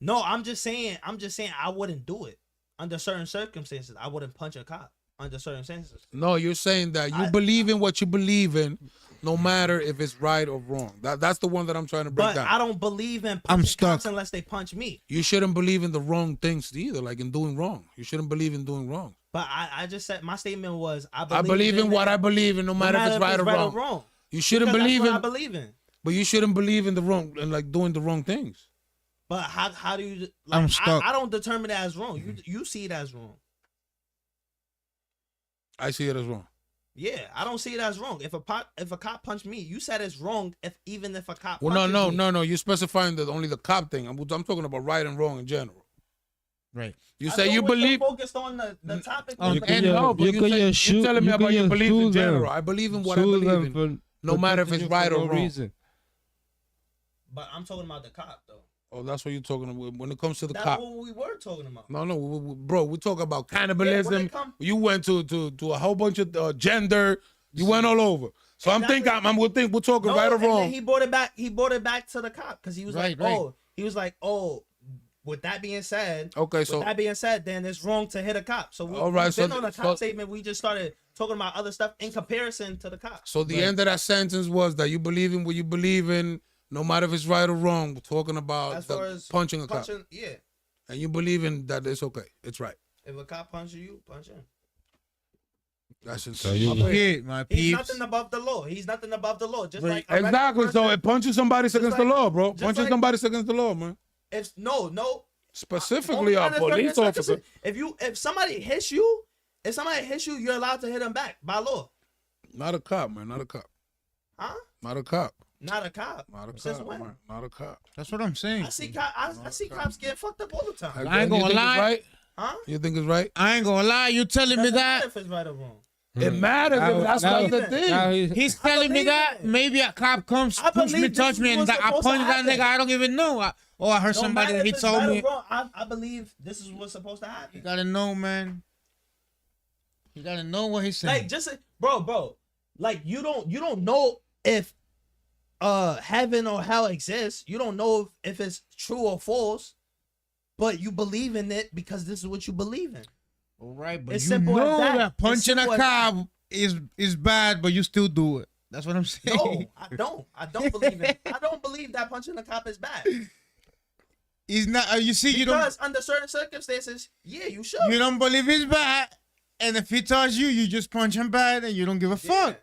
No, I'm just saying I wouldn't do it under certain circumstances. I wouldn't punch a cop under certain circumstances. No, you're saying that you I- believe in what you believe in, no matter if it's right or wrong. That's the one that I'm trying to break But down. I don't believe in I'm punching stuck. cops unless they punch me. You shouldn't believe in the wrong things either, like in doing wrong. You shouldn't believe in doing wrong. But I just said my statement was I I believe in what I believe in, no matter if it's right or wrong. You shouldn't Because believe that's in, what I believe in. but you shouldn't believe in the wrong and like doing the wrong things. But how do you? I'm Like, stuck. I don't determine it as wrong. You see it as wrong. I see it as wrong. Yeah, I don't see it as wrong. If a cop punched me, you said it's wrong. Even if a cop Well, punches me. no. You're specifying that only the cop thing. I'm talking about right and wrong in general. Right. You I say thought you we were believe. focused on the topic. You of- can- No, but you can you're shoot- telling me you about can your beliefs in sue them. general. I believe in what I Sue believe them in, for no matter if protecting it's you right for or no wrong. reason. But I'm talking about the cop though. Oh, that's what you're talking about. When it comes to the That's cop. what we were talking about. No, bro, we talk about cannibalism. Yeah, when it come- You went to a whole bunch of gender. You went all over. So I'm Exactly. thinking, we're talking No, right or and then wrong. he brought it back. He brought it back to the cop because he was Right, like, right. oh, he was like, oh. With that being said, Okay, so then it's wrong to hit a cop. So All right, we've been so- on a so- cop statement. We just started talking about other stuff in comparison to the cop. so the end of that sentence was that you believe in what you believe in, no matter if it's right or wrong. We're talking about As far as punching a cop, yeah. and you believe in that it's okay, it's right. If a cop punches you, punch him. That's So insane. you- My He's peeps. nothing above the law. He's nothing above the law. Just like a Exactly. regular So person. it punching somebody's against the like- law, bro. just Punching like- somebody's against the law, man. If no. Specifically, Only a under police certain officer. circumstances. If somebody hits you, you're allowed to hit him back by law. Not a cop, man. Not a cop. Huh? Not a cop. Not a cop. Not a Since cop. when? Man. Not a cop. That's what I'm saying. I see cops getting fucked up all the time. I ain't And you gonna think lie. It's right? Huh? You think it's right? I ain't gonna lie. You telling me Doesn't matter that? if it's right or wrong. It matters. Now- That's now- not the now thing. Now He's telling me believe that it. maybe a cop comes, I push me, believe touch this me, is and what's I supposed punch to that happen. nigga. I don't even know. I heard No somebody matter that he if it's told right or me. wrong, I believe this is what's supposed to You happen. gotta know, man. You gotta know what he's saying. Like just bro, like you don't know if heaven or hell exists. You don't know if it's true or false, but you believe in it because this is what you believe in. All right, but It's you simple as know that. that It's punching a simple as cop is bad, but you still do it. That's what I'm saying. No, I don't believe it. I don't believe that punching a cop is bad. He's not. You see, Because under certain circumstances, yeah, you should. you don't believe he's bad, and if he touch you, you just punch him bad, and you don't give a Yeah. fuck.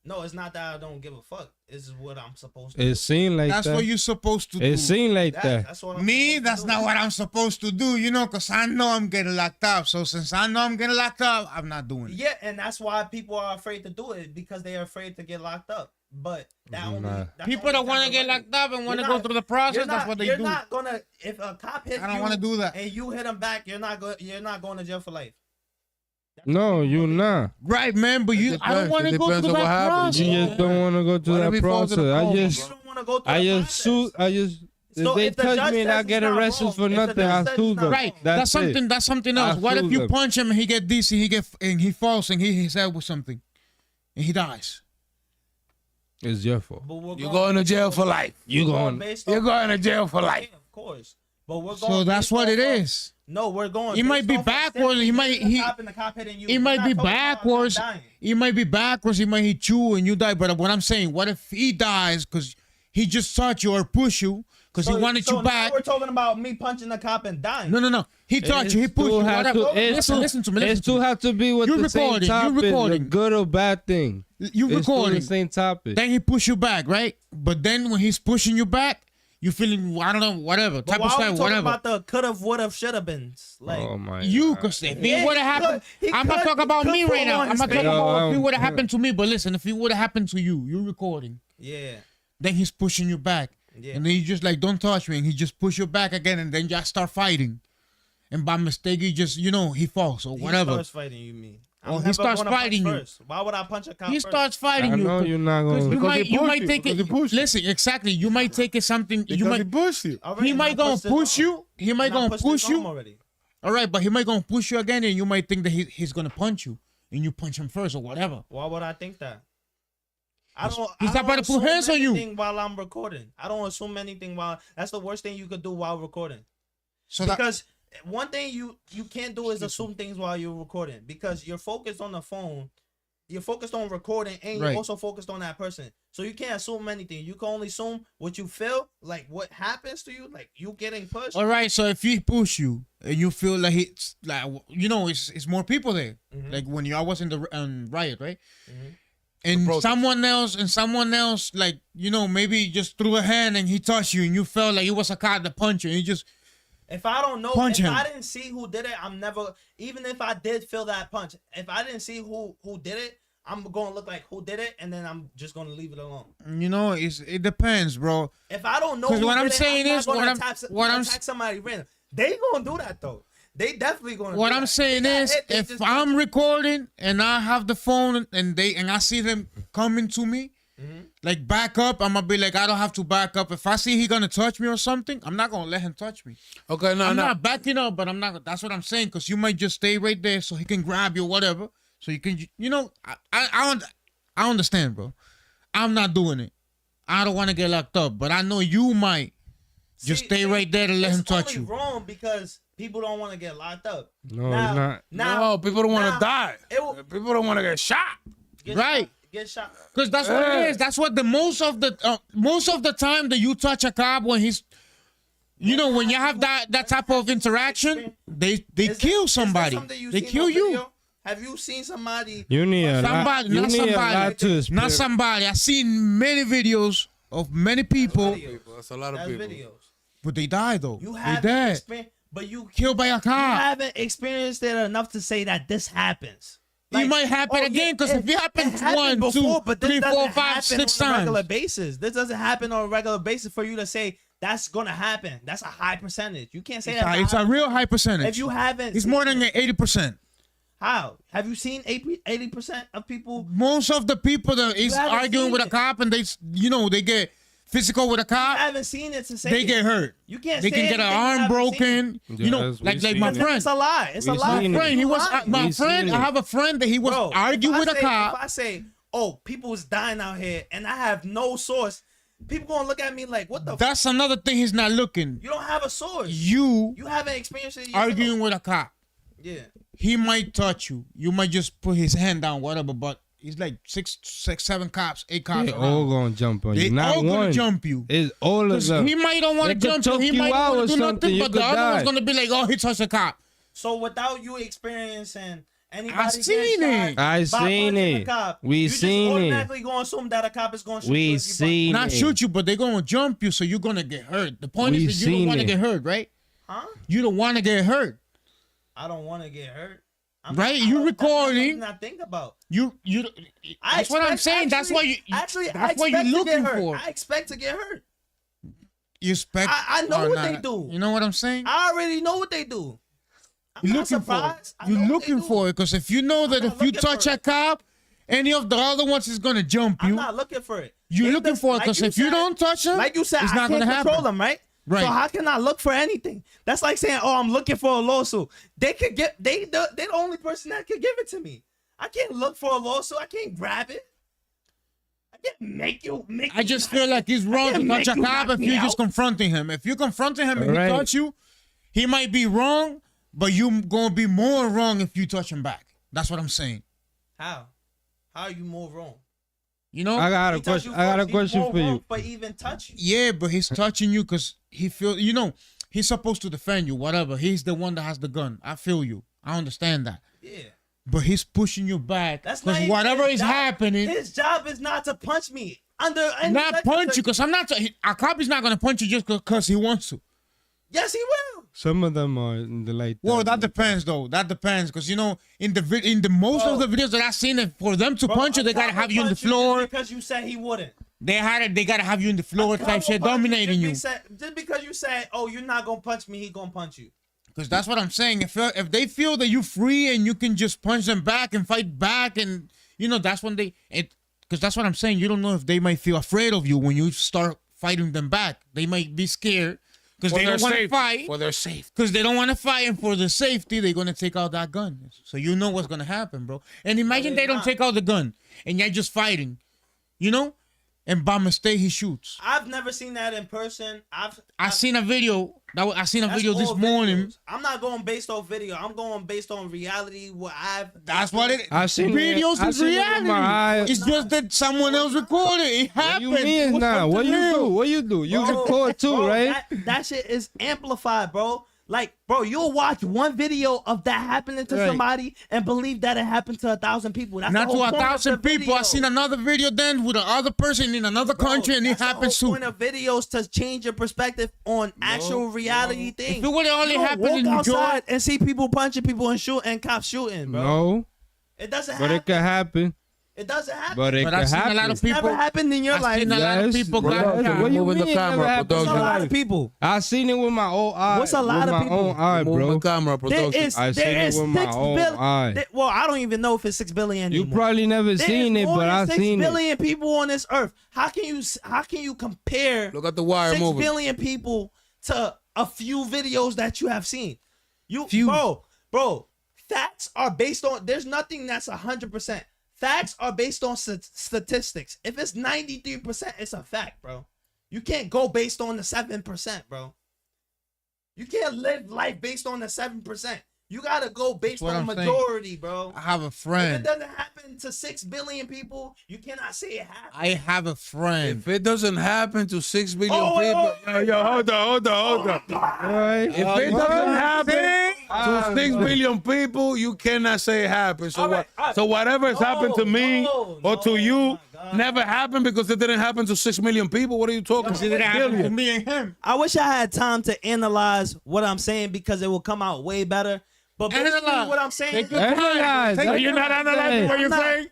No, it's not that I don't give a fuck. This is what I'm supposed to It do. seemed like That's that. what you're supposed to do. It seemed like that. That's what I'm Me, supposed to that's do. not what I'm supposed to do, you know, because I know I'm getting locked up. So since I know I'm getting locked up, I'm not doing it. Yeah, and that's why people are afraid to do it because they are afraid to get locked up. But that only Nah. that's People only that want to get temporary. locked up and want to You're go not- through the process, You're that's not, what they you're do. not gonna if a cop hits I don't you want to do that. and you hit him back, you're not going to jail for life. No, you not. Right, man, but you, I don't depends. want It to go depends through on what that happens. process. You just don't want to go through What if that he falls in process. a I coma, just, You don't want to go through I the just process. suit. I just. So If they if the touch judge me and says I it's get not arrested wrong, for if the nothing, judge I says sue it's not them. wrong. Right, That's it. That's something else. I What if sue you them. punch him and he get this and he falls and he hits head with something, and he dies? It's your fault. But we're You're going to jail for life. You going? You're going to jail for life. Of course. But we're going So that's based what it off of- is. No, we're going. He might based be off of backwards, simply he might- hitting the he- cop and the cop hitting you. He We're might not be talking about him backwards. dying. He might be backwards. He might hit you and you die. But what I'm saying, what if he dies because he just touched you or pushed you because he wanted so you back? Now we're talking about me punching the cop and dying. No. He touched you. He pushed you. Whatever. Listen to me. It Listen to still me. have to be with You the same recording, you topic, recording. a good or bad thing. You It's still recording. the same topic. Then he push you back, right? But then when he's pushing you back, you feeling, I don't know, whatever But type why of are we style, talking whatever. about the could have, would have, should have been? Like, Oh my. You, God. cause if Yeah, it would have happened, he I'm not could- talking about he me could right now. fall on I'm not his talking face. about if it Yeah, would have happened to me. But listen, if it would have happened to you recording. yeah, Then he's pushing you back. Yeah. And then you just like, don't touch me. And he just push you back again. And then y'all start fighting. And by mistake, he just, he falls or he whatever. starts fighting you, mean? I'm Oh, he never starts gonna punch fighting you. first. Why would I punch a cop He first? starts fighting I you. know you're not Because gonna. you might, he you pushed might you, take because it. he pushed you. Listen, exactly. You might take it something. Because You he might. pushed you. Already, He might I gonna pushed it push on. you. He might And I gonna pushed it push on you. already. All right, but he might gonna push you again, and you might think that he's gonna punch you, and you punch him first or whatever. Why would I think that? I don't. He's I not about don't to put assume hands on you. anything while I'm recording. I don't assume anything while. That's the worst thing you could do while recording. So that Because one thing you can't do is assume things while you're recording because you're focused on the phone. You're focused on recording and you're Right. also focused on that person. So you can't assume anything. You can only assume what you feel, like what happens to you, like you getting pushed. all right. So if he push you and you feel like it's like it's more people there, Mhm. like when y'all was in the riot, right? Mhm. And protest. someone else, like maybe just threw a hand and he touched you and you felt like it was a cop that punched you and you just If I don't know, Punch if him. I didn't see who did it, I'm never. Even if I did feel that punch, if I didn't see who did it, I'm gonna look like who did it, and then I'm just gonna leave it alone. it depends, bro. If I don't know, 'Cause who what did I'm it, saying I'm not is, gonna what I'm- attack, what I'm- attack somebody random. They gonna do that though. They definitely gonna. What do I'm that. saying They got is, hit, they if just I'm punch recording and I have the phone and I see them coming to me, like back up, I'm gonna be like, I don't have to back up. If I see he gonna touch me or something, I'm not gonna let him touch me. Okay, no, I'm no. not backing up, but I'm not. That's what I'm saying, because you might just stay right there so he can grab you or whatever. So you can, I understand, bro. I'm not doing it. I don't want to get locked up, but I know you might just stay right there to let him touch It's you. only wrong because people don't want to get locked up. No, Now- it's not. Now, No, people don't want now, to die. it will- People don't want to get shot. get Right. shot, get shot. Because that's what it is. That's what the most of the time that you touch a cop when he's, when you have that type of interaction, they Is kill that somebody. something you They seen kill on you. video? Have you seen somebody? You need a lot. Somebody, You not need a somebody, lot to not experience. somebody. I've seen many videos of many people, Videos. That's a lot of That's people. videos. but they die though. You They haven't dead. experienced, but you Killed by a you cop. haven't experienced it enough to say that this happens. It might happen again, 'cause if it happens happened 1, 2, but this 3, 4, doesn't 5, happen 6 on a regular times. basis. This doesn't happen on a regular basis for you to say that's gonna happen. That's a high percentage. You can't say that. It's a real high percentage. If you haven't, It's more than 80%. how have you seen 80% of people? Most of the people that is haven't arguing seen with a it. cop and they get physical with a I cop, haven't seen it to say they it. get hurt. You can't. They say can get an anything you arm haven't broken. Yes, like we my seen seen. friend. It's a lie. It's a We lie. seen My friend, he You was lying. my We friend. seen I it. have a friend that he was Bro, arguing if I with a say- cop. If I say, "Oh, people's dying out here," and I have no source, people gonna look at me like, "What the?" That's another thing he's not looking. You don't have a source. You You haven't experienced it yourself. arguing with a cop. Yeah. He might touch you. You might just put his hand down, whatever. But he's like 6, 7 cops, 8 cops. They around. all gonna jump on They you. Not all gonna one. jump you. It's all of 'Cause them. he might don't want to They could jump you. He choke might you out want or to do something. nothing. You But the could other die. one's gonna be like, "Oh, he touched a cop." So without you experiencing anybody, I seen getting it. shot I by seen punching a it. cop, We you seen just it. automatically gonna assume that a cop is gonna shoot you. We if you punch. seen Not it. shoot you, but they're gonna jump you, so you're gonna get hurt. The point We is that you don't seen want to it. get hurt, right? Huh? You don't want to get hurt. I don't want to get hurt. Right? You recording. That's something I think about. You. That's what I'm saying. That's why you. Actually, That's what you're looking for. I expect to get hurt. You expect. I know or what not. they do. You know what I'm saying? I already know what they do. I'm You're not looking for it. surprised. I You're know what they looking do. for it because if you know that I'm if not you looking touch for a it. cop, any of the other ones is gonna jump I'm you. not looking for it. You're If looking this- for it like because you if you said- don't touch them, like you said, it's I not can't gonna control happen. them, right? Right. So how can I look for anything? That's like saying, "Oh, I'm looking for a lawsuit." They could get they the only person that could give it to me. I can't look for a lawsuit. I can't grab it. I can't make you. I just feel like it's wrong to can't touch make a you cop knock if me you're just out. confronting him. If you're confronting him and Right. he touch you, he might be wrong, but you gonna be more wrong if you touch him back. That's what I'm saying. How are you more wrong? You know? I got a He touched question. you I got a first, he's question more for wrong you. for even touch you. Yeah, but he's touching you because he feel. You know, he's supposed to defend you. Whatever. He's the one that has the gun. I feel you. I understand that. Yeah. But he's pushing you back That's not because even whatever his is job. happening. His job is not to punch me under any Not punch you circumstance. because I'm not. A cop is not gonna punch you just because he wants to. Yes, he will. Some of them are in the like. Well, that depends though. That depends because you know in the most of the videos that I've seen, for them to Bro, punch you, a they gotta cop will have you in the punch just floor. because you said he wouldn't. They gotta have you in the floor A cop type will shit, punch dominating you. just because you said, "Oh, you're not gonna punch me," he gonna punch you. Because that's what I'm saying. If they feel that you're free and you can just punch them back and fight back, and you know that's when because that's what I'm saying. You don't know if they might feel afraid of you when you start fighting them back. They might be scared because they don't want to fight. For their safety. Because they don't want to fight, and for the safety, they're gonna take out that gun. So you know what's gonna happen, bro. And imagine they're they don't not. take out the gun, and you're just fighting, you know, and by mistake he shoots. I've never seen that in person. I seen a video. I seen a that's video this all morning. videos. I'm not going based off video. I'm going based on reality. What I've. That's what it is. I've seen it. Videos I've is seen it with my reality. eyes. It's just that someone else recorded. It What happened. you mean What's now? up What to you real? do? What you do? You Bro, record too, bro, right? That shit is amplified, bro. Like, bro, you'll watch one video of that happening to Right. somebody and believe that it happened to 1,000 people. That's Not the to whole a point of thousand the people. I video. seen another video then with another person in another Bro, country, and it that's the happens whole too. point of videos to change your perspective on actual reality things. If it would only You don't happen walk in New outside York, and see people punching people and cops shooting, bro. No, It doesn't but happen. it could happen. It doesn't happen. But it but could I've seen a happen. lot of It's never people. happened in your I've life. seen a lot of Yes, people bro. got shot. What you Moving the mean it never camera, happened? What's a production. lot of people? I seen it with my own eye. What's a lot with of my people? own eye, Move bro. the camera, There production. is, I seen there it is with my 6 own billion. eye. Well, I don't even know if it's 6 billion You anymore. probably never There seen is it, more but than I 6 seen it. billion people on this earth. How can you compare Look at the wire 6 moving. billion people to a few videos that you have seen? Few. Bro, facts are based on. There's nothing that's 100%. Facts are based on statistics. If it's 93%, it's a fact, bro. You can't go based on the 7%, bro. You can't live life based on the 7%. You gotta go based what on I'm saying. majority, bro. I have a If it friend. doesn't happen to 6 billion people, you cannot say it happened. I have a friend. If it doesn't happen to 6 billion Oh, people, oh, yo, hold on. Right? If it doesn't happen to 6 Ah, billion people, you cannot say it happened. So All right, all right. so whatever has happened to me or to you my God. never happened because it didn't happen to 6 million people. What are you talking It didn't about? happen to Billion. me and him. I wish I had time to analyze what I'm saying because it will come out way better. But basically Analyze. what I'm saying Take is your Analyze. So you're not analyzing what you're I'm not- saying?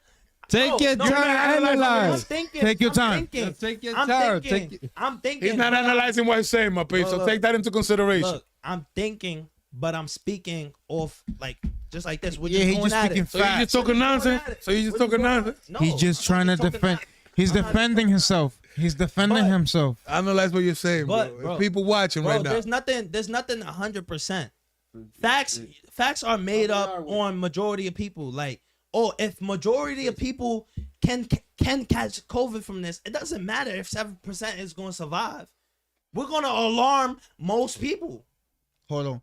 Take your no, time. you're not analyzing I'm Analyze. thinking. Take your I'm time. Thinking, Take your I'm time. Thinking. I'm thinking. He's not but I'm- analyzing what he's saying, my piece. So Look, take that into consideration. Look, I'm thinking, but I'm speaking off like just like this. We're Yeah, just he going just at speaking it. So you just talking nonsense? So you just talking nonsense? No, He's just I'm trying to not talking defend. nonsense. He's I'm not defending talking himself. He's defending But- himself. Analyze what you're saying, bro. But, bro, People watching Bro, right now. there's nothing 100%. Facts are made up on majority of people. Like, oh, if majority of people can catch COVID from this, it doesn't matter if 7% is going to survive. We're going to alarm most people. Hold on.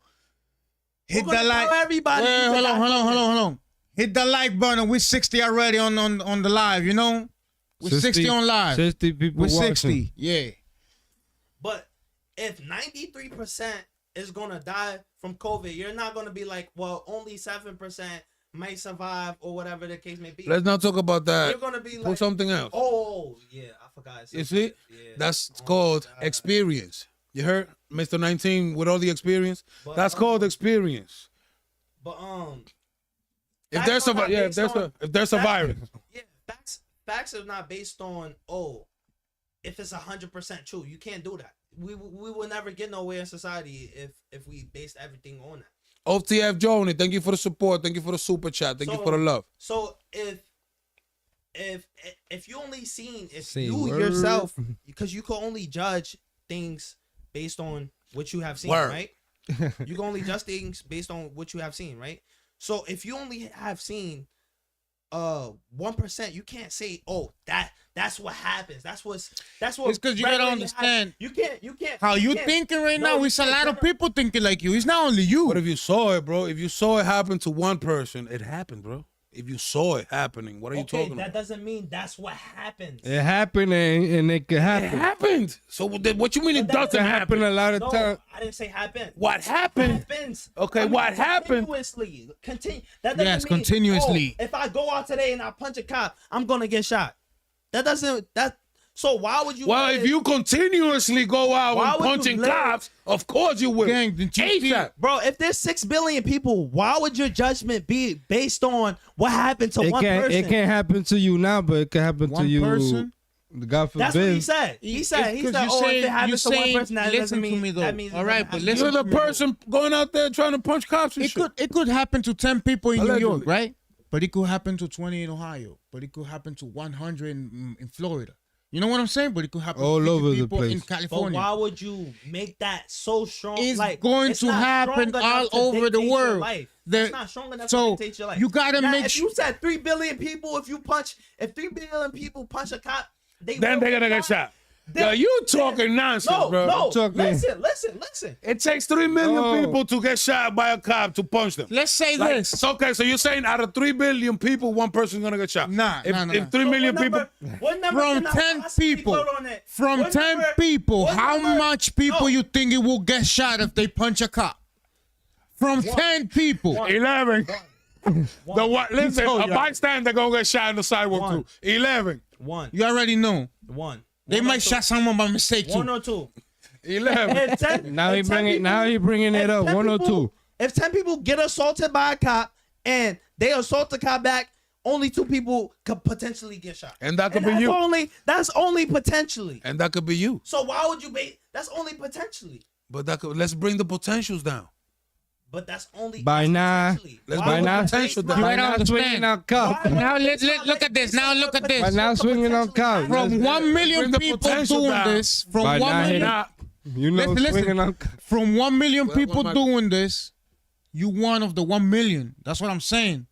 We're Hit gonna that like. tell everybody. Wait, you hold can on, die hold on, from hold it. on, hold on. Hit the like button. We're 60 already on the live. You know, we're 60 on live. 60 people We're watching. 60. Yeah. But if 93% is gonna die from COVID, you're not gonna be like, well, only 7% might survive or whatever the case may be. Let's not talk about that. You're gonna be Put like, something else. oh yeah, I forgot. You see? Yeah. That's Oh, called God. experience. You heard? Mr. 19 with all the experience? But, That's called experience. But If there's a virus. Yeah, facts are not based on if it's 100% true. You can't do that. We will never get nowhere in society if we based everything on that. OTF Joni, thank you for the support. Thank you for the super chat. Thank you for the love. So if you only seen Word. yourself, because you can only judge things based on what you have seen, Word. right? You can only judge things based on what you have seen, right? So if you only have seen 1%, you can't say, that's what happens. That's what. It's because you gotta understand. You can't. How you thinking right now? It's a lot of people thinking like you. It's not only you. But if you saw it, bro, if you saw it happen to one person, it happened, bro. If you saw it happening, what are you talking that about? doesn't mean that's what happens. It happened and it could It happen. happened. So what you mean it doesn't It happen? happened a lot of No, times. I didn't say happen. What happened? Happens. Okay, what happened? Continuously. That doesn't Yes, mean, continuously. if I go out today and I punch a cop, I'm gonna get shot. So why would you? Well, if you continuously go out Why and would you punching live? cops, of course you will. Gang, did you see- ASAP. Bro, if there's 6 billion people, why would your judgment be based on what happened to one person? It can't happen to you now, but it can happen to One you. person? God forbid. That's what he said. He said, It's 'cause you if saying- it happens to you one saying- person, that listen doesn't to mean me, though. that means it All doesn't right, but happen. listen You're the person going out there trying to punch cops and shit. It could happen to 10 people in New York, Allegedly. right? But it could happen to 20 in Ohio. But it could happen to 100 in Florida. You know what I'm saying? But it could happen All to 50 over the people in place. But California. why would you make that so strong? It's like, going it's to not happen strong enough all to over the dictate your world. life. The- It's not strong enough so to dictate your life. you gotta Now, make if sure- you said 3 billion people, if 3 billion people punch a cop, Then they're gonna get shot. Then- Yo, you talking nonsense, No, bro. no. talking- Listen. It takes 3 million Oh. people to get shot by a cop to punch them. Let's say Like, this. it's okay, so you're saying out of 3 billion people, one person's gonna get shot? Nah, If, nah. if 3 million people, what number From can I 10 possibly people, put on it? from What 10 number- people, what how number- much people No. you think it will get shot if they punch a cop? From 10 people. 11. Listen, told a you. bystander gonna get shot in the sidewalk One. too. 11. One. You already know. They One or might two. shot someone by mistake too. 1 or 2. 11. If 10 Now he if 10 bringing it if up. 10 1 or people- 2. If 10 people get assaulted by a cop and they assault the cop back, only 2 people could potentially get shot. And that could be that's you. That's only potentially. And that could be you. So why would you be? That's only potentially. But let's bring the potentials down. But that's only By now- potentially. let's Why bring would the you potential base down. my- Right By now understand. swinging out cops. Why would Now you look base at this. my- Now look at this. By now swinging out cops. From 1 million Bring the people potential doing down. this, from By 1 now million, Nah, You know, Listen. swinging out cops. from 1 million Well, people my- doing this, you one of the 1 million. That's what I'm saying.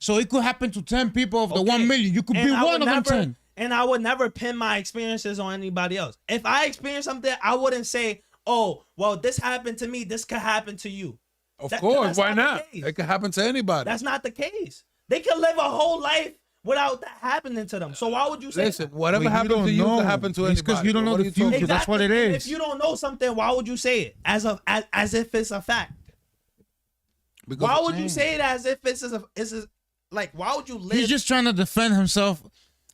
So it could happen to 10 people of the Okay. 1 million. You could And be I one would of them never- 10. And I would never pin my experiences on anybody else. If I experience something, I wouldn't say, "Oh, well, this happened to me. This could happen to you." of That- course, that's why not the not? case. It could happen to anybody. That's not the case. They can live a whole life without that happening to them. So why would you say? Listen, that? whatever But you happened don't to you know. could happen to It's anybody. 'cause you don't know What the are talking future. about? That's what it And is. if you don't know something, why would you say it as if it's a fact? Because Why would you say it as if it's like? Why would you live? He's just trying to defend himself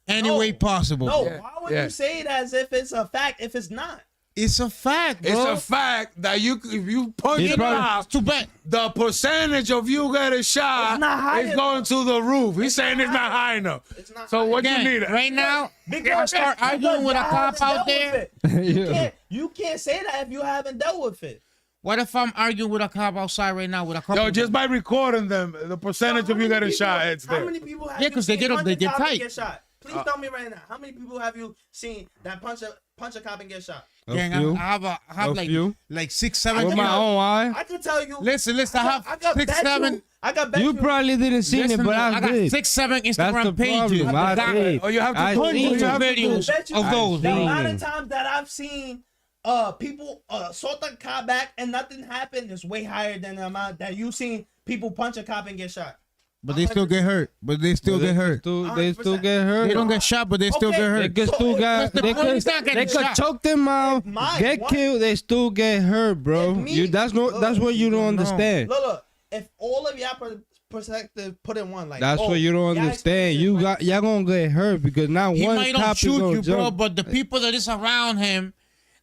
any way possible. No, Yeah, why would yeah. you say it as if it's a fact if it's not? It's a fact, bro. it's a fact that if you punch He's a probably- cop, Too bad. the percentage of you getting shot It's not high is enough. going to the roof. He's saying it's not high enough. It's not So high what Again, you need? right now, I start because arguing with a y'all cop haven't out dealt there. with it. Yeah. You can't say that if you haven't dealt with it. What if I'm arguing with a cop outside right now with a couple? Yo, just by recording them, the percentage of you getting shot, it's How there. many people have Yeah, you 'cause they seen get up- punch they a get cop and tight. get shot? Please tell me right now. How many people have you seen that punch a cop and get shot? Gang, A few. I have A like few. 6, 7. With my own eye. I can tell you. Listen, I have got 6, bet 7. You, I got bet You probably didn't see it, Listen, but I I got did. 6, 7 That's the Instagram pages. problem. I Got did. Oh, you have to I put- seen hundreds it. of videos bet you- of those. The I amount seen of times that I've seen people assault a cop back and nothing happened is way higher than the amount that you've seen people punch a cop and get shot. But they still get hurt. They still get hurt. They don't get shot, but they still Okay. get They hurt. could still What's get. the They point? could. He's not getting They could shot. choke them out, My- get what? killed. They still get hurt, bro. If me- You. That's what you don't understand. Look. If all of y'all perspective put in one, like That's what you don't y'all understand. experience Y'all gonna get hurt because now He one might not cop is shoot gonna you, bro, jump. but the people that is around him,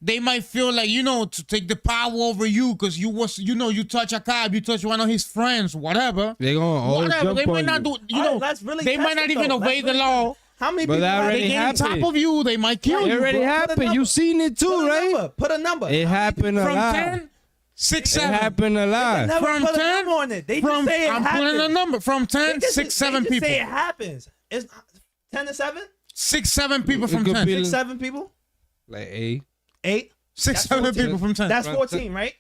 they might feel like, to take the power over you because you touch a cop, you touch one of his friends, whatever. They gonna all Whatever. jump They might on not you. do, Alright, let's really they test might not it, even though. obey Let's the really law. How many But people that have already They get on top happened. of you, they might kill It you. already bro. happened. You seen it Put too, a right? number. Put a number. It happened a From lot. 10, 6, It 7. happened a lot. Never From put a 10, number on it. They From, just say it I'm happens. putting a number. From 10, 6, 7 they people. Just say it happens. It's 10 to 7? 6, 7 people It from could 10. be 6, 7 people? Like 8. 8? 6, That's 7 14. people from 10. That's From 14, right?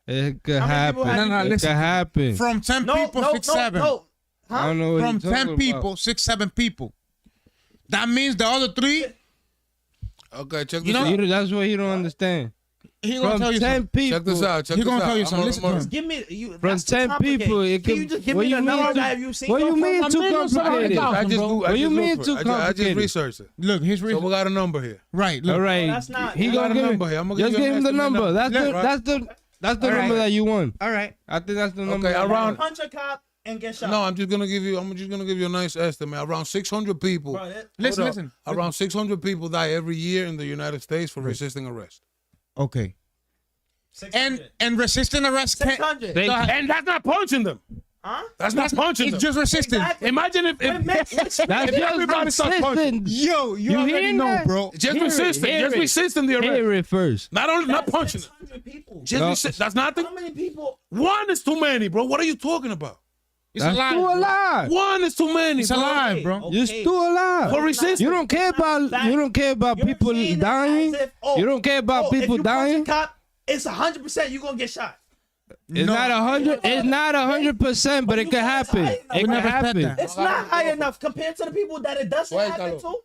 It could How many happen. people have you It could listen. happen. From 10 No, people, no, 6, no, 7. no. I don't know what From you're 10 talking people, about. 6, 7 people. That means the other 3, Okay, check You this know- out. That's what he don't understand. he gonna From tell you 10 something. people. Check this out. Check He this gonna out. tell you I'm something. Listen to him. Give me you. From that's too 10 complicated. people, it Can you could. just give What me you the number mean? that have you seen? What you so far? mean I'm too million complicated? somebody I just bro. do. I What you just mean look too for it. I just complicated? researched it. Look, his So reason. we got a number here. Right, look. All right, that's not- he I gonna got a give number here. I'm gonna just give you give an him the estimate number. number. That's the Right. that's the All number right. that you want. All right. I think that's the number. Okay, that you around- want. Punch a cop and get shot. No, I'm just gonna give you a nice estimate. Around 600 people. Bro, that- Listen, Hold up. listen. Around 600 people die every year in the United States for resisting arrest. Okay. 600. And resisting arrest can't. 600. They- Go ahead. And that's not punching them. Huh? That's not punching It's them. just resisting. Exactly. Imagine if Wait, if That's if just everybody starts punching. resisting. Yo, you You already hearing know, that? bro. Just Hear it, resisting. hear Just it. resisting the arrest. Hear it first. Not only not That's punching them. 600 people. Just No. resist. That's nothing. How many people? One is too many, bro. What are you talking about? It's That's alive. too bro. alive. One is too many, It's bro. alive, bro. You're still alive. For resisting. You don't care about Fact. you don't care about You're people saying it dying. as if, You don't care about if people you punch dying. a cop, it's 100% you gonna get shot. It's not 100. It's not 100%, but it could happen. It We could never said happen. that. It's not high enough compared to the people that it doesn't Wait, happen Carlos. to.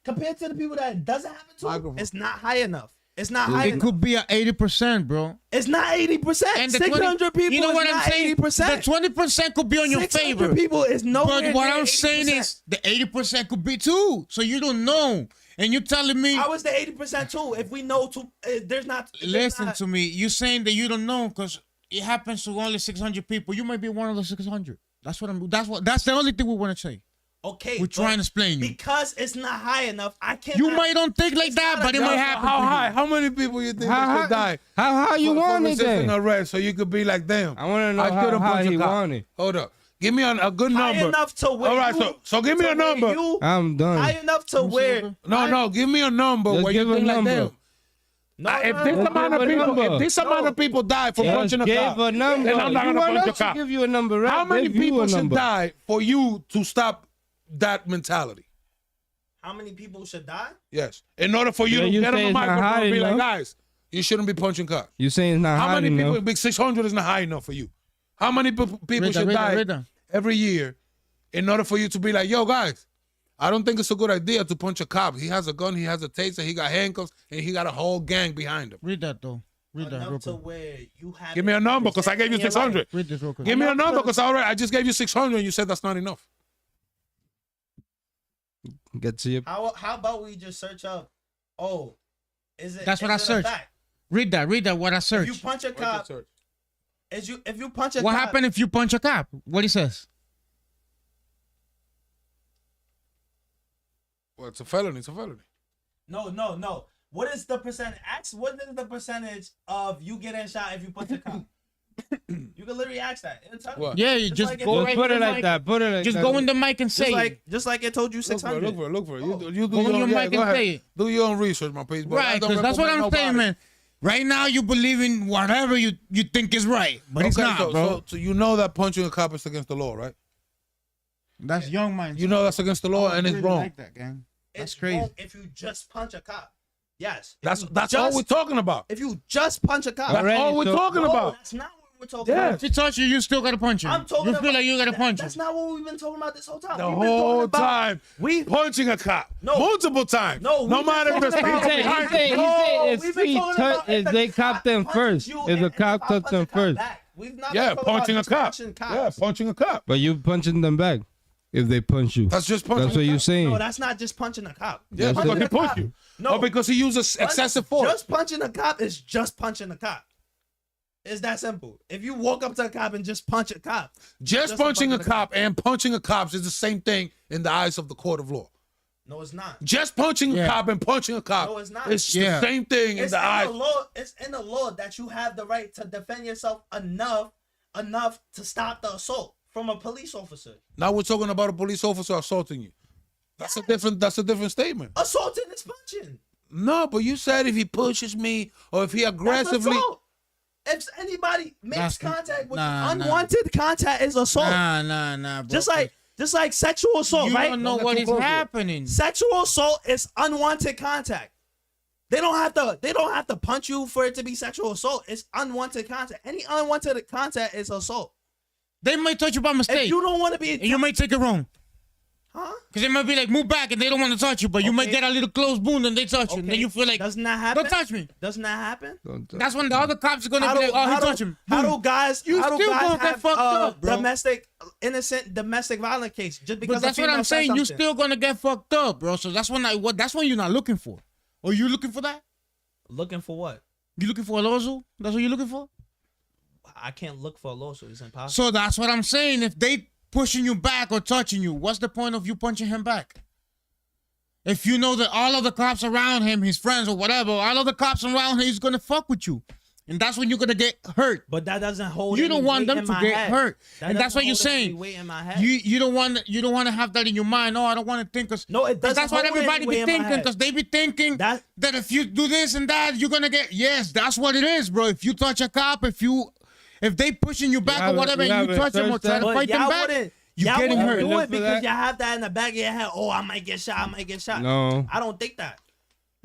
Compared to the people that it doesn't happen to, Microphone. it's not high enough. It's not high It enough. could be at 80%, bro. It's not 80%. And the 600 people you know is what I'm not saying? 80%. The 20% could be on your 600 favor. people is nowhere But what near I'm saying 80%. is the 80% could be too. So you don't know. And you're telling me, How is the 80% too? If we know to, there's not. listen to me. You're saying that you don't know because it happens to only 600 people. You might be one of the 600. That's the only thing we want to say. Okay, We're but trying to explain you. because it's not high enough. I can't. You might don't think like It's that, not but it a- might Yo, happen. How to you. high? How many people you think How- should die? How you for want it resisting then? arrest, so you could be like them. I want to know I how shouldn't high punch a he cop. want it. Hold up. Give me a good high number. enough to where All right, you, so give me to a where number. You, I'm high done. enough to where. No, give me a number Just where you give a think like number. them. No, If no, this no, amount of give a people, number. if this amount of people die for Just punching a give cop, a number. then I'm not You gonna want punch a us to cop. give you a number, right? How many Give you people a should number. die for you to stop that mentality? How many people should die? Yes. In order for you Yeah, to you get on say the it's not microphone high and be like, enough. guys, you shouldn't be punching cops. You saying it's not How high many enough? people? Big 600 is not high enough for you. How many people Read should that, die read that. every year in order for you to be like, yo, guys, I don't think it's a good idea to punch a cop. He has a gun, he has a taser, he got handcuffs, and he got a whole gang behind him. Read that though. Read that real Enough to quick. where you have. Give me a number because I gave you 600. Read this real quick. Give me a Enough number to- because I just gave you 600 and you said that's not enough. Get to your. How about we just search up? Oh, is it? That's what is I it a searched. fact? Read that. What I If searched. you punch a cop, if you punch a What cop, happened if you punch a cop? What he says? Well, it's a felony. It's a felony. No. What is the percentage? Ask what is the percentage of you getting shot if you punch a cop? You can literally ask that. It'll tell you. What? Yeah, you Just just like it- go Just right Put in it the like mic. that. Put it like Just that. go in the mic and say Just like it told you Look for 600. it. Look for it. You do Go on your your mic go and ahead. say it. Do your own research, my please. But I right, don't because that's what I'm recommend saying, nobody. man. Right now, you believe in whatever you think is right, but it's Okay, not, so, bro. So you know that punching a cop is against the law, right? That's young minds. You know that's against the law and it's wrong. Like that, gang. That's It's crazy. wrong if you just punch a cop. Yes. If That's you all just- we're talking about. If you just punch a cop. That's Already, all we're so- talking No, about. that's not what we're talking Yeah. about. If he touch you, you still gotta punch him. I'm talking You about, feel like you gotta punch That's him. not what we've been talking about this whole time. The We've been talking whole about- time. We Punching a cop. No. Multiple times. No, No we've matter been if there's talking people about- He behind said, you. he said if we've been he talking touch, about if the they cop cop them punches first, you if and the if cop I touch punch them a cop first. back. We've not Yeah, been talking punching a about cop. just punching cops. Yeah, punching a cop. But you punching them back if they punch you. That's just punching That's what a you're cop. saying. No, that's not just punching a cop. Yeah, That's because it. he punched you. No. Or because he uses excessive force. Just punching a cop is just punching a cop. It's that simple. If you walk up to a cop and just punch a cop, Just punching a cop and punching a cop is the same thing in the eyes of the court of law. No, it's not. Just punching a cop and punching a cop. No, it's not. It's the same thing in It's the eye. law. It's in the law that you have the right to defend yourself enough to stop the assault from a police officer. Now we're talking about a police officer assaulting you. That's a different statement. Assaulting is punching. No, but you said if he pushes me or if he That's aggressively. assault. If anybody makes That's- contact with nah, you, unwanted contact is assault. Nah, bro. Just like sexual assault, you right? don't know what is happening. Sexual assault is unwanted contact. They don't have to punch you for it to be sexual assault. It's unwanted contact. Any unwanted contact is assault. They might touch you by mistake. If you don't want to be, and you might take it wrong. huh? Because they might be like, move back, and they don't want to touch you, but you might Okay. get a little close wound and they touch you. And then you feel like, doesn't that happen? don't touch me. Doesn't that happen? Don't touch. That's when the other cops are going to be like, oh, he touched him. How Boom. do guys? You how do still guys gonna get have fucked up, bro. innocent domestic violence case just because? But that's a what female I'm said saying. You something? still going to get fucked up, bro. So that's when that's what you're not looking for. Or you looking for that? Looking for what? You looking for a lawsuit? That's what you're looking for? I can't look for a lawsuit. It's impossible. So that's what I'm saying. If they pushing you back or touching you, what's the point of you punching him back? If you know that all of the cops around him, his friends or whatever, all of the cops around him, he's gonna fuck with you. And that's when you're gonna get hurt. But that doesn't hold. You any don't want weight them in to my get head. hurt. That And that's doesn't what you're hold any saying. weight in my head. You don't want to have that in your mind. Oh, I don't want to think. Cause No, it doesn't that's what hold any everybody weight be in my thinking. head. Because they be thinking That- that if you do this and that, you're gonna get. Yes, that's what it is, bro. If you touch a cop, if they pushing you back or haven't- whatever, you and you haven't touch them or searched try to that? fight them y'all back, wouldn't. you y'all getting wouldn't hurt. do Look it for because that. y'all have that in the back of your head. Oh, I might get shot. I might get shot. No. I don't think that.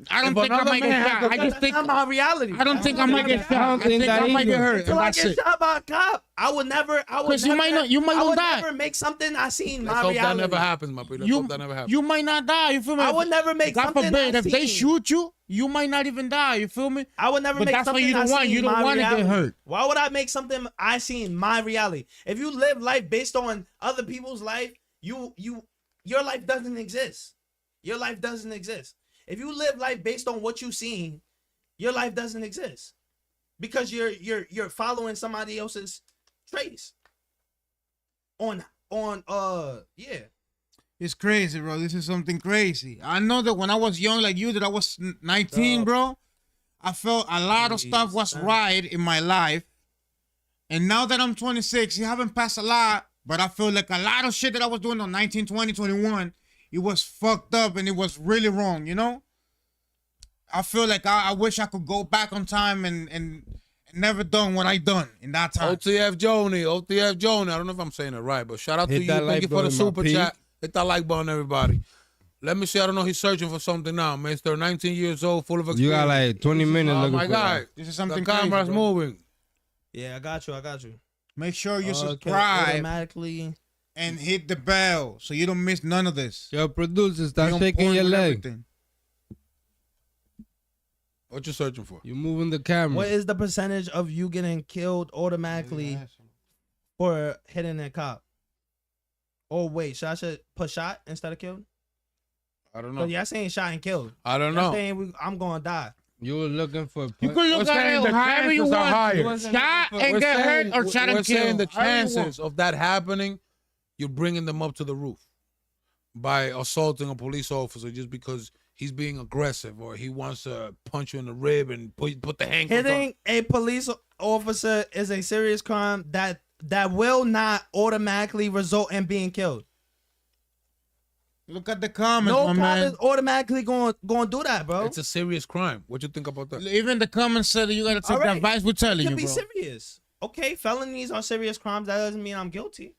I don't If think I another might man get has shot. to- I just That's think not my reality. I don't think I might get shot. I don't think think that I might get either. hurt. Until And I that's get it. shot by a cop, I would never. 'Cause you might not- you might I not would die. never make something I seen Let's my hope reality. that never happens, my people. Let's hope that never happens. You might not die. You feel me? I would never make God something forbid, I if they seen. shoot you, you might not even die. You feel me? I would never But make that's what something you don't I want. seen You don't my wanna get reality. hurt. Why would I make something I seen my reality? If you live life based on other people's life, your life doesn't exist. Your life doesn't exist. If you live life based on what you seen, your life doesn't exist because you're following somebody else's trace. Yeah. It's crazy, bro. This is something crazy. I know that when I was young, like you, that I was 19, bro, I felt a lot of stuff was right in my life. And now that I'm 26, you haven't passed a lot, but I feel like a lot of shit that I was doing on 19, 20, 21, it was fucked up and it was really wrong, you know? I feel like I wish I could go back on time and never done what I done in that time. OTF Joni. I don't know if I'm saying it right, but shout out Hit to you. that Thank like you for the button, my super peep. chat. Hit that like button, everybody. Let me see. I don't know. He's searching for something now. Mister 19 years old, full of experience. You got like 20 minutes Oh looking my for God. that. This is The something crazy, camera's bro. moving. Yeah, I got you. Make sure you Okay, subscribe automatically. and hit the bell so you don't miss none of this. Yo, producer, Be stop on shaking point your with leg. everything. What you searching for? You moving the camera. What is the percentage of you getting killed automatically for hitting a cop? Oh wait, should I put shot instead of killed? I don't So know. y'all saying shot and killed. I don't Y'all know. saying I'm gonna die. You were looking for. You can look We're at saying it the however you chances are want. higher. Shot and get hurt or shot we're and saying kill. the However you want. chances of that happening, you're bringing them up to the roof by assaulting a police officer just because he's being aggressive or he wants to punch you in the rib and put the handcuffs on. Hitting a police officer is a serious crime that will not automatically result in being killed. Look at the comments, No my cop man. is automatically going to do that, bro. It's a serious crime. What you think about that? Even the comments said that you gotta take All the right. advice we're telling It you, can be bro. serious. Okay, felonies are serious crimes. That doesn't mean I'm guilty.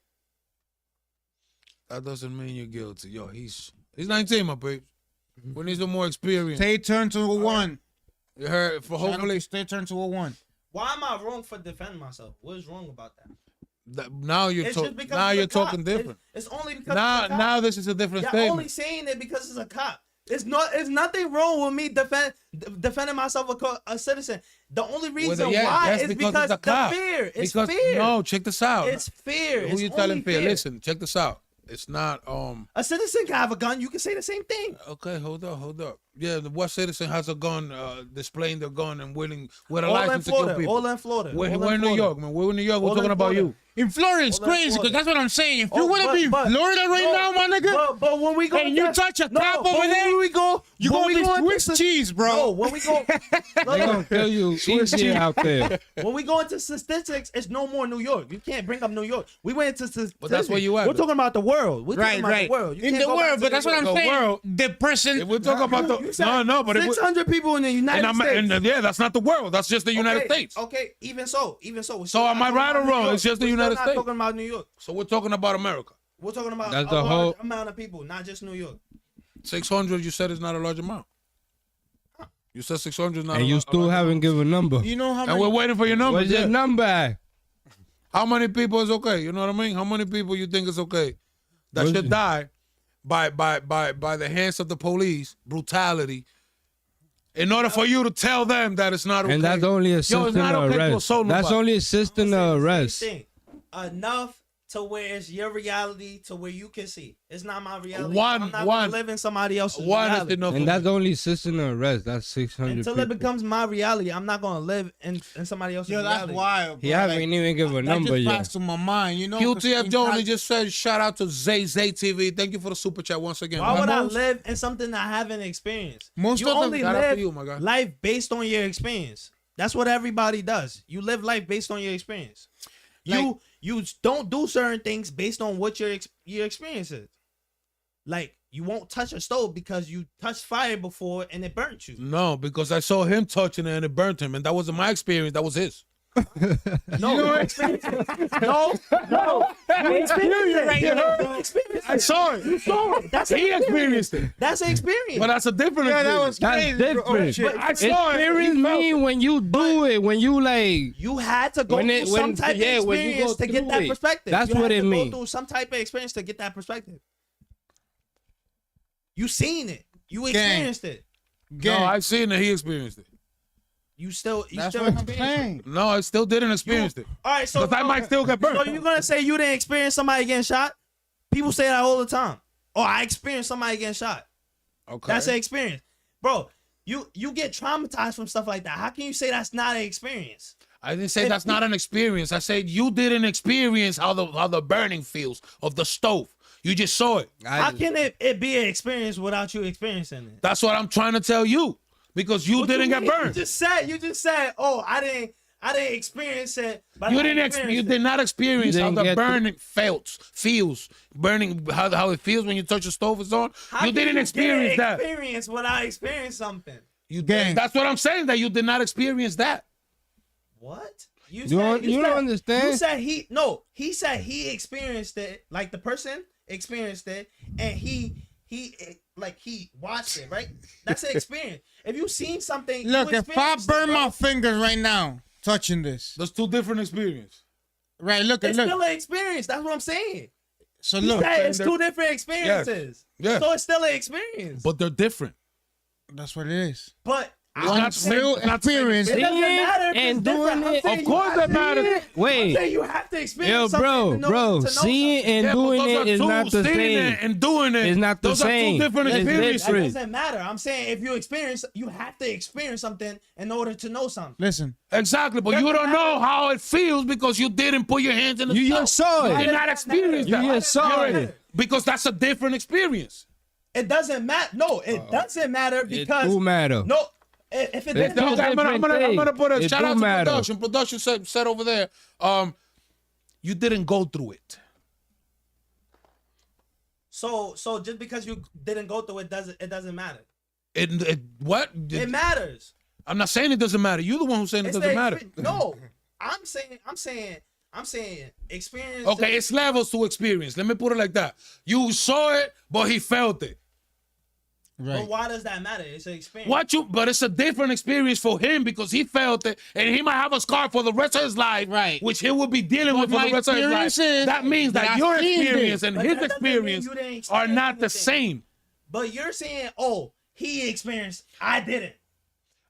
That doesn't mean you're guilty. Yo, he's 19, my babe. We need some more experience. Stay turned to a 1. You heard? For hopefully, Stay turned to a 1. Why am I wrong for defending myself? What is wrong about that? now you're It's just because now it's a you're cop. talking different. It's only because Now it's a cop. now this is a different You're statement. only saying it because it's a cop. It's nothing wrong with me defending myself a citizen. The only reason why that's is because because it's a the cop. fear. It's Because fear. no, check this out. It's fear. Who It's you telling only fear? Listen, check this out. It's not A citizen can have a gun. You can say the same thing. Okay, hold up. Yeah, what citizen has a gun, displaying their gun and willing with a All in license to kill Florida. people? All in Florida. We're all in in New Florida. York, man. We're in New York. We're All talking in about Florida. you. In Florida, it's All in crazy because Florida. that's what I'm saying. If Oh, you want to be in but- Florida right no, now, my nigga, But when we go, and you touch a cop over there, when we go, you when gonna we be go into Swiss cheese, bro. No, when we go, They gonna kill you easy out there. when we go into statistics, it's no more New York. You can't bring up New York. We went into statistics. But that's where you at, We're talking about the world. We're talking Right. about the world. You In can't the go back world, to but New that's what York. I'm The saying. world. The person. If we're talking about You said no, but if we, 600 people in the United States. and yeah, that's not the world. That's just the United States. Okay, even so. We're So still am not I talking right or about New wrong? York. It's just the We're still United not States. talking about New York. So we're talking about America. We're talking about That's a the large whole- amount of people, not just New York. 600, you said is not a large amount. You said 600 is not. And you still haven't given a number. You know how And many? we're waiting for your numbers. Where's your Yeah. number at? How many people is okay? You know what I mean? How many people you think is okay that Where's should it? die by the hands of the police, brutality, in order for you to tell them that it's not okay? And that's only assisting not okay to arrest. assault That's nobody. only assisting the arrest. Same thing. Enough to where it's your reality to where you can see. It's not my reality. One- I'm not one- gonna live in somebody else's One is reality. enough. And that's only assisting the arrest. That's 600 Until people. it becomes my reality, I'm not gonna live in somebody else's Yo, that's reality. wild. He bro. haven't even given a That number just yet. passed to my mind. You know. 'cause QTF in Jones Cali- just said, shout out to Zay TV. Thank you for the super chat once again. Why would I Most- live in something I haven't experienced? Most you of them- only Shout out to live you, my guy. life based on your experience. That's what everybody does. You live life based on your experience. You don't do certain things based on what your experience is. Like you won't touch a stove because you touched fire before and it burnt you. No, because I saw him touching it and it burnt him, and that wasn't my experience. That was his. No, you experienced it. No. You experienced it. right You now. experienced I it. saw it. You saw it. That's He an experienced it. That's an experience. But that's a different Yeah, that experience. was That's crazy. bro. Oh, different. shit. I saw it. Experience He felt mean when you do it, when you like. You had to go When through it- some when- type yeah, of when you experience go to get through that it. perspective. That's you what had it to mean. Go through some type of experience to get that perspective. You seen it. You experienced it. No, Gang. I seen it. He experienced it. You still That's still what I'm experienced it. saying. No, I still didn't experience it. All right, so Because I might still get burnt. So you're gonna say you didn't experience somebody getting shot? People say that all the time. Oh, I experienced somebody getting shot. Okay. That's an experience, bro. You get traumatized from stuff like that. How can you say that's not an experience? I didn't say that's not an experience. I said you didn't experience how the burning feels of the stove. You just saw it. How can it be an experience without you experiencing it? That's what I'm trying to tell you. Because you What didn't you get mean? burned. You just said, oh, I didn't experience it. But You I did experienced not experience You how didn't the get burning feels. Burning how it feels when you touch the stove is on. How You can didn't experience get that. experience without experiencing something. You Gang. That's what I'm saying. That you did not experience that. What? You don't understand? You said he said he experienced it, like the person experienced it, and he watched it, right? That's an experience. If you seen something, Look, you if I experienced it, burn bro. my fingers right now touching this, There's two different experiences. right? Look, It's look. still an experience. That's what I'm saying. So You look, said it's two different experiences. Yes. So it's still an experience. But they're different. that's what it is. But It's I'm not saying- Real it's not the same experience. it doesn't Seeing matter if and it's different. doing I'm it- saying Of you course have that to- matters. I'm Wait. saying you have to experience Yo, something bro, to know, bro, to know seeing something. and Yeah, but doing those it are is two. not the Seeing same. it and doing it. It's not the those same. are two different It's experiences. That different. doesn't matter. I'm saying if you experience, you have to experience something in order to know something. Listen, Exactly, but you don't know how it feels because you didn't put your hands in the You stove. just saw You it. did not experience You that. just saw You're- it. Because that's a different experience. It doesn't matter. No, it doesn't matter because do matter. No, if it It's didn't two Okay, matter, I'm gonna put a It shout do out to matter. production. Production said over there, you didn't go through it. so just because you didn't go through it doesn't matter. What? It matters. I'm not saying it doesn't matter. You're the one who's saying it It's doesn't the matter. No, I'm saying experience. Okay, it's levels to experience. Let me put it like that. You saw it, but he felt it. But right? why does that matter? It's an experience. But it's a different experience for him because he felt it, and he might have a scar for the rest of his life, Right. which he will be dealing But with for my the rest of his life. experience is That means that that I your seen experience it. and But his that doesn't mean experience you didn't are experience not the anything. same. But you're saying, oh, he experienced. I didn't.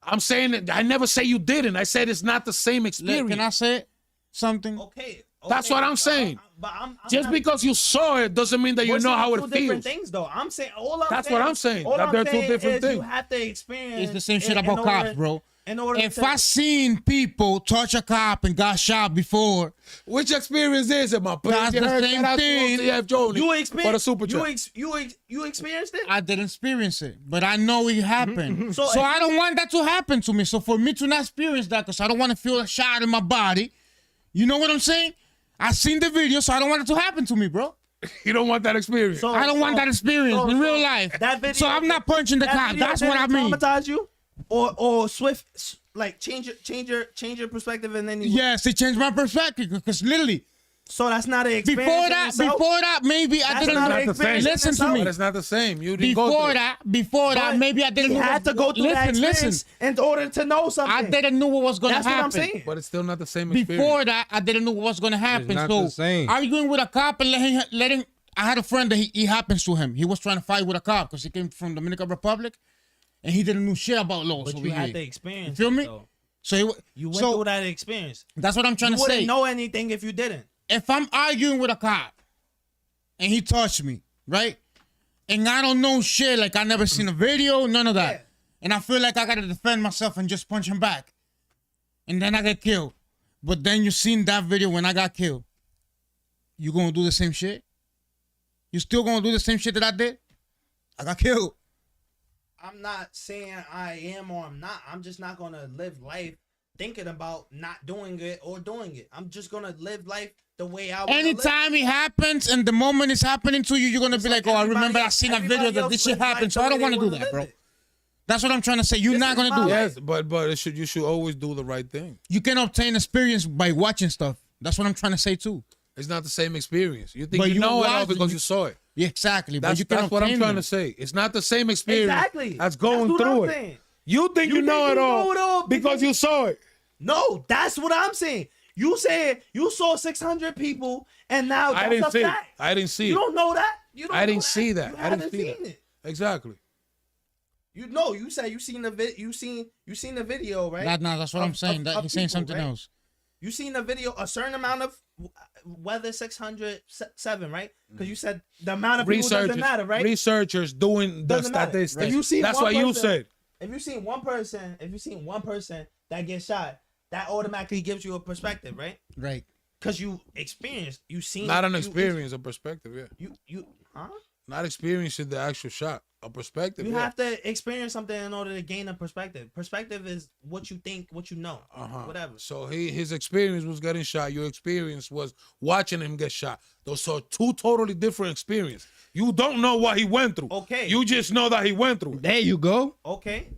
I'm saying that I never say you didn't. I said it's not the same Look, experience. can I say something? Okay. That's what I'm saying. But I'm Just not- because you saw it doesn't mean that you we're know saying how two it different feels. things, though. I'm saying That's what I'm saying, all that I'm they're two saying different is You things. have to experience. It's the same shit in about order- cops, bro. In order If to, I seen people touch a cop and got shot before, Which experience is it, my place? That's You the heard same that out to thing. OTF Joni you for the experience super chat. you experienced it. I didn't experience it, but I know it happened. So So if- I don't want that to happen to me. So for me to not experience that, because I don't want to feel a shot in my body, you know what I'm saying? I seen the video, so I don't want it to happen to me, bro. You don't want that experience. So- I don't want that experience in real so life. that video- So I'm not punching the that cop. video That's what I didn't mean. Traumatize you, or swift like change your perspective, and then you. Yes, it changed my perspective because literally So that's not an experience. before that, maybe I That's didn't. not an experience in Listen to itself. me. But it's not the same. You didn't go through it. Before that, But maybe I didn't. You know had to go through that experience in order to know something. I didn't know what was gonna That's what happen. I'm saying. But it's still not the same experience. Before that, I didn't know what was gonna happen. not So the same. arguing with a cop and letting. I had a friend that he happens to him. He was trying to fight with a cop because he came from Dominican Republic, and he didn't know shit about laws But over you had here. the experience. You feel me? though. So You went so through that experience. that's what I'm trying You to wouldn't say. know anything if you didn't. If I'm arguing with a cop and he touched me, right? And I don't know shit, like I never seen a video, none of that. Yeah. And I feel like I gotta defend myself and just punch him back. And then I get killed. But then you seen that video when I got killed. You gonna do the same shit? You still gonna do the same shit that I did? I got killed. I'm not saying I am or I'm not. I'm just not gonna live life thinking about not doing it or doing it. I'm just gonna live life the way I want to live. Anytime it happens and the moment it's happening to you, you're gonna be like, oh, I Everybody remember I else- seen a everybody video that else this shit lives life happened, so the I don't way want to they do wanna that, bro. live it. That's what I'm trying to say. You're This not is gonna my do it. Yes, but you should always do the right thing. You can obtain experience by watching stuff. That's what I'm trying to say too. It's not the same experience. You think But you you know it all watch- because you- you saw it. Yeah, exactly. But you can That's what I'm obtain trying them. to say. It's not the same experience. Exactly. That's going what through I'm it. saying. You think you think know you it know it all all because you saw it. No, that's what I'm saying. You said you saw 600 people, and now that's I didn't a see it. fact. I didn't see You it. don't know that. You don't I know didn't that. see that. You I didn't haven't see seen that. it. Exactly. You know. You said you seen the you seen the video, right? No, that's what I'm saying. That of he's saying people, something right? else. You seen the video a certain amount of whether 607, right? Because you said the amount of people doesn't matter, right? Researchers doing the Doesn't matter. statistics. If you see That's one what you person- said. If you seen one person that gets shot, that automatically gives you a perspective, right? Right. Because you experienced, you seen Not an you- experience, a perspective, yeah. huh? Not experiencing the actual shot, a perspective, You yeah. have to experience something in order to gain a perspective. Perspective is what you think, what you know, whatever. So his experience was getting shot. Your experience was watching him get shot. Those are two totally different experiences. You don't know what he went through. Okay. You just know that he went through it. There you go. Okay.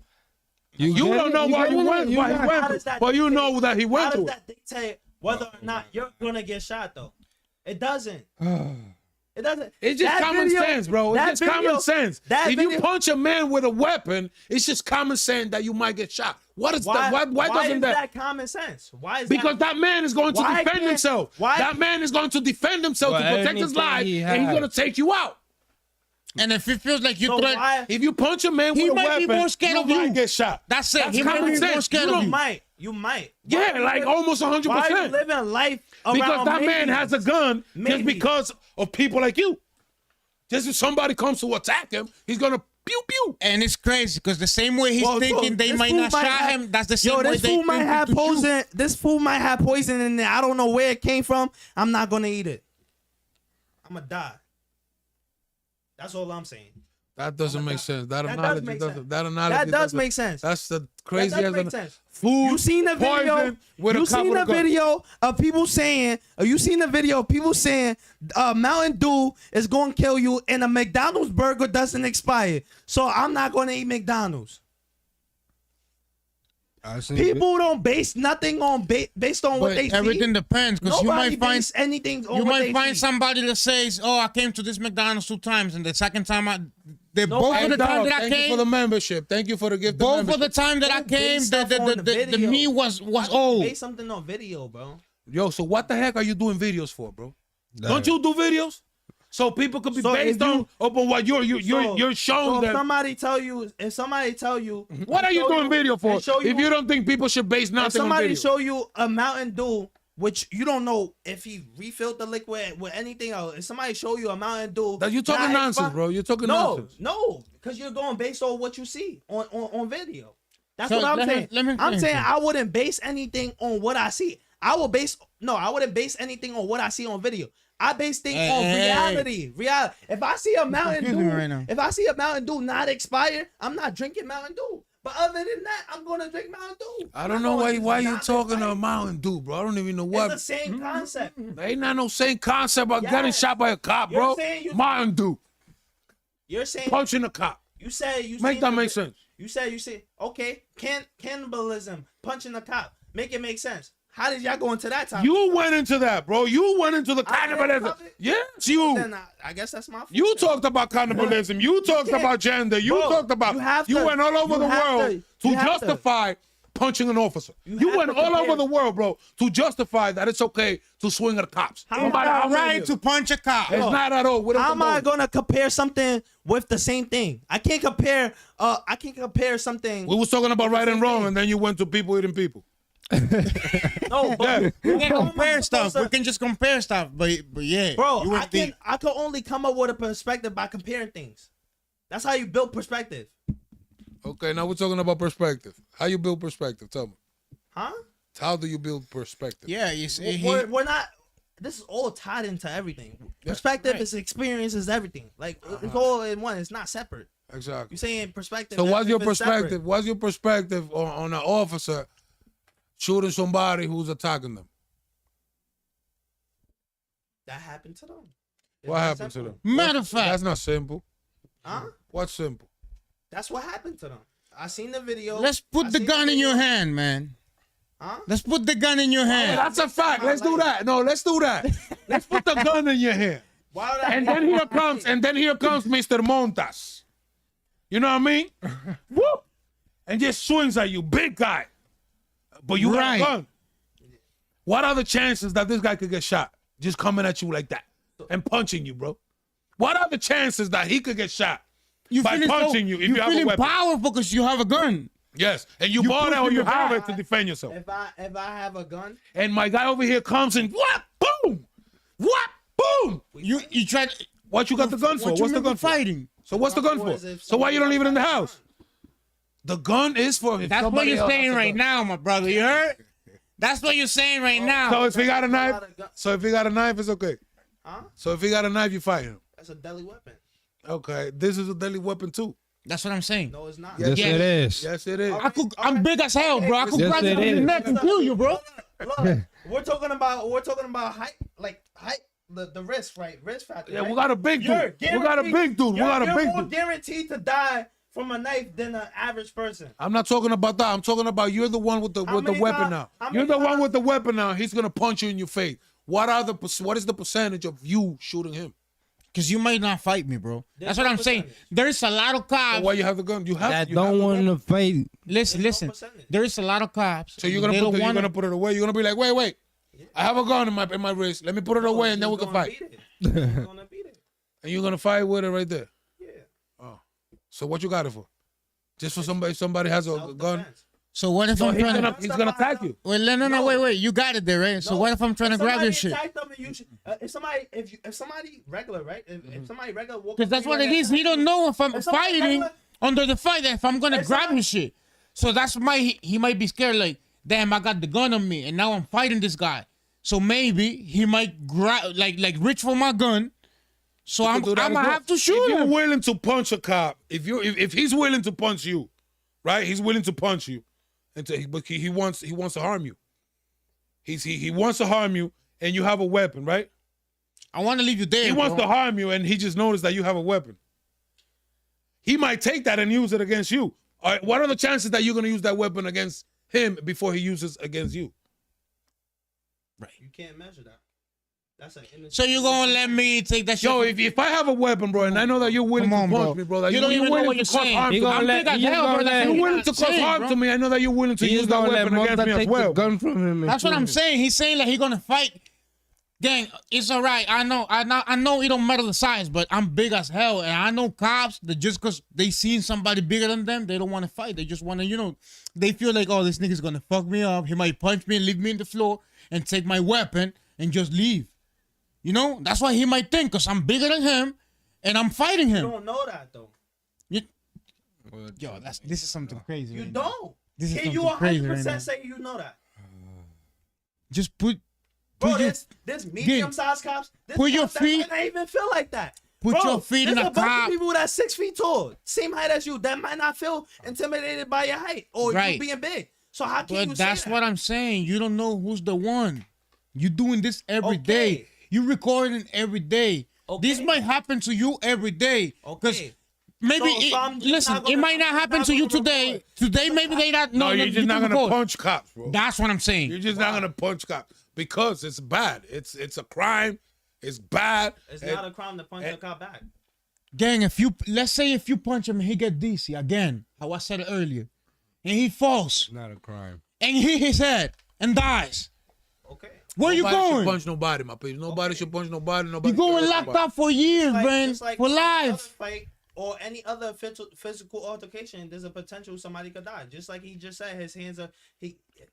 You get don't it? know what he get it? went, You what he got it. went How through, does that but you dictate- know that he How went does through it. that dictate whether or not you're gonna get shot though? It doesn't. It doesn't. It's just That common video- sense, bro. It's that just video- common sense. that If you video- punch a man with a weapon, it's just common sense that you might get shot. What is that? Why doesn't is that? common sense? Why is Because that man is going to Why defend can't- himself. why- That man is going to defend himself to Well, protect his anything life, he and he's has. going to take you out. And if it feels like you So threat, why? If you punch a man He with a might be weapon, more scared you of you. might get shot. that's it. That's He might common be more sense. scared You of You you. might. You might. Yeah, like almost 100%. Why are you living life around Because that man has a gun just Maybe. because of people like you. Just if somebody comes to attack him, he's going to pew pew. And it's crazy because the same way he's Well, so thinking they this might fool not might shot have- him. That's the same Yo, way this they fool might think have to shoot. poison. This fool might have poison in there. I don't know where it came from. I'm not gonna eat it. I'm gonna die. That's all I'm saying. That doesn't make sense. That That does analogy make doesn't. sense. That analogy That does doesn't- make sense. That's the That crazy does make as sense. food. You seen the video? poison with You a couple seen the of guns. video of people saying? You seen the video of people saying Mountain Dew is going to kill you, and a McDonald's burger doesn't expire. So I'm not going to eat McDonald's. I seen People don't base nothing on based on what But they see. everything depends because you Nobody might find base anything on you what might they find see. somebody that says, "Oh, I came to this McDonald's 2 times, and the second time both Hey, of the dog, time that I thank you for the came, membership. Thank you for the gift. both of the time that I Don't base came, stuff on the the video. meat was Why old." base something on video, bro. Yo, so what the heck are you doing videos for, bro? that. Don't you do videos so people could be So based if you- on what you're So showing if them? somebody tell you, What are you show doing video for? and show If you don't think people should base if nothing on somebody video, show you a Mountain Dew which you don't know if he refilled the liquid with anything else. If somebody show you a Mountain Dew, That you talking nonsense, bro. You're talking nonsense. No, because you're going based on what you see on video. That's So what I'm let me- saying. let me I'm finish saying it. I wouldn't base anything on what I see. I wouldn't base anything on what I see on video. I base things on reality. Reality. If I see a Mountain Excuse me right Dew, now. if I see a Mountain Dew not expired, I'm not drinking Mountain Dew. But other than that, I'm gonna drink Mountain Dew. I don't know why you talking to Mountain Dew, bro. I don't even know what. It's the same concept. Ain't not no same concept about getting Yes. shot by a cop, You're bro. saying you- Mountain Dew. You're saying Punching a cop. you said you Make seen that the- make sense. You said okay, cannibalism, punching a cop, make it make sense. How did y'all go into that topic? You went into that, bro. You went into the I did, cannibalism. topic? Yes, you. Then I guess that's my fault. You talked about cannibalism. You talked can't- about gender. You Bro, talked about. you have You to- went all over you the have world to- you to have to. justify punching an officer. You You have went to all compare- over the world, bro, to justify that it's okay to swing at cops. How No am matter I how many Right years. to punch a cop. It's not at all. We don't How am I condone it. gonna compare something with the same thing? I can't compare. I can't compare something. We was talking about right and wrong, and then you went to people eating people. No, but Yeah. We can how am I compare stuff. supposed to- We can just compare stuff. But yeah, bro, you went deep. I can only come up with a perspective by comparing things. That's how you build perspective, Okay, now we're talking about perspective. How you build perspective? Tell me. huh? How do you build perspective? Yeah, you see, We're not. This is all tied into everything. Perspective is experience is everything. Like it's all in one. It's not separate. Exactly. You saying perspective. So as what's if your it's separate. perspective? What's your perspective on an officer shooting somebody who's attacking them? That happened to them. It's What not happened to simple. them? Matter of fact, That's not simple. Huh? What's simple? That's what happened to them. I seen the video. let's put I the seen gun in video. your hand, man. Huh? Let's put the gun in your Yeah, hand. that's a fact. Let's do that. No, let's do that. Let's put the gun in your hand. Why would I And then here comes Mr. Montas. You know what I mean? Whoop! And just swings at you, big guy. But you got Right. a gun. What are the chances that this guy could get shot? Just coming at you like that and punching you, bro. What are the chances that he could get shot You by feeling punching you if you have a feeling weapon? powerful because you have a gun. Yes, and you bought it or pushing you the have guy. it to defend yourself. If I have a gun, And my guy over here comes and what? Boom! What? Boom! You try. What you got the gun for? What you What's the mean gun for? fighting? So what's the gun for? Is if So why you don't leave it in the somebody house? The gun is for if That's what somebody you're else saying has a right gun. now, my brother. You heard? That's what you're saying right now. So if he got a That's a knife, lot of gun- so if he got a knife, it's okay. Huh? So if he got a knife, you fight him. That's a deadly weapon. Okay, this is a deadly weapon too. That's what I'm saying. No, it's not. Yes, Yeah. it is. Yes, it is. I'm big as hell, bro. I could Yes, grab you it by the is. neck and kill you, bro. Look, we're talking about height, the risk, right? Risk factor. Yeah, right? we got a big You're dude. We got a big dude. We you're- got a you're big more dude. guaranteed to die from a knife than an average person. I'm not talking about that. I'm talking about you're the one with the How many weapon times- now. how You're many the one times- with the weapon now. He's gonna punch you in your face. What is the percentage of you shooting him? Because you might not fight me, bro. That's There's what no I'm saying. percentage. There's a lot of cops. Why you have the gun? You have That you have don't the want gun. to fight. Listen. percentage. There's a lot of cops. So you're gonna They put don't you're wanna- gonna put it away. You're gonna be like, wait. I have a gun in my wrist. Let me put it away, and then we can fight. You're gonna beat it. And you're gonna fight with it right there. Yeah. So what you got it for? Just for somebody has a gun. Self-defense. So what if I'm He's trying gonna to? he's gonna attack you. Wait, no, wait. You got it there, right? So No, what if I'm trying to grab your shit? somebody attacked them and you should- if somebody regular, right? If somebody regular walk Because up that's to you what and it is. attack He don't you- know if I'm If somebody fighting regular- under the fight. If I'm gonna If grab somebody- his shit. So that's why he might be scared. Like, damn, I got the gun on me, and now I'm fighting this guy. So maybe he might grab, like reach for my gun. So I'm Do that gonna as well. have to shoot If you're him. willing to punch a cop, if he's willing to punch you, right? He's willing to punch you, but he wants to harm you. He wants to harm you, and you have a weapon, right? I want to leave you there. He wants bro. to harm you, and he just noticed that you have a weapon. He might take that and use it against you. All right, what are the chances that you're gonna use that weapon against him before he uses against you? You can't measure that. That's an innocent. So you gonna let me take that shit? Yo, if I have a weapon, bro, and I know that you're willing Come on, to punch bro. me, bro, that You don't even know willing what to you're cause saying. harm He to gonna me. let- big as he hell, gonna bro. let- You're You're willing not to cause saying, harm bro. to me. I know that you're willing to He's use that gonna let weapon against me Monta as take well. the gun from him. and That's what shoot I'm him. saying. He's saying that he's gonna fight Gang, it's all right. I know it don't matter the size, but I'm big as hell. And I know cops that just because they seen somebody bigger than them, they don't want to fight. They just want to, they feel like, oh, this nigga's going to fuck me up. He might punch me and leave me in the floor and take my weapon and just leave. That's why he might think, because I'm bigger than him and I'm fighting him. You don't know that, though. Yo, this is something crazy. You right don't. now. This is Can you something crazy right 100% now. say you know that? Just put Bro, your, there's medium-sized cops. There's put your cops that feet- might not even feel like that. put Bro, your feet in there's a a bunch cop. of people that's 6 feet tall, same height as you, that might not feel intimidated by your height or Right. you being big. So how can you But say that's that? what I'm saying. You don't know who's the one. You doing this every day. Okay. You recording every day. This Okay. might happen to you every day. Okay. Maybe So I'm just listen, not gonna- it might not I'm happen not to you gonna today. record. Today maybe they not. No, No, you're you just not can gonna record. punch cops, bro. That's what I'm saying. You're just not gonna punch cops because it's bad. It's a crime. It's bad. It's not a crime to punch a cop back. Gang, let's say if you punch him and he get DC again, how I said it earlier, and he falls It's not a crime. and hit his head and dies. Okay. Where you Nobody should going? punch nobody, my people. Nobody should punch nobody. Nobody. You going should hurt locked nobody. up for years, man, Just like for any other life. fight or any other physical altercation, there's a potential somebody could die. Just like he just said,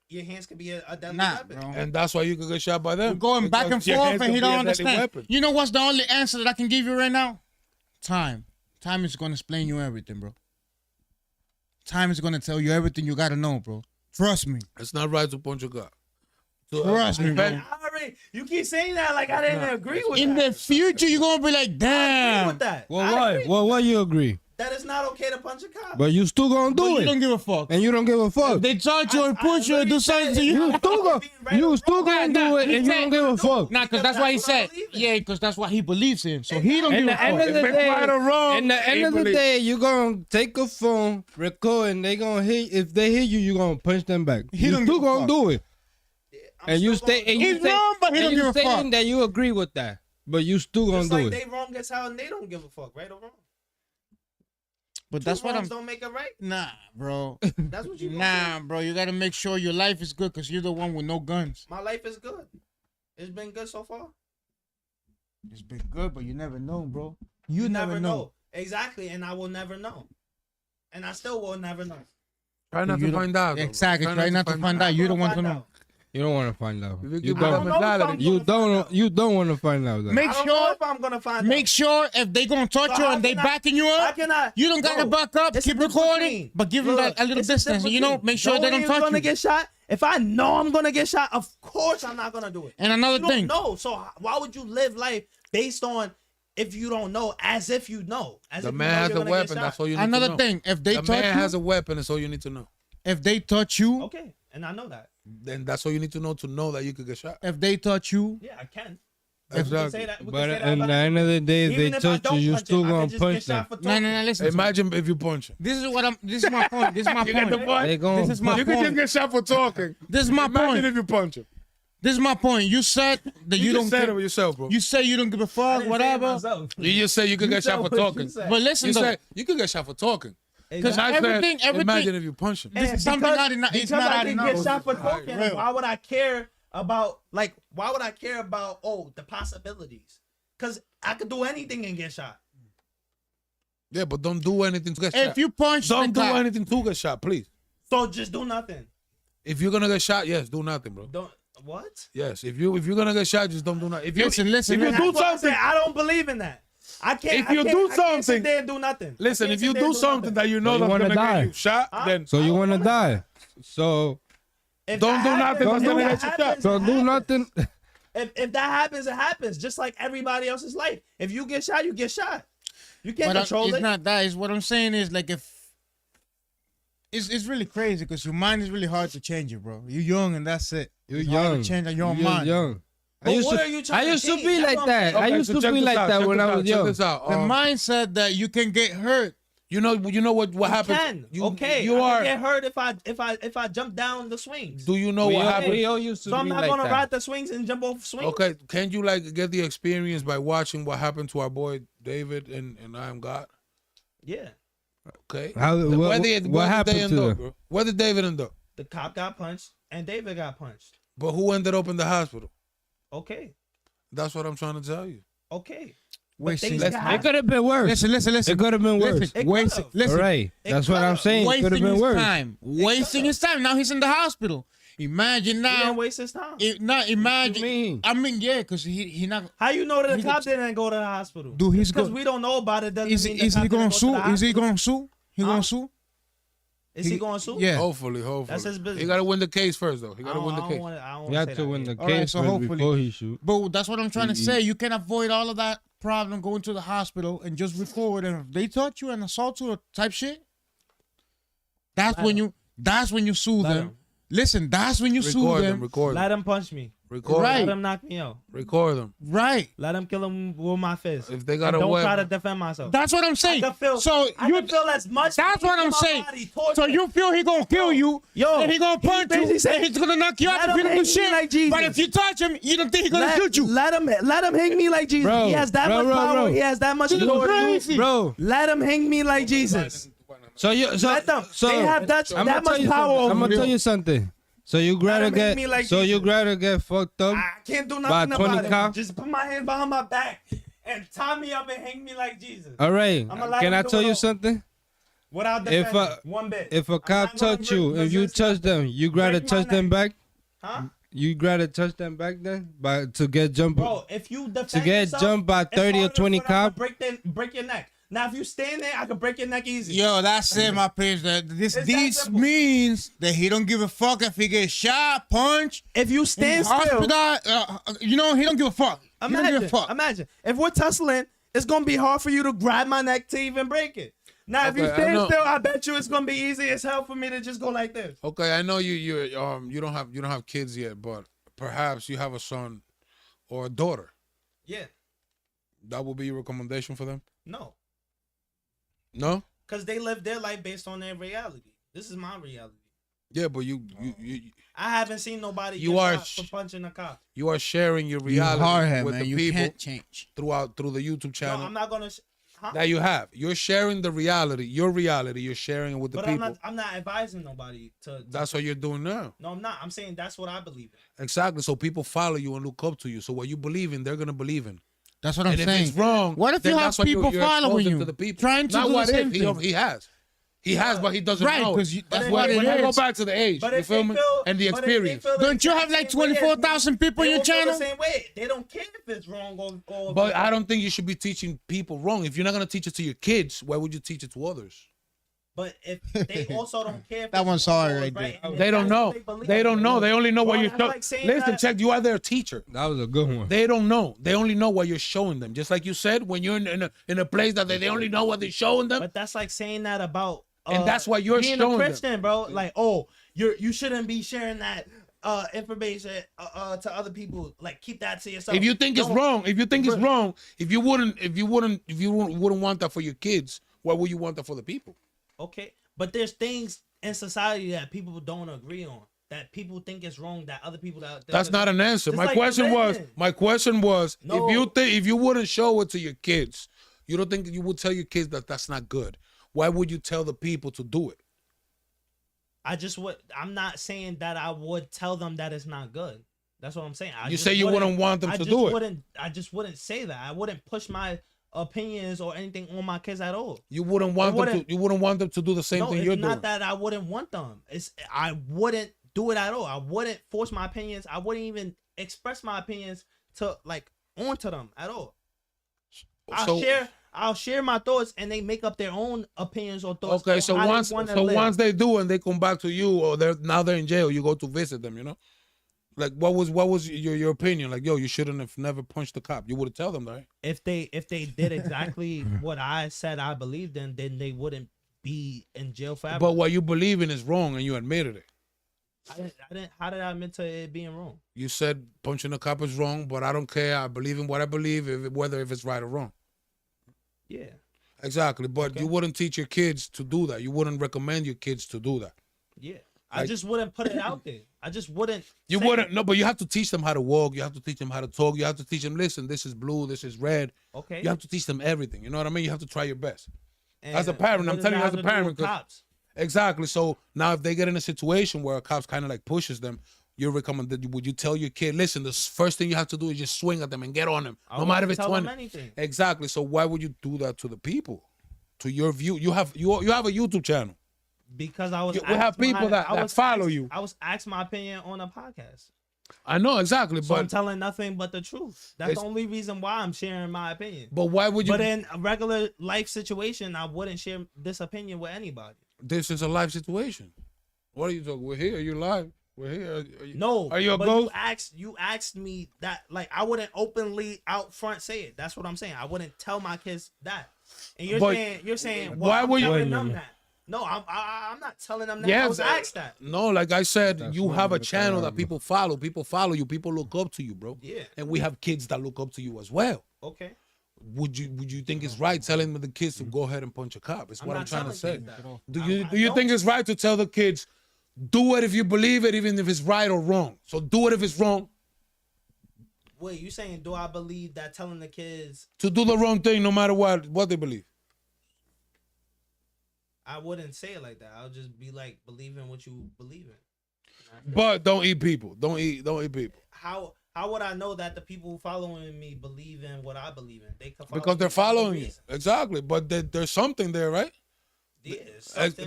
your hands could be a deadly Nah, weapon. bro. And that's why you could get shot by them. We're going back and Because your forth hands and he could be don't a deadly understand. weapon. You know what's the only answer that I can give you right now? Time. Time is going to explain you everything, bro. Time is going to tell you everything you got to know, bro. Trust me. It's not right to punch a cop. So, Trust me, depend- bro. You keep saying that like I didn't agree with In that. the future, you're going to be like, I agree damn. with that. Well, I why? agree. Well, why you agree? That it's not okay to punch a cop. But you still gonna But do you it, don't give a fuck. and you don't give a fuck. They charge you and push you and do literally something to said you. You still gonna do it, and you don't give a fuck. Nah, because that's why he That's what I said. believe in. Yeah, because that's what he believes in. So he don't At give a the end fuck. of the If it's day, right or wrong, in the end he of the believes- day, you gonna take a phone, record, and they gonna hit. If they hit you, you gonna punch them back. He You don't still give a gonna fuck. do it, I'm and you still stay. gonna And do you He's it. say, wrong, but he and don't you give a saying fuck. that you agree with that, but you still gonna Just do like it. they wrong as hell and they don't give a fuck, right or wrong. But that's Two what I'm. wrongs don't make it right. Nah, bro. That's what you. Nah, bro. You gotta make sure your life is good because you're the one with no guns. My life is good. It's been good so far. It's been good, but you never know, bro. You never know. Exactly, and I will never know. And I still will never know. Try not You to don't- find out. though. Exactly. Try not to find out. You don't want to know. You don't want to find out. If you You give I don't don't. know if I'm mentality. You gonna find don't. out. You don't want to find out. That. Make I don't know sure. if I'm gonna find Make out. sure if they gonna touch So you how and they can I- backing you How up, can I? you don't gotta Bro, back up. it's a Keep difference recording, between- but give them Look, that a little it's a distance. difference You know, between make sure they knowing don't you're touch gonna you. get shot. If I know I'm gonna get shot, of course I'm not gonna do it. And another You don't thing, know. So why would you live life based on if you don't know, as if you know? As The if you man know has you're a gonna get weapon. shot. That's all you need to another know. thing. If they The touch man has a you, weapon. That's all you need to know. if they touch you, Okay, and I know that. Then that's all you need to know that you could get shot. if they touch you, Yeah, I can. Exactly. We can say that. We can But say that at about the end of the day, if Even they if I touch you, don't you punch still him, I gonna can just punch get shot them. for no, talking. no, no. Listen. Imagine if you punch him. This is what I'm. This is my point. This is my You get the point. point? They gonna. This is my You could just point. get shot for talking. This is my Imagine point. if you punch him. This is my point. You said that you You don't. just said care- it with yourself, bro. You say you don't give a I fuck, didn't say it whatever. myself. You just said you could get said shot for what you talking. said. But listen You though, said you could get shot for talking. because Exactly. I said, everything. imagine if you punch him. This is something not enough. It's Because not I didn't enough. get shot for talking. Real. Why would I care about why would I care about the possibilities? Because I could do anything and get shot. Yeah, but don't do anything to get shot. If you punch Don't the do cop, anything to get shot, please. So just do nothing. If you're gonna get shot, yes, do nothing, bro. Don't what? Yes, if you're gonna get shot, just don't do nothing. If you Listen, if you That's do what I'm something, saying. I don't believe in that. I can't. If you I can't, do I can't sit something- there and do nothing. listen, I can't if you sit there do and something nothing. that you know So you that's wanna gonna die. get you shot, then So you want to die. So If don't that do nothing happens, that's gonna if get that you shot. happens, so it do happens. nothing. If that happens, it happens. Just like everybody else's life. If you get shot, you get shot. You can't but control it's it. not that. Is what I'm saying is like if it's really crazy because your mind is really hard to change it, bro. You're young and that's it. You're It's hard to young. change your You're mind. young. But what are you I trying to used to change? be That's like what I'm that. saying. I Okay, used so to check be this like out, that check when this I out, was check young. this out. The mindset that you can get hurt. You know what happens. Can. Okay. You I are. can get hurt if I jump down the swings. Do you know We what all, happens? we all used to So I'm be not like gonna that. ride the swings and jump off swings. Okay, can you like get the experience by watching what happened to our boy David and I Am God? Yeah. Okay. How- what they happened end to up, them? bro? Where did David end up? The cop got punched and David got punched. But who ended up in the hospital? Okay. That's what I'm trying to tell you. Okay. Wasting. things It can happen. could have been worse. Listen. It could have been worse. Listen, It wasting. could've. Listen. Right. That's what I'm could've. saying. It could have Wasting been his worse. time. Wasting his time. Now he's in the hospital. Imagine He now. didn't waste his time. Imagine. mean? I mean, yeah, because he not. How you know that the He's cop didn't go to the hospital? Dude, he's Because go- we don't know about it. Doesn't Is mean he the is cop he didn't gonna go to sue? the Is he hospital. gonna sue? He Huh? gonna sue? Is he going to sue? Yeah. Hopefully. That's his business. He got to win the case first, though. He I got to don't, win the I case. don't want to. I don't You wanna have say to that win yet. the All right, case so first hopefully- before he shoot. But that's what I'm trying to say. You can avoid all of that problem going to the hospital and just record. And if they touch you and assault you or type shit, that's when you sue Let them. him. Listen, that's when you sue Record them. them. Record them. Let him punch me. Record Right. Let them. him knock me out. Record them. Right. Let him kill him with my fist. If they got And a don't try to weapon. defend myself. That's what I'm saying. I can feel. So I you can feel as much. that's what heat in I'm my saying. body, torture. So you feel he gonna kill you, Yo, and he gonna he punch you, basically and said, he's gonna knock you out let if you him don't do hang me shit. like Jesus. But if you touch him, you don't think he's gonna let, shoot you. let him hang me like Jesus. Bro, he has that bro, much power. bro. He has that much This is authority. crazy. Bro, Let him hang me like Jesus. so you so Let them. so they have that I'ma much tell you power something. over I'm gonna me. tell you something. So you him gotta hang get me like so you Jesus. gotta get fucked up. I can't do By nothing 20 about it. cops? Just put my hand behind my back and tie me up and hang me like Jesus. All right. I'ma let Can him I do tell it you all. something? Without If defending one bit. If a I'm cop not gonna touch you, if you resist touch nothing. them, you gotta Break my touch them neck. back. Huh? You gotta touch them back then, by to get jumped. Bro, if you defend To get yourself, jumped by it's 30 or harder 20 for them to cops. break your neck. Now, if you stand there, I can break your neck easy. Yo, that's it, my page. It's that This simple. means that he don't give a fuck if he gets shot, punched, If you stand still, hospital. He don't give a fuck. He don't give a fuck. imagine if we're tussling, it's gonna be hard for you to grab my neck to even break it. Now, if you Okay, I stand know. still, I bet you it's gonna be easy as hell for me to just go like this. Okay, I know you don't have kids yet, but perhaps you have a son or a daughter. Yeah, That would be your recommendation for them? no, No? because they live their life based on their reality. This is my reality. Yeah, but you I haven't seen nobody You get are shot for punching a cop. you are sharing your You reality hardhead, with man. the You people can't change. through the YouTube No, channel I'm not gonna. Huh? that you have. You're sharing the reality, your reality. You're sharing it with the But people. I'm not advising nobody to. That's what you're doing now. No, I'm not. I'm saying that's what I believe in. Exactly. So people follow you and look up to you. So what you believe in, they're gonna believe in. That's what I'm And if saying. it's wrong, What if then you have that's why people you're following exposing you, to the people. trying to Not do the what same if thing? he has. He has, but he doesn't Right, know. 'cause that's But what if- it when I go is. back to the age, But you if feel they me? feel, And the but if they experience. feel the Don't you have exact like same way as me, 24,000 people they on your will feel channel? The same way. They don't care if it's wrong or But I don't think you should be teaching people wrong. If you're not gonna teach it to your kids, why would you teach it to others? But if they also don't care. If That it's one's wrong sorry or right right, there. and They if don't that's know. what believe, They don't know. They only know what Bro, you're that's showing. like saying Listen, that- check. You are their teacher. That was a good one. They don't know. They only know what you're showing them. Just like you said, when you're in a place that they only know what they're showing them. But that's like saying that about. And that's why you're being showing a them. Christian, bro. Like, oh, you shouldn't be sharing that information to other people. Like, keep that to yourself. If you think it's Don't- wrong, if you wouldn't want that for your kids, why would you want that for the people? Okay, but there's things in society that people don't agree on. That people think is wrong. That other people That's not an answer. Just My like question was, religion. if you wouldn't show it to your kids, you don't think you would tell your kids that that's not good. Why would you tell the people to do it? I'm not saying that I would tell them that it's not good. That's what I'm saying. You say you wouldn't want them to do it. I just wouldn't say that. I wouldn't push my opinions or anything on my kids at all. You wouldn't want them to. You wouldn't want them to do the same No, thing it's you're not doing. that I wouldn't want them. I wouldn't do it at all. I wouldn't force my opinions. I wouldn't even express my opinions to onto them at all. I'll share my thoughts and they make up their own opinions or thoughts. Okay, on so how they once wanna live. once they do and they come back to you, or they're in jail, you go to visit them. You know, like what was your opinion? Like, yo, you shouldn't have never punched the cop. You would have tell them, right? if they did exactly what I said I believed in, then they wouldn't be in jail forever. But what you believe in is wrong, and you admitted it. I didn't. How did I admit to it being wrong? You said punching a cop is wrong, but I don't care. I believe in what I believe, whether if it's right or wrong. Yeah. Exactly, but you wouldn't teach your kids to do that. You wouldn't recommend your kids to do that. Yeah. I just wouldn't put it out there. I just wouldn't. You say wouldn't. it. No, but you have to teach them how to walk. You have to teach them how to talk. You have to teach them. Listen, this is blue. This is red. Okay. You have to teach them everything. You know what I mean? You have to try your best. And As a parent, what I'm does telling you that as a have to do parent, with 'cause- cops. Exactly. So now, if they get in a situation where a cop kind of like pushes them, you recommend? Would you tell your kid, listen, the first thing you have to do is just swing at them and get on them, I no matter if wouldn't it's tell them 20. anything. Exactly. So why would you do that to the people? To your view, you have a YouTube channel. Because I was. We have people that follow you. I was asked my opinion on a podcast. I know exactly, So I'm but telling nothing but the truth. That's It's- the only reason why I'm sharing my opinion. why would you? But in a regular life situation, I wouldn't share this opinion with anybody. This is a live situation. What are you talking? We're here. You're live. We're here. No, Are you a but ghost? You asked me that, like, I wouldn't openly out front say it. That's what I'm saying. I wouldn't tell my kids that. And you're saying well, why I'm would you- telling them that? No, I'm not telling them that. Yes, I was asked that. No, like I said, That's you what have a I'm channel that saying. people follow. People follow you. People look up to you, bro. Yeah. And we have kids that look up to you as well. Okay. Would you think it's right telling the kids to go ahead and punch a cop? Is what I'm not trying to say. telling kids that. Do I you don't. think it's right to tell the kids, do it if you believe it, even if it's right or wrong? So do it if it's wrong. Wait, you saying do I believe that telling the kids To do the wrong thing, no matter what they believe. I wouldn't say it like that. I'll just be like, believe in what you believe in. But don't eat people. Don't eat people. How would I know that the people following me believe in what I believe in? They could follow Because me they're for other following you. reasons. Exactly. But there's something there, right? Yeah,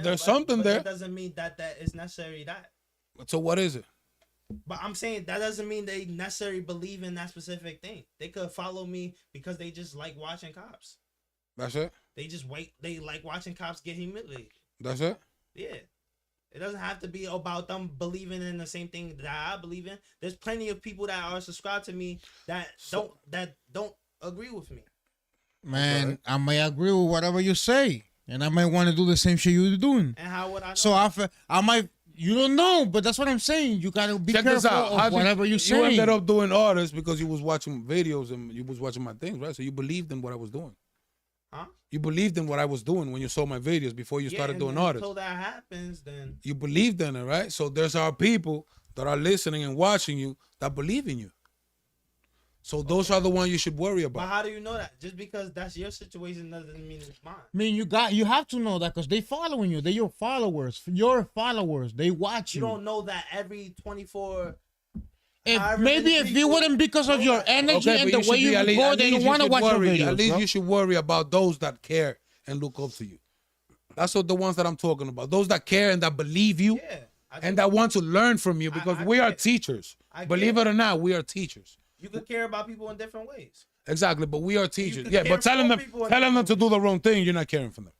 There's something but there. That doesn't mean that is necessary that. So what is it? But I'm saying that doesn't mean they necessarily believe in that specific thing. They could follow me because they just like watching cops. That's it? They like watching cops get humiliated. That's it? Yeah. It doesn't have to be about them believing in the same thing that I believe in. There's plenty of people that are subscribed to me that don't agree with me. Man, I may agree with whatever you say, and I might want to do the same shit you're doing. And how would I know? So I might. You don't know, but that's what I'm saying. You gotta be Check this careful out. How'd of whatever you you say. ended up doing all this because you was watching videos and you was watching my things, right? So you believed in what I was doing. Huh? You believed in what I was doing when you saw my videos before you started doing all this. Until that happens, then You believed in it, right? So there's our people that are listening and watching you that believe in you. So those are the ones you should worry but about. how do you know that? Just because that's your situation doesn't mean it's mine. I mean, you have to know that because they following you. They're your followers. Your followers. They watch You you. don't know that every 24. If however maybe many if it people wouldn't because of know your that. energy Okay, and but the way you at least- record, at they least don't you want to should watch your worry. videos. At least bro. you should worry about those that care and look up to you. That's what the ones that I'm talking about. Those that care and that believe you Yeah. and that want to learn from you because I we are get it. teachers. I Believe get it or not, we are teachers. You could care about people in different ways. Exactly, but we are teachers. can Yeah, care but telling for them people in telling them different to do the wrong thing, you're not caring for them.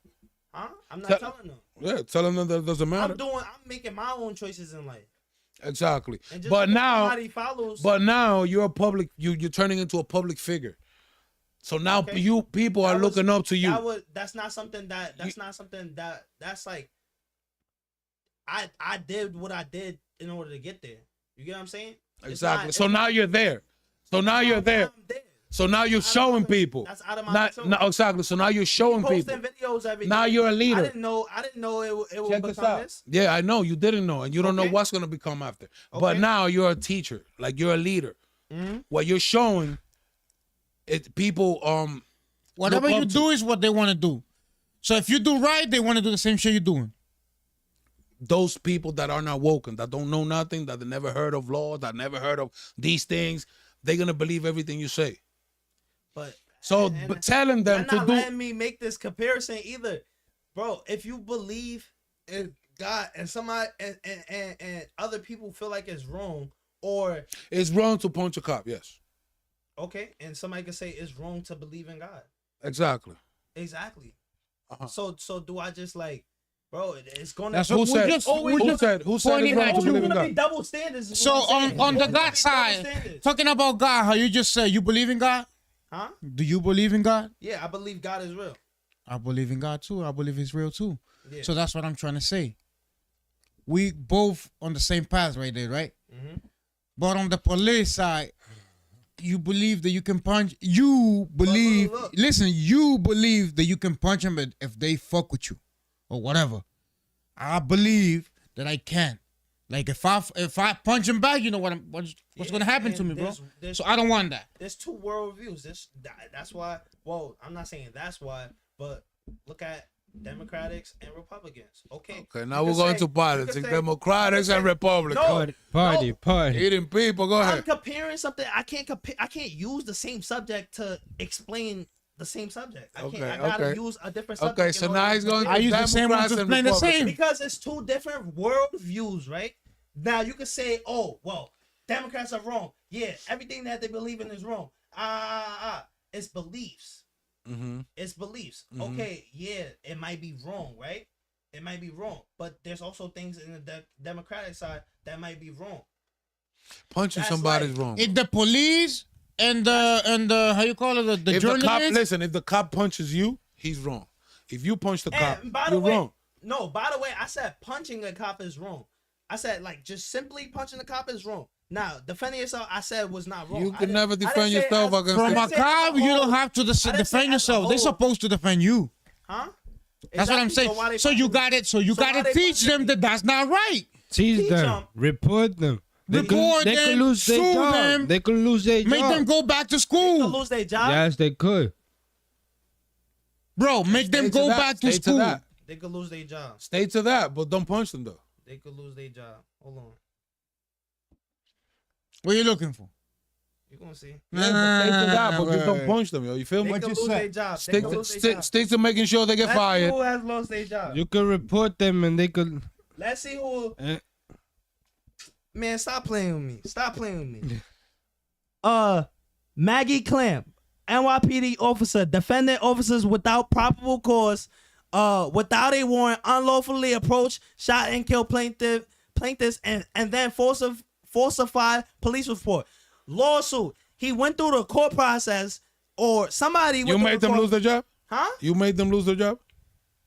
Huh? I'm not Tell- telling them. Yeah, telling them that it doesn't matter. I'm making my own choices in life. Exactly. And just But because now, somebody follows, you're a public. You're turning into a public figure. So now Okay. people are That was- looking up to you. That's not something that's like I did what I did in order to get there. You get what I'm saying? It's Exactly. not- So it's now you're there. So now you're there. I'm there. So now you're That's out of showing my- people. That's out of my Not, control. no, exactly. So now you're showing people. Posting videos every Now day. you're a leader. I didn't know it would Check this become out. this. Yeah, I know you didn't know, and you don't know Okay. what's gonna become after. But Okay. now you're a teacher, like you're a leader. Mm-hmm. What you're showing, it people Whatever look you up to. do is what they want to do. So if you do right, they want to do the same shit you're doing. Those people that are not woken, that don't know nothing, that they never heard of law, that never heard of these things, they're gonna believe everything you say. But So and- but telling them you're to not do letting me make this comparison either, bro. If you believe in God and somebody and other people feel like it's wrong, or it's wrong to punch a cop. Yes, okay, and somebody could say it's wrong to believe in God. exactly. Exactly. Uh-huh. So do I just like, bro? It's gonna. That's Who what said? we just Who we just said? Who said pointing it's wrong at to you. believe in gonna be God? double standards. is So what I'm saying. on the There's gonna God be side, double standards. talking about God, how you just said you believe in God. Huh? Do you believe in God? Yeah, I believe God is real. I believe in God too. I believe He's real too. Yeah. So that's what I'm trying to say. We both on the same path right there, right? Mm-hmm. But on the police side, you believe that you can punch. You believe. look. Listen, you believe that you can punch them if they fuck with you, or whatever. I believe that I can. Like if I punch him back, you know what's Yeah, gonna happen to and me, bro. there's- So I don't want that. There's two world views. That's why. Well, I'm not saying that's why, but look at Democrats and Republicans. Okay. Okay, now You we're could going say- to you politics, could say- Democrats and Republicans. No, Party. Eating people. Go I'm ahead. comparing something. I can't use the same subject to explain the same subject. I gotta Okay. use a different subject. Okay, in so order now to he's going to I use the same one Democrats to and explain the Republicans. same. because it's two different world views, right? Now you can say, oh, well, Democrats are wrong. Yeah, everything that they believe in is wrong. It's beliefs. Mm-hmm. It's beliefs. Mhm. Okay, yeah, it might be wrong, right? It might be wrong, but there's also things in the Democratic side that might be wrong. Punching That's somebody's like- wrong. If the police and the how you call it, the If the journalists. cop, listen, if the cop punches you, he's wrong. If you punch the cop, And by the you're way, wrong. no, by the way, I said punching a cop is wrong. I said like just simply punching the cop is wrong. Now defending yourself, I said was not wrong. You I can didn't- never I didn't defend say yourself as- against From I a didn't say as cop, you whole. don't have to I didn't say defend as a yourself. They're whole. supposed to defend you. Huh? That's what I'm Exactly, saying. why they So you punching me? got it. So you So why got to they teach punching them me? that that's not right. Teach Teach them. 'em. Report them. Report They them, could lose their sue job. them, They could lose their Make job. them go back to They school, could lose their job. Yes, they could. bro. Make them Stay to go that, back to stay school. that. They could lose their job. Stay to that, but don't punch them though. They could lose their job. Hold on. What are you looking for? You gonna see? Yeah, but stay to that, but just don't punch them, yo. You feel They me? could lose their job. They Stick could to, lose their stick, job. stick to making sure they get Let's see fired. who has lost their job. You could report them and they could. Let's see who. Eh. Man, stop playing with me. Stop playing with me. Maggie Clamp, NYPD officer, defending officers without probable cause, without a warrant, unlawfully approached, shot and killed plaintiffs, and then falsified police report. Lawsuit. He went through the court process, or somebody. You went through made the them court- lose their job? Huh? You made them lose their job?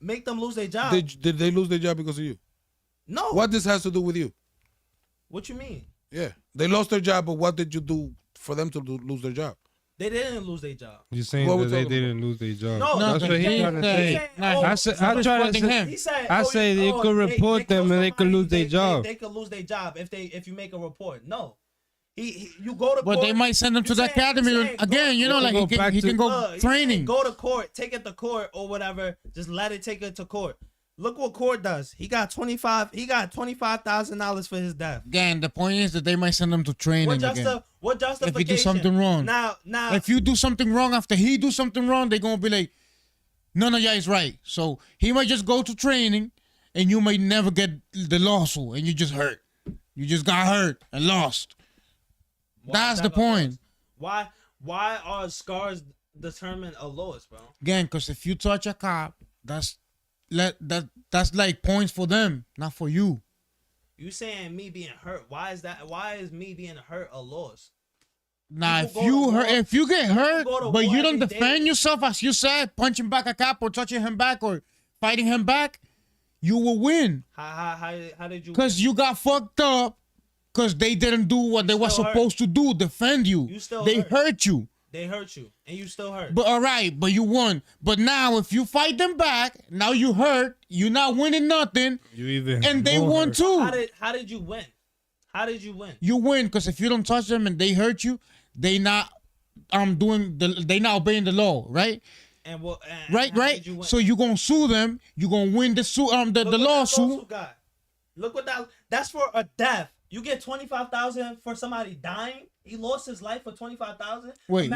Make them lose their job? Did they lose their job because of you? No. What this has to do with you? What you mean? Yeah. They lost their job, but what did you do for them to lose their job? They didn't lose their job. You're saying What that we they talking didn't lose their job. No, That's what he he's trying to said- say. Nah, I said, I try to Reporting say, him. He said, I say you could report they them kill and they could lose their somebody, job. They could lose their job if you make a report. No, you go to But court. they might send them to You the saying- academy you saying again. You know, They like can he go can, back he to- can go you saying training. Go to court, take it to court or whatever. Just let it take it to court. Look what court does. He got $25,000 for his death. Again, the point is that they might send them to training What again. justification? If you do something wrong. Now, If you do something wrong after he do something wrong, they're gonna be like, no, yeah, he's right. So he might just go to training, and you might never get the lawsuit, and you just hurt. You just got hurt and lost. That's the point. Why are scars determine a loss, bro? Again, because if you touch a cop, that's like points for them, not for you. You saying me being hurt? Why is that? Why is me being hurt a loss? Now, People if go you to hurt, war- if you get hurt, go to but war you don't every defend day. yourself, as you said, punching back a cop or touching him back or fighting him back, you will win. How did you? Because you got fucked up because they didn't do what they were still hurt. supposed to do, defend you. You still they hurt. hurt you. They hurt you, and you still hurt. But all right, but you won. But now if you fight them back, now you hurt, you're not winning nothing, You even and they more won hurt. too. How did you win? How did you win? You win because if you don't touch them and they hurt you, they not they not obeying the law, right? And what? Right. Did you win? So you gonna sue them. You gonna win the suit. The Look what that lawsuit. got. Look what that's for a death. You get $25,000 for somebody dying. He lost his life for $25,000. Wait.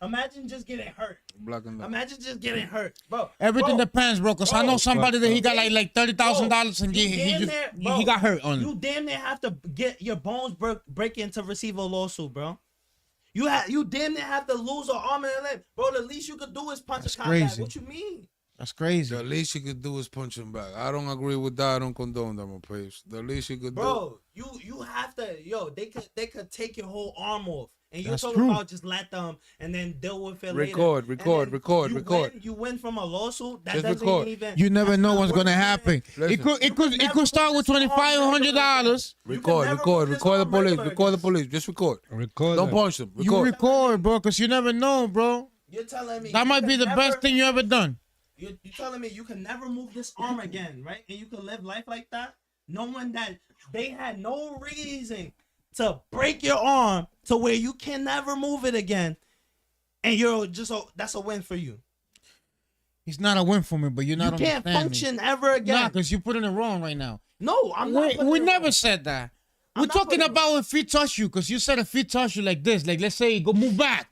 Imagine just getting hurt. Black and white. Imagine just getting hurt, bro. Everything Bro, depends, bro. Cause I know somebody that he got like $30,000 and you he damn just near- bro, he got hurt on You it. damn near have to get your bones breaking to receive a lawsuit, bro. You damn near have to lose an arm and a leg, bro. The least you could do is punch That's a cop back. crazy. What you mean? That's crazy. The least you could do is punch him back. I don't agree with that. I don't condone that, my papes. The least you could do. Bro, you have to, they could take your whole arm off. And you're That's talking true. about just let them and then deal with it Record, later. record, And then record, you record. Win, you win from a lawsuit. That Just doesn't record. even. You never that's know not what's worth gonna it. happen. Listen. It could start with $2,500. Record, never record, put this record the on police, regular record the against- police. Just record. Record Don't them. punch them. You Record. record, bro, cause you never know, bro. You're telling me That you might can be the never- best thing you ever done. You're telling me you can never move this arm again, right? And you can live life like that, knowing that they had no reason to break your arm to where you can never move it again, and you're just that's a win for you. It's not a win for me, but you're not You can't understanding. function ever again. Nah, because you're putting it wrong right now. No, I'm not. putting We it never wrong. said that. I'm We're not talking putting it about if he touch you, because you said if he touch you like this, like let's say go move back.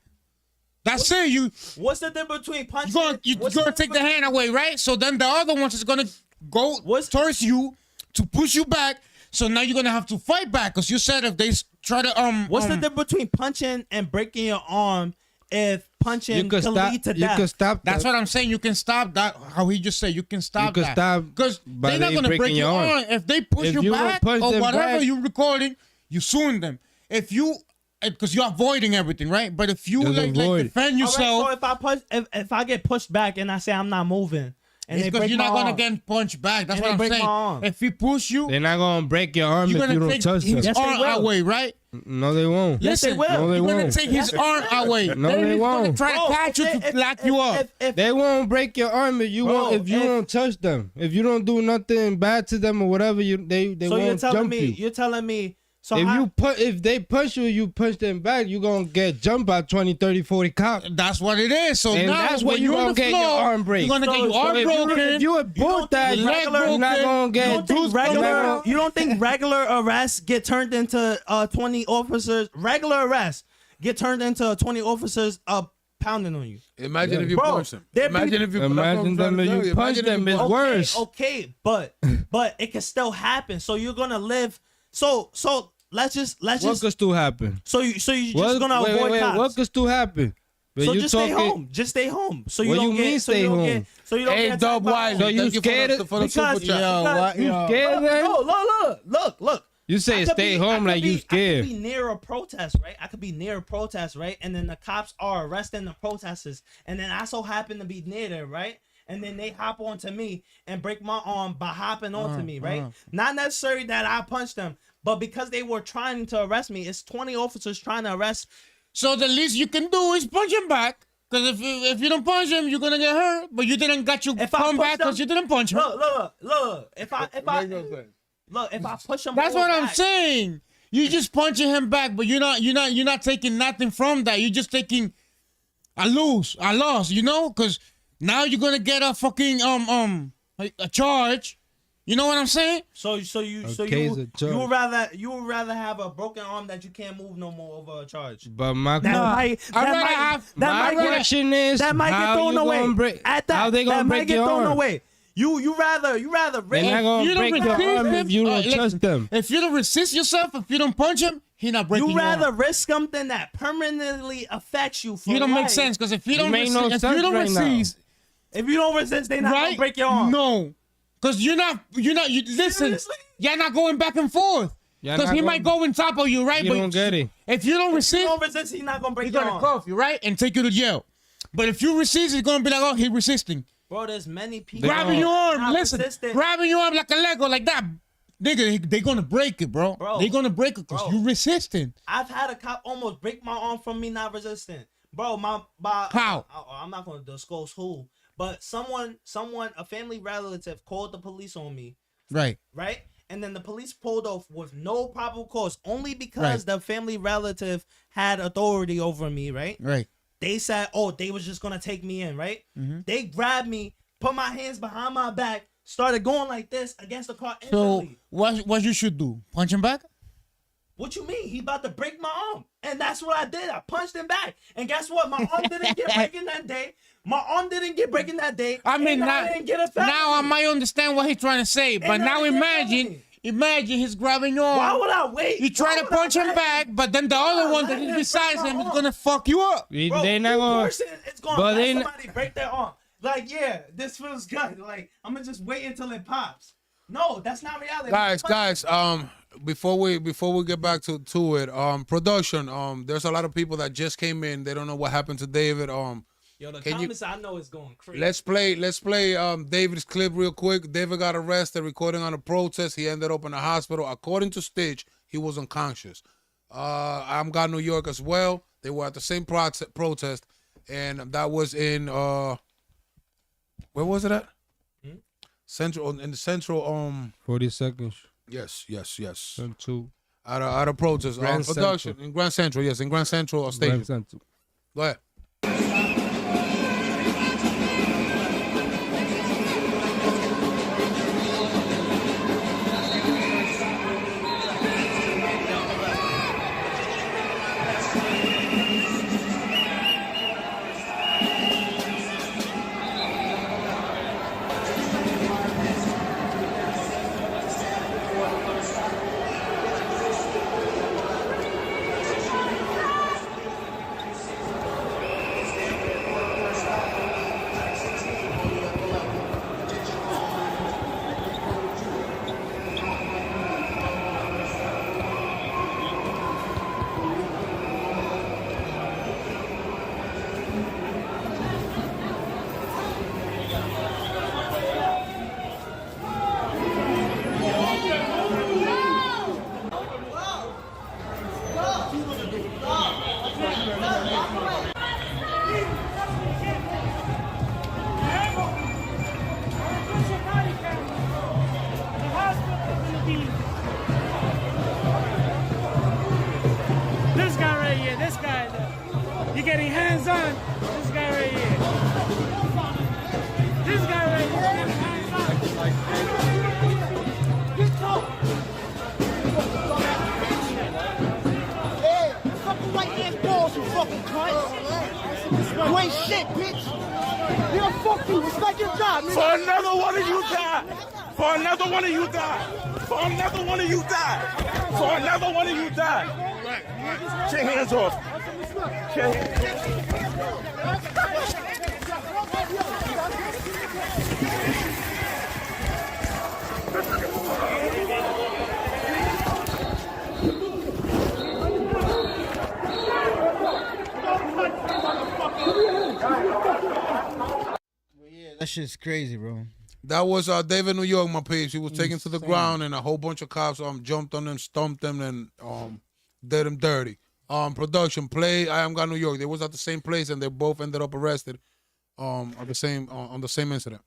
That's it. What's the difference between punching? You're what's gonna the take the hand away, right? So then the other one is gonna go towards you to push you back. So now you're gonna have to fight back, because you said if they try to What's the difference between punching and breaking your arm? If punching can lead to You death. can stop. That's that. what I'm saying. You can stop that. How he just said, you can stop You can that. stop Because by they're not they gonna break breaking your your arm. arm. If they push If you you back push or them whatever back- you're recording, you suing them. If you, because you're avoiding everything, right? But if you Just like avoid. defend All yourself, right, so if I push, if I get pushed back and I say I'm not moving, and it's they because break you're my not gonna arm, get punched back. That's And what they I'm break saying. my arm. If he push you, They're not gonna break your arm you're if gonna you don't take touch his them. Yes, they arm will. away, right? No, they won't. Yes, they Listen, will. No, they you're gonna won't. take his Yes, they arm will. away. No, Then they he's gonna won't. try to Bro, catch you to lock you up. They won't break your arm if you Bro, won't. If you if- don't touch them. If you don't do nothing bad to them or whatever, they So won't you're telling jump me, you. you're telling me. So If they push you, you push them back, you gonna get jumped by 20, 30, 40 cops. That's what it is. So And now that's when what you you're on gonna the get your floor, arm break. you're gonna get your So arm if you- broken. If you abort that, think you're regular- not gonna you get don't think juiced. regular, you don't think regular arrests get turned into 20 officers? Regular arrests get turned into 20 officers pounding on you. Imagine if you Bro, punch them. they're Imagine if you Imagine them if you punch them. It's worse. Okay, but it can still happen. So you're gonna live. So let's just What could still happen? so you just What- gonna wait, avoid wait, cops. what could still happen? But So you just stay talking- home. Just stay home. So you What don't you get. mean so stay you don't home? Get, so you don't Hey, get Dub attacked by- Wiley, So you thank you scared for the super Because, chat. because You scared then? No, look. You say I could stay be- I home could like you be- I scared. could be near a protest, right? I could be near a protest, right? And then the cops are arresting the protesters, and then I so happen to be near there, right? And then they hop onto me and break my arm by hopping onto me, right? Not necessarily that I punched them, but because they were trying to arrest me, it's 20 officers trying to arrest. So the least you can do is punch him back. Because if you don't punch him, you're gonna get hurt. But you didn't got you If I come push back because them- you didn't punch him. Look. If I push them, That's all what I'm back- saying. You just punching him back, but you're not taking nothing from that. You're just taking a loss. You know, because now you're gonna get a fucking a charge. You know what I'm saying? So you case of charge. you would rather have a broken arm that you can't move no more over a charge. But my That might my get question is that might get how thrown you away. gonna break? At that, How they that gonna might break get your thrown arm? away. You rather They're not you gonna don't break your resist arm him- if you don't listen, touch them. If you don't resist yourself, if you don't punch him, he not breaking you your rather arm. risk something that permanently affects you. For You don't make life. sense because if you don't make no resist, if sense you don't right now. resist, If you don't resist, they not right? gonna break your arm. No, because you listen. Seriously? You're not going back and forth You're because not he going- might go on top of you, right? You don't get it. If you don't If you resist, don't resist, he's not gonna break he's your gonna arm. cuff you, right, and take you to jail. But if you resist, it's gonna be like, oh, he's resisting. Bro, there's many people Grabbing your arm, not listen, resistant. grabbing your arm like a Lego, like that. Nigga, they gonna break it, bro. Bro. They gonna break it because Bro. you resisting. I've had a cop almost break my arm from me not resisting. Bro, my How? I'm not gonna disclose who, but someone, a family relative called the police on me, Right. right? And then the police pulled off with no probable cause, only because Right. the family relative had authority over me, right? Right. They said, oh, they was just gonna take me in, right? Mm-hmm. They grabbed me, put my hands behind my back, started going like this against the car So instantly. what you should do? Punch him back? What you mean? He about to break my arm. And that's what I did. I punched him back. And guess what? My arm didn't get breaking that day. My arm didn't get breaking that day. I mean, and now, I didn't get a felony. now I might understand what he's trying to say, but And now I didn't get imagine felony. he's grabbing your arm. Why would I wait? You try Why to would I punch him let back, but then the other one that is besides him is gonna fuck you up. Bro, They're not who gonna. person is gonna but let they- somebody break their arm? Like, yeah, this feels good. Like, I'm gonna just wait until it pops. No, that's not reality. Guys, before we get back to it, production, there's a lot of people that just came in. They don't know what happened to David. Yo, the can you- comments I know is going crazy. Let's play David's clip real quick. David got arrested recording on a protest. He ended up in the hospital. According to Stitch, he was unconscious. I'm got New York as well. They were at the same protest, and that was in where was it at? Central, in the central 40 seconds. yes. Turn 2. At a protest. Grand Production Central. in Grand Central, yes, in Grand Central Station. Grand Central. Go ahead. respect your job, nigga. For another one of you die. For another one of you die. For another one of you die. For another one of you die. Take your hands off. Take your That shit's crazy, bro. That was David New York, my peeps. He was taken to the ground, and a whole bunch of cops jumped on him, stomped him, and did him dirty. Production play I Am God New York. They was at the same place, and they both ended up arrested on the same incident.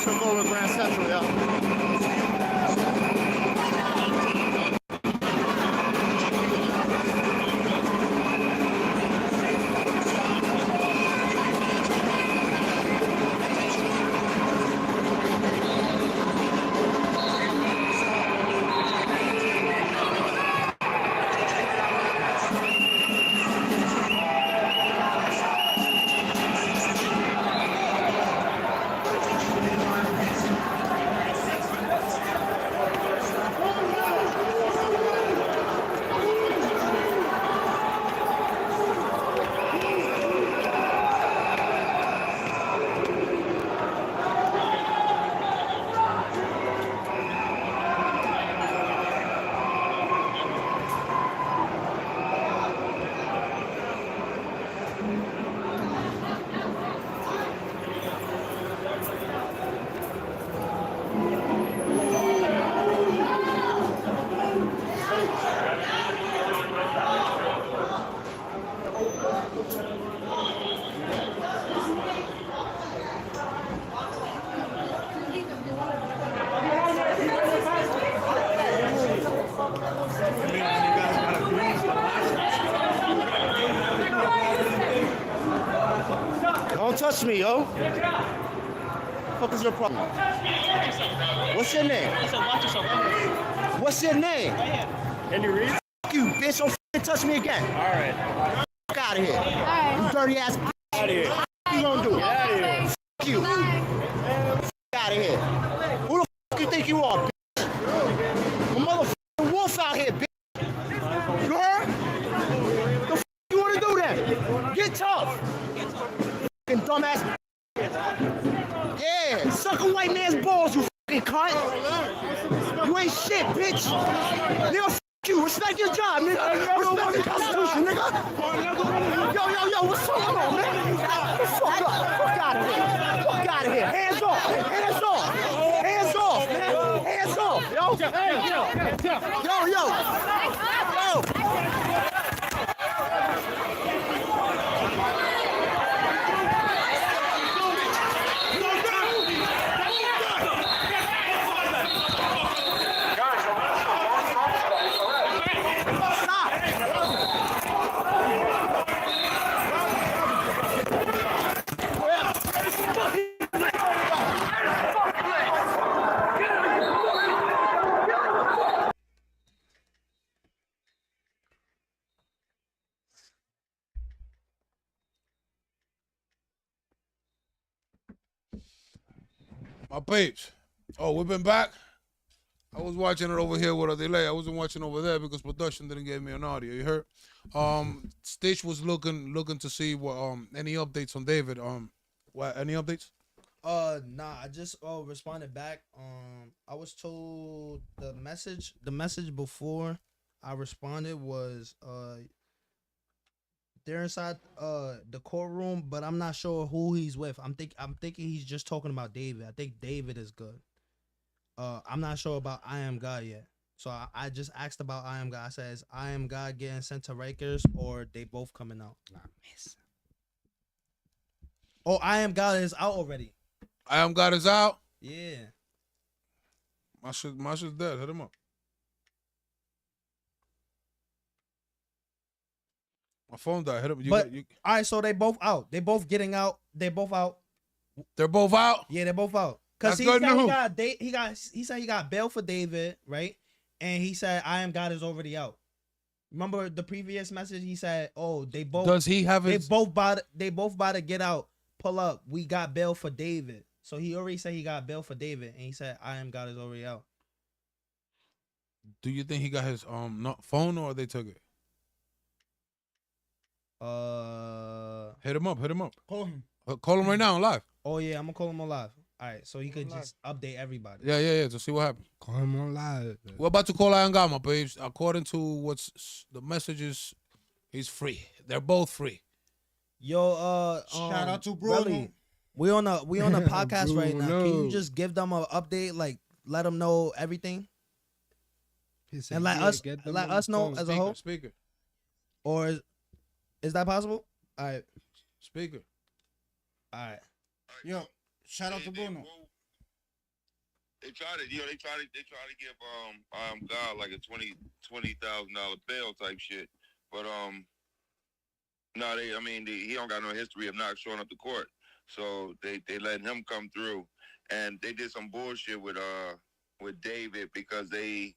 Took over Grand Central, yeah. Don't touch me, yo. What the fuck is your problem? What's your name? What's your name? Can you read? Fuck you, bitch. Don't fucking touch me again. All right. Fuck out of here. You dirty ass bitch. Out of here. What you gonna do? Get out of here. Fuck you. Fuck out of here. Who the fuck you think you are, bitch? A motherfucking wolf out here, bitch. You heard? The fuck you wanna do then? Get tough. Fucking dumbass. Yeah, suck a white man's balls, you fucking cunt. You ain't shit, bitch. Nigga, fuck you. Respect your job, nigga. Respect the Constitution, nigga. Yo, what's going on, man? Fuck up. Fuck out of here. Fuck out of here. Hands off. Hands off. Hands off, man. Hands off, yo. Yo. My peeps. Oh, we've been back. I was watching it over here with a delay. I wasn't watching over there because production didn't give me an audio. You heard? Stitch was looking to see what any updates on David. What any updates? Nah, I just responded back. I was told the message before I responded was they're inside the courtroom, but I'm not sure who he's with. I'm thinking he's just talking about David. I think David is good. I'm not sure about I Am God yet. So I just asked about I Am God. I said, is I Am God getting sent to Rikers or they both coming out? Oh, I Am God is out already. I Am God is out. Yeah. My shit's dead. Hit him up. My phone died. Hit him. All right, so they both out. They both getting out. They both out. They're both out. Yeah, they're both out. Cause he said he said he got bail for David, right? And he said I Am God is already out. Remember the previous message? He said, "Oh, they both Does he have they his? both about to get out. Pull up. We got bail for David." So he already said he got bail for David, and he said, "I am God is already out." Do you think he got his phone or they took it? Hit him up. Hit him up. Call him. Call him right now on live. Oh yeah, I'm gonna call him on live. All right, so he could just update everybody. Yeah. To see what happened. Call him on live. We're about to call Iron God, my babes. According to what's the messages, he's free. They're both free. Yo, Shout out to Bruno. Relly, we on a podcast right now. Can Bruno. you just give them an update, like let them know everything, He said, and let yeah, us get them let on the us know phone. as a whole, Speaker. or is that possible? All right, Speaker. all right. Yo, shout out to Bruno. They try to give God like a $20,000 bail type shit, but no, he don't got no history of not showing up to court, so they letting him come through, and they did some bullshit with David because he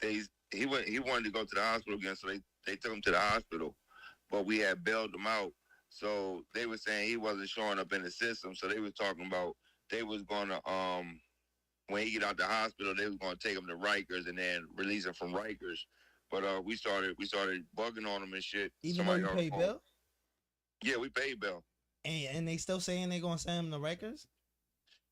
wanted to go to the hospital again, so they took him to the hospital, but we had bailed him out. So they were saying he wasn't showing up in the system. So they was talking about they was gonna when he get out the hospital, they was gonna take him to Rikers and then release him from Rikers. But we started bugging on him and shit. Even though you paid bail, Yeah, we paid bail. and they still saying they gonna send him to Rikers.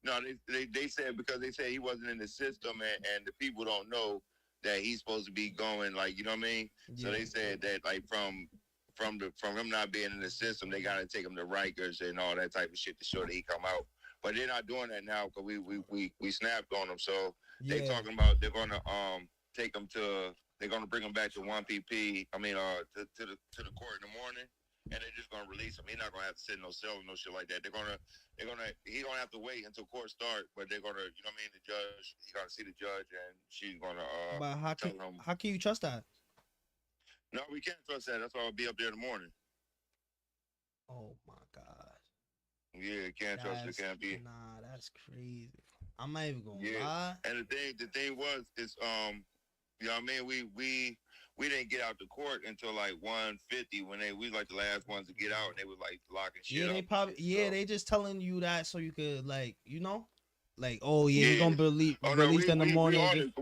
No, they said because they said he wasn't in the system and the people don't know that he's supposed to be going, like, you know what I mean? Yeah. So they said that like from him not being in the system, they gotta take him to Rikers and all that type of shit to show that he come out. But they're not doing that now because we snapped on them. So they talking about they're gonna take him to they're gonna bring him back to 1PP. I mean to the court in the morning, and they're just gonna release him. He's not gonna have to sit in no cell or no shit like that. He's gonna have to wait until court start, but they're gonna, you know what I mean, the judge, he gotta see the judge and she's gonna But how can you trust that? No, we can't trust that. That's why I'll be up there in the morning. Oh my God. Yeah, can't trust it. Can't be. Nah, that's crazy. I'm not even gonna Yeah. lie. And the thing was, is you know what I mean? We didn't get out to court until like 1:50 when we like the last ones to get out, and they was like locking shit Yeah, up. they probably So- they just telling you that so you could, like, you know, like, oh yeah, you're Yeah. gonna release Oh, no, in the morning.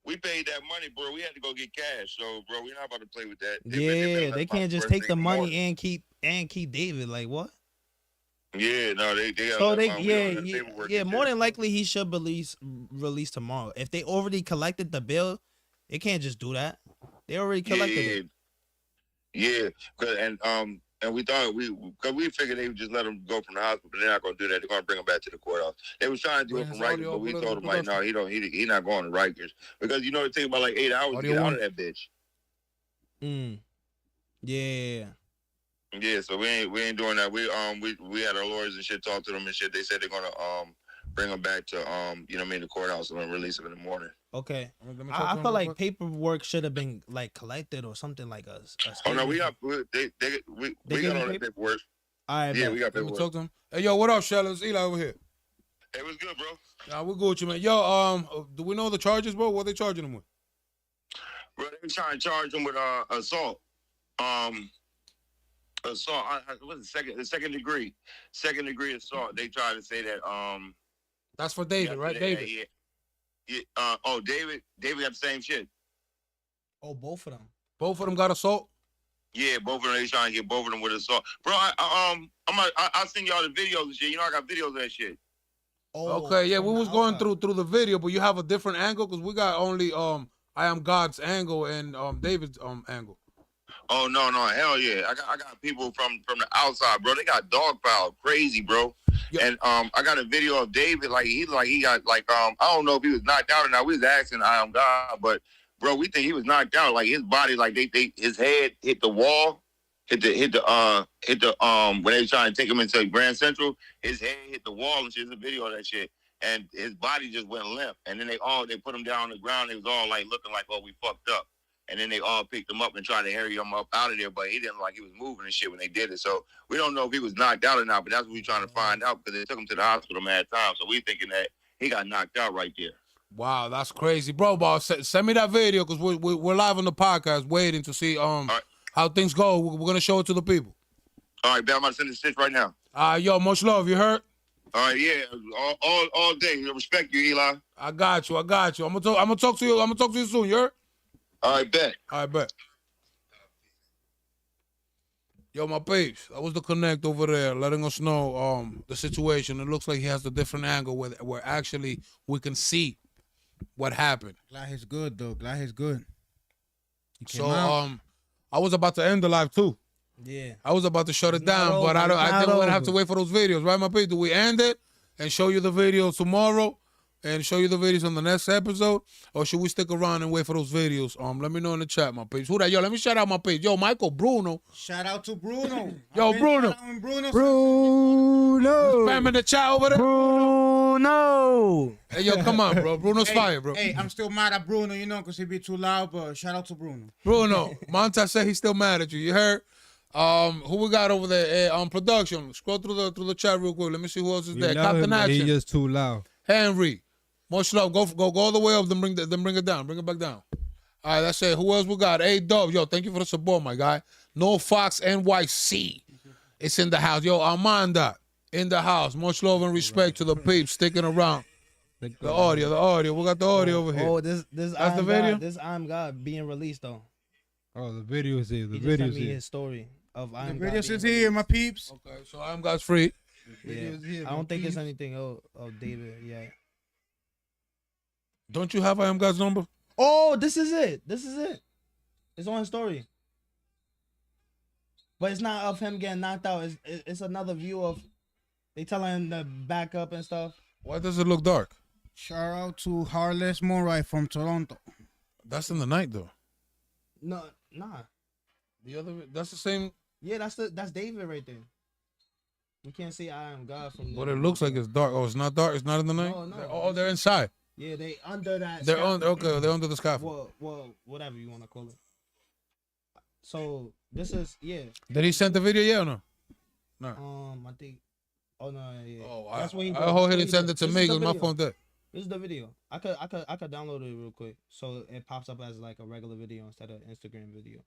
we paid that money, bro. We had to go get cash, so bro, we're not about to play with that. Yeah, they can't just take the money and. and keep David. Like what? Yeah, no, they So got more than likely he should release tomorrow. If they already collected the bill, they can't just do that. They already collected it. Yeah, and we thought because we figured they would just let him go from the hospital, but they're not gonna do that. They're gonna bring him back to the courthouse. They was trying to do it from Rikers, but we told him like, no, he not going to Rikers because you know it takes about like 8 hours to get out of that bitch. Yeah. Yeah, so we ain't doing that. We had our lawyers and shit talk to them and shit. They said they're gonna bring him back to you know what I mean, the courthouse and release him in the morning. Okay. I feel like paperwork should have been like collected or something like a Oh no, we got all that paperwork. All right, yeah, we got Let me paperwork. talk to him. Hey, yo, what up, Shellers? Eli over here. Hey, what's good, bro? Nah, we're good with you, man. Yo, do we know the charges, bro? What they charging him with? Bro, they trying to charge him with assault. Assault. What's the second degree assault. They try to say that That's for David, right? David. Yeah. David got the same shit. Oh, both of them. Both of them got assault. Yeah, both of them. They trying to get both of them with assault. Bro, I'll send y'all the videos and shit. You know I got videos of that shit. Oh, Okay, yeah, we was going through the video, but you have a different angle because we got only I Am God's angle and David's angle. Oh no, hell yeah! I got people from the outside, bro. They got dog pile, crazy, bro. Yep. And I got a video of David, he got I don't know if he was knocked out or not. We was asking I Am God, but bro, we think he was knocked out. Like his body, like his head hit the wall, hit the when they were trying to take him into Grand Central, his head hit the wall and shit. There's a video of that shit, and his body just went limp. And then they put him down on the ground. They was all like looking like, oh, we fucked up. And then they all picked him up and tried to hurry him up out of there, but he didn't he was moving and shit when they did it. So we don't know if he was knocked out or not, but that's what we're trying to find out because they took him to the hospital mad time. So we thinking that he got knocked out right there. Wow, that's crazy, bro. Boss, send me that video because we're live on the podcast, waiting to see how things go. We're gonna show it to the people. All right, Ben, I'm about to send this shit right now. Yo, much love. You heard? All right, yeah, all day. I respect you, Eli. I got you. I'm gonna talk to you soon. You heard? All right, bet. All right, bet. Yo, my peeps, that was the connect over there, letting us know the situation. It looks like he has a different angle where actually we can see what happened. Glad he's good though. Glad he's good. So I was about to end the live too. Yeah. I was about to shut it down, over. but I think we're gonna have to over. wait for those videos, right, my peeps? Do we end it and show you the videos tomorrow? And show you the videos on the next episode, or should we stick around and wait for those videos? Let me know in the chat, my page. Who that? Yo, let me shout out my page. Yo, Michael Bruno. Shout out to Bruno. Yo, Bruno. Bruno. Spam in the chat over there. Bruno. Hey, yo, come on, bro. Bruno's fire, bro. Hey, I'm still mad at Bruno, you know, because he be too loud. But shout out to Bruno. Bruno, Monta said he's still mad at you. You heard? Who we got over there? On production. Scroll through the chat real quick. Let me see who else is there. Captain Action. He's just too loud. Henry. Much love. Go all the way up, then bring it down. Bring it back down. All right, that's it. Who else we got? A-Dub. Yo, thank you for the support, my guy. No Fox NYC. It's in the house. Yo, Amanda in the house. Much love and respect to the peeps sticking around. The audio. We got the audio over here. Oh, this That's the video? This I'm God being released though. Oh, the video is here. The He just video sent is me here. his story of The I'm video God. is here, my peeps. Okay, so I'm God's free. Yeah. I don't think it's anything of David yet. Don't you have I am God's number? Oh, this is it. It's on his story. But it's not of him getting knocked out. It's another view of they telling him to back up and stuff. Why does it look dark? Shout out to Harless Moray from Toronto. That's in the night though. No, nah. That's the same. Yeah, that's David right there. You can't say I am God from But it looks like it's dark. Oh, it's not dark. It's not in the night. No. They're inside. Yeah, they under that. They're scaffold. They're under the scaffold. Well, whatever you want to call it. So this is Did he send the video yet or no? No. I think. Oh no, yeah. Oh, That's what he. I hope he didn't send it to me because my phone dead. This is the video. I could download it real quick so it pops up as like a regular video instead of Instagram video.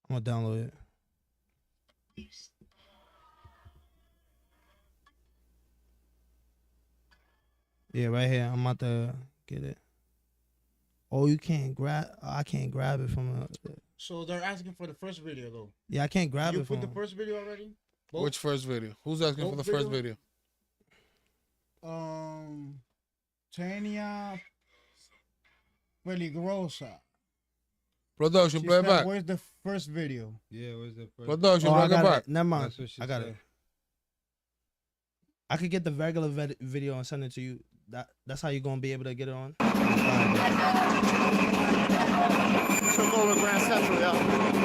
I'm gonna download it. Yeah, right here. I'm about to get it. Oh, you can't grab. I can't grab it from. So they're asking for the first video though. Yeah, I can't grab You it put from. the first video already? Both? Which first video? Who's asking for Both the first video? Tania Peligrosa. Production, She play it said, back. where's the first video? Yeah, where's the first? Production, Oh, I bring it got back. it. Never mind. That's what she I got said. it. I could get the regular video and send it to you. That's how you're gonna be able to get it on. Took over Grand Central, yeah.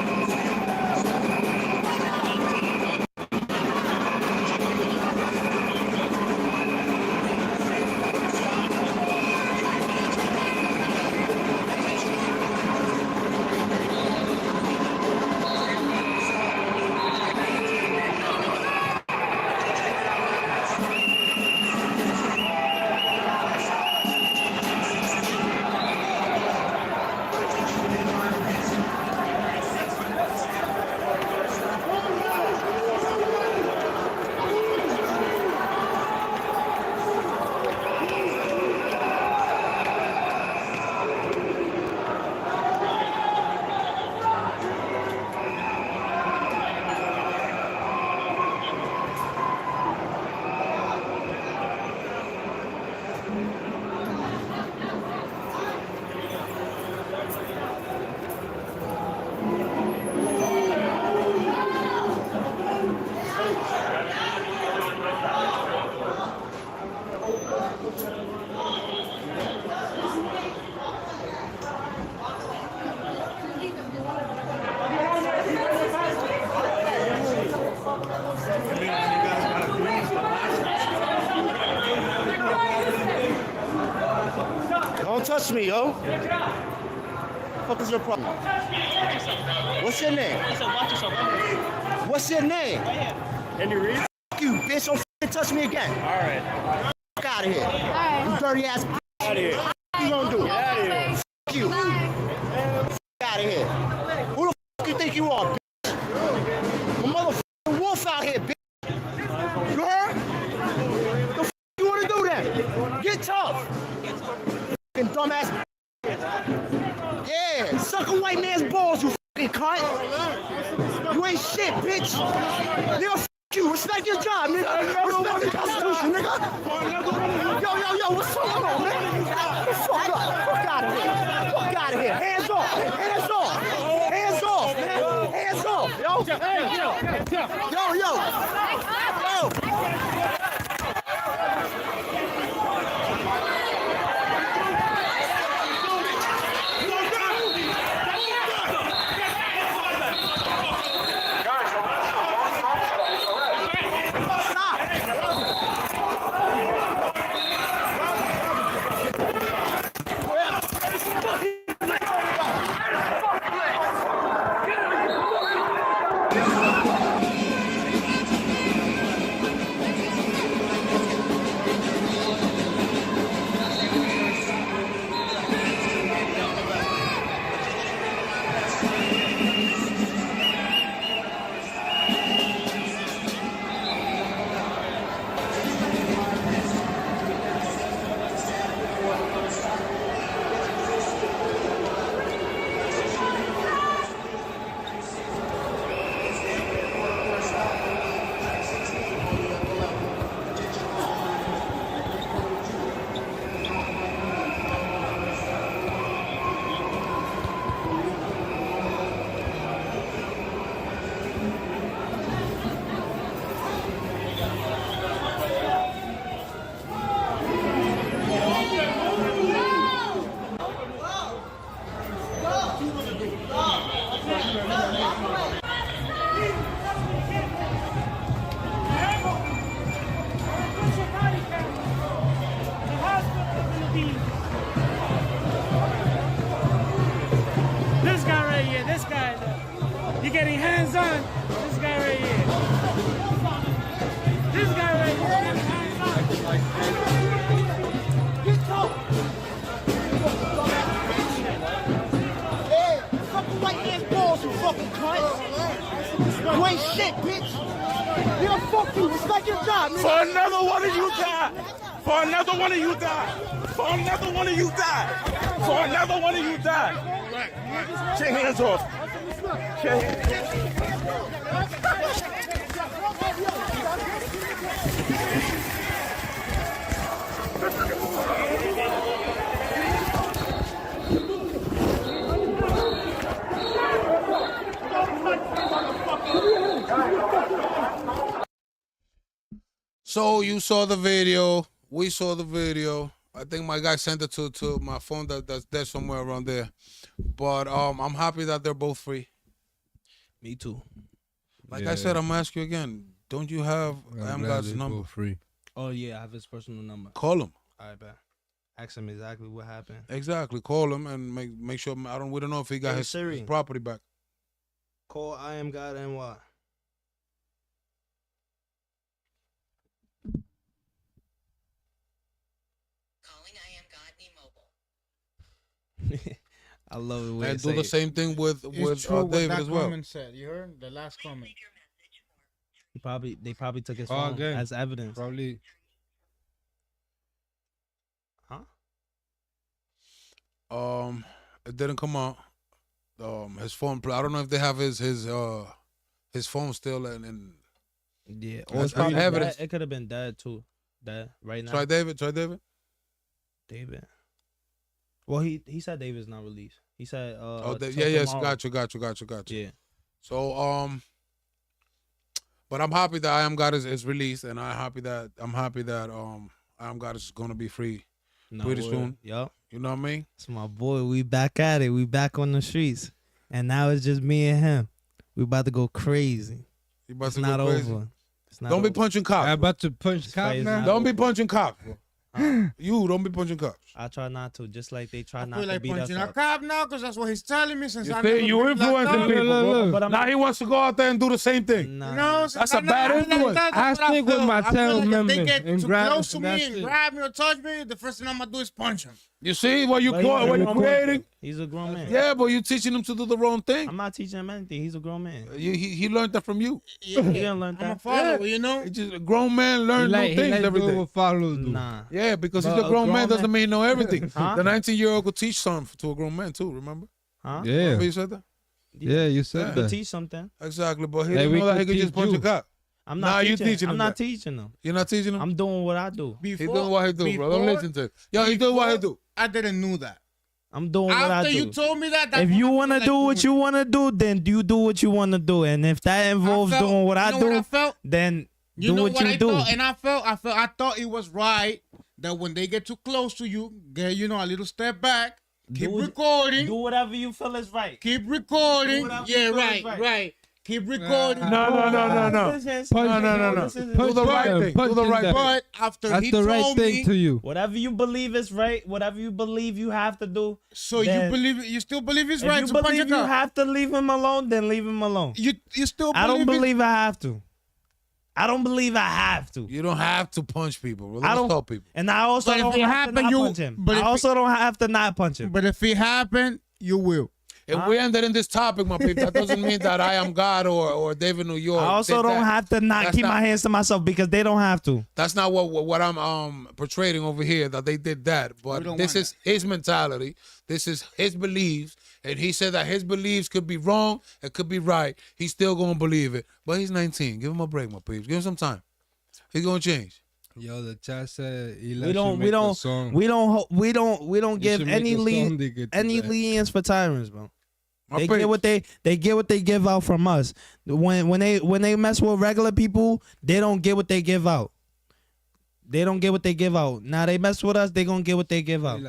Don't touch me, yo. What is your problem? What's your name? What's your name? Can you read? Fuck you, bitch. Don't f***ing touch me again. All right. Fuck out of here. Alright. You dirty ass. Out of here. What you gonna do? Get out of here. Fuck you. Out of here. Who the fuck you think you are, bitch? A motherfucking wolf out here, bitch. You heard? The fuck you wanna do then? Get tough. Fucking dumbass. Yeah, suck a white man's balls, you fucking cunt. You ain't shit, bitch. Nigga, fuck you. Respect your job, nigga. Respect the Constitution, nigga. Yo, what's going on, man? Fuck up. Fuck out of here. Fuck out of here. Hands off. Hands off. Hands off, man. Hands off, yo. Yo. This guy right here, this guy. You're getting hands on. This guy right here. This guy right here. Getting hands on. Get tough. Hey, fuck the white man's balls, you fucking cunt. You ain't shit, bitch. Nigga, fuck you. Respect your job, nigga. For another one of you die. For another one of you die. For another one of you die. For another one of you die. Take your hands off. So you saw the video. We saw the video. I think my guy sent it to my phone that's there somewhere around there. But I'm happy that they're both free. Me too. Like I said, I'm gonna ask you again. Don't you have God's number? Free. Oh yeah, I have his personal number. Call him. All right, bet. Ask him exactly what happened. Exactly. Call him and make sure. We don't know if he got Hey, his Siri. property back. Call I Am God NY. Calling I Am God Mobile. I love the way And it do say the it. same thing with True what David that as well. comment said. You heard the last comment. They probably took his Oh, phone again. as evidence. Probably. Huh? It didn't come out. His phone. I don't know if they have his phone still and Yeah. Or That's it's probably evidence. dead. It could have been dead too. Dead right now. try David. David. Well, he said David's not released. He said till yes, tomorrow. got you. Yeah. So but I'm happy that I Am God is released, and I'm happy that I Am God is gonna be free No pretty word. soon. Yup. You know what I mean? It's my boy. We back at it. We back on the streets. And now it's just me and him. We about to go crazy. You about It's to not go crazy. over. It's not Don't be over. punching cops. I'm about to punch This cop fight is now. not Don't be punching cops. You don't be punching cops. I try not to, just like they try I not feel to like beat us punching a up. cop now because that's what he's telling me. Since You I see, never you been locked influencing up. people, bro. But I'm- Now he wants to go out there and do the same thing. Nah. No, That's a bad influence. I stick with my I feel tail like if member they get and too grab- close to me that's and it. grab me or touch me, the first thing I'm gonna do is punch him. You see what you But call, he's a what you're grown man. creating? He's a grown man. Yeah, but you're teaching him to do the wrong thing. I'm not teaching him anything. He's a grown man. He learned that from you. He didn't learn I'm a that. follower, you know. It's just a grown man learn new He things like every do day. what followers do. Nah. Yeah, because But he's a grown man doesn't mean he know everything. Huh? The 19-year-old could teach something to a grown man too. Remember? Huh? Yeah. Remember you said that? Yeah, you said You could that. teach something. Exactly, but he Hey, didn't we know that he could could just teach punch you. a cop. I'm Nah, not you teaching. teaching I'm him not that. teaching them. You're not teaching him? I'm doing what I do. He doing what he do, bro. Don't listen to him. Yo, he doing what he do. I didn't know that. I'm doing what I After do. you told me that, If you want to do what you want to do, then you do what you want to do. And if that involves doing what I you know do, what I felt? then You do know what what you I do. thought, and I thought it was right that when they get too close to you, get a little step back, keep Do it- recording, Do whatever you feel is right. keep recording. whatever Yeah, you feel is right, right. Keep recording. No. This is- No. this is- Do the right thing. Do the right thing. But after That's he the told right thing me, to you. Whatever you believe is right, whatever you believe you have to do. so then you still believe it's if right you to punch a believe you cop? have to leave him alone, then leave him alone. You still I don't believe believe I have to. I don't believe I have to. You don't have to punch people, bro. I Let's don't help people. And I also But if don't it have happen, to not you- punch him. but I if also don't have to not punch him. But if it happened, you will. If we ended in this topic, my people, that doesn't mean that I am God or David New York. I also did don't that. have to not That's keep not- my hands to myself because they don't have to. That's not what I'm portraying over here, that they did that. We But don't this want is his mentality. This is his beliefs. And he said that his beliefs could be wrong, it could be right. He's still gonna believe it. But he's 19. Give him a break, my peeps. Give him some time. He's gonna change. Yo, the chat said We don't give any lenience for tyrants, bro. My They peeps. get what they give out from us. When they mess with regular people, they don't get what they give out. They don't get what they give out. Now they mess with us, they gonna get what they give out.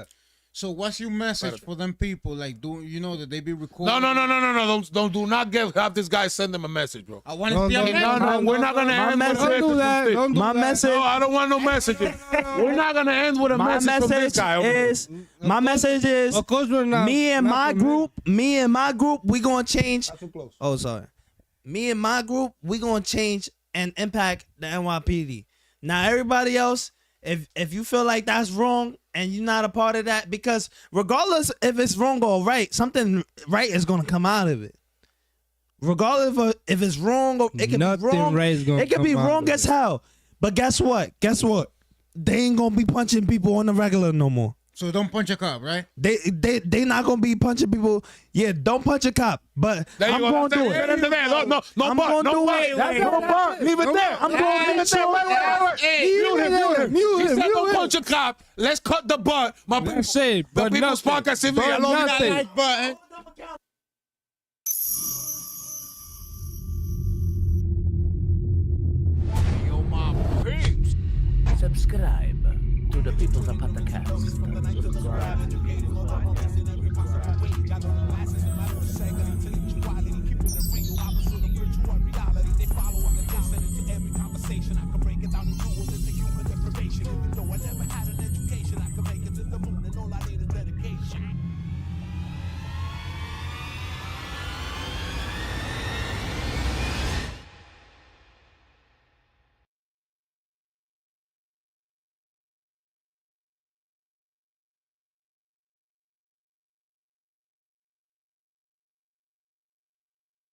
So what's your message for them people? Like, that they be recording? No. Don't do not have this guy send them a message, bro. I want to see a message. No, we're not gonna end with a message- message. Don't do that. from Don't Steve. do My that. message, No, I don't want no messages. We're not gonna end with a my message from this message guy. over here. is, my message is, Of course we're not. me and not my permitted. group, we gonna change. Too close. Oh, sorry. Me and my group, we gonna change and impact the NYPD. Now everybody else, if you feel like that's wrong and you're not a part of that, because regardless if it's wrong or right, something right is gonna come out of it. Regardless of if it's wrong or it can Nothing be wrong, right is gonna it can be come out wrong of as it. hell. But guess what? They ain't gonna be punching people on the regular no more. So don't punch a cop, right? They not gonna be punching people. Yeah, don't punch a cop. But There you I'm go. gonna That's do it. it. No, I'm but, gonna no, do but. it. That's no but. Leave it there. I'm gonna leave it there. Mute him. He said don't mute him. punch a cop. Let's cut the butt. My people. That's it, The but People's nothing. Podcast TV. But I love you. nothing. Like button. Yo, my peeps. Subscribe to the People's Podcast.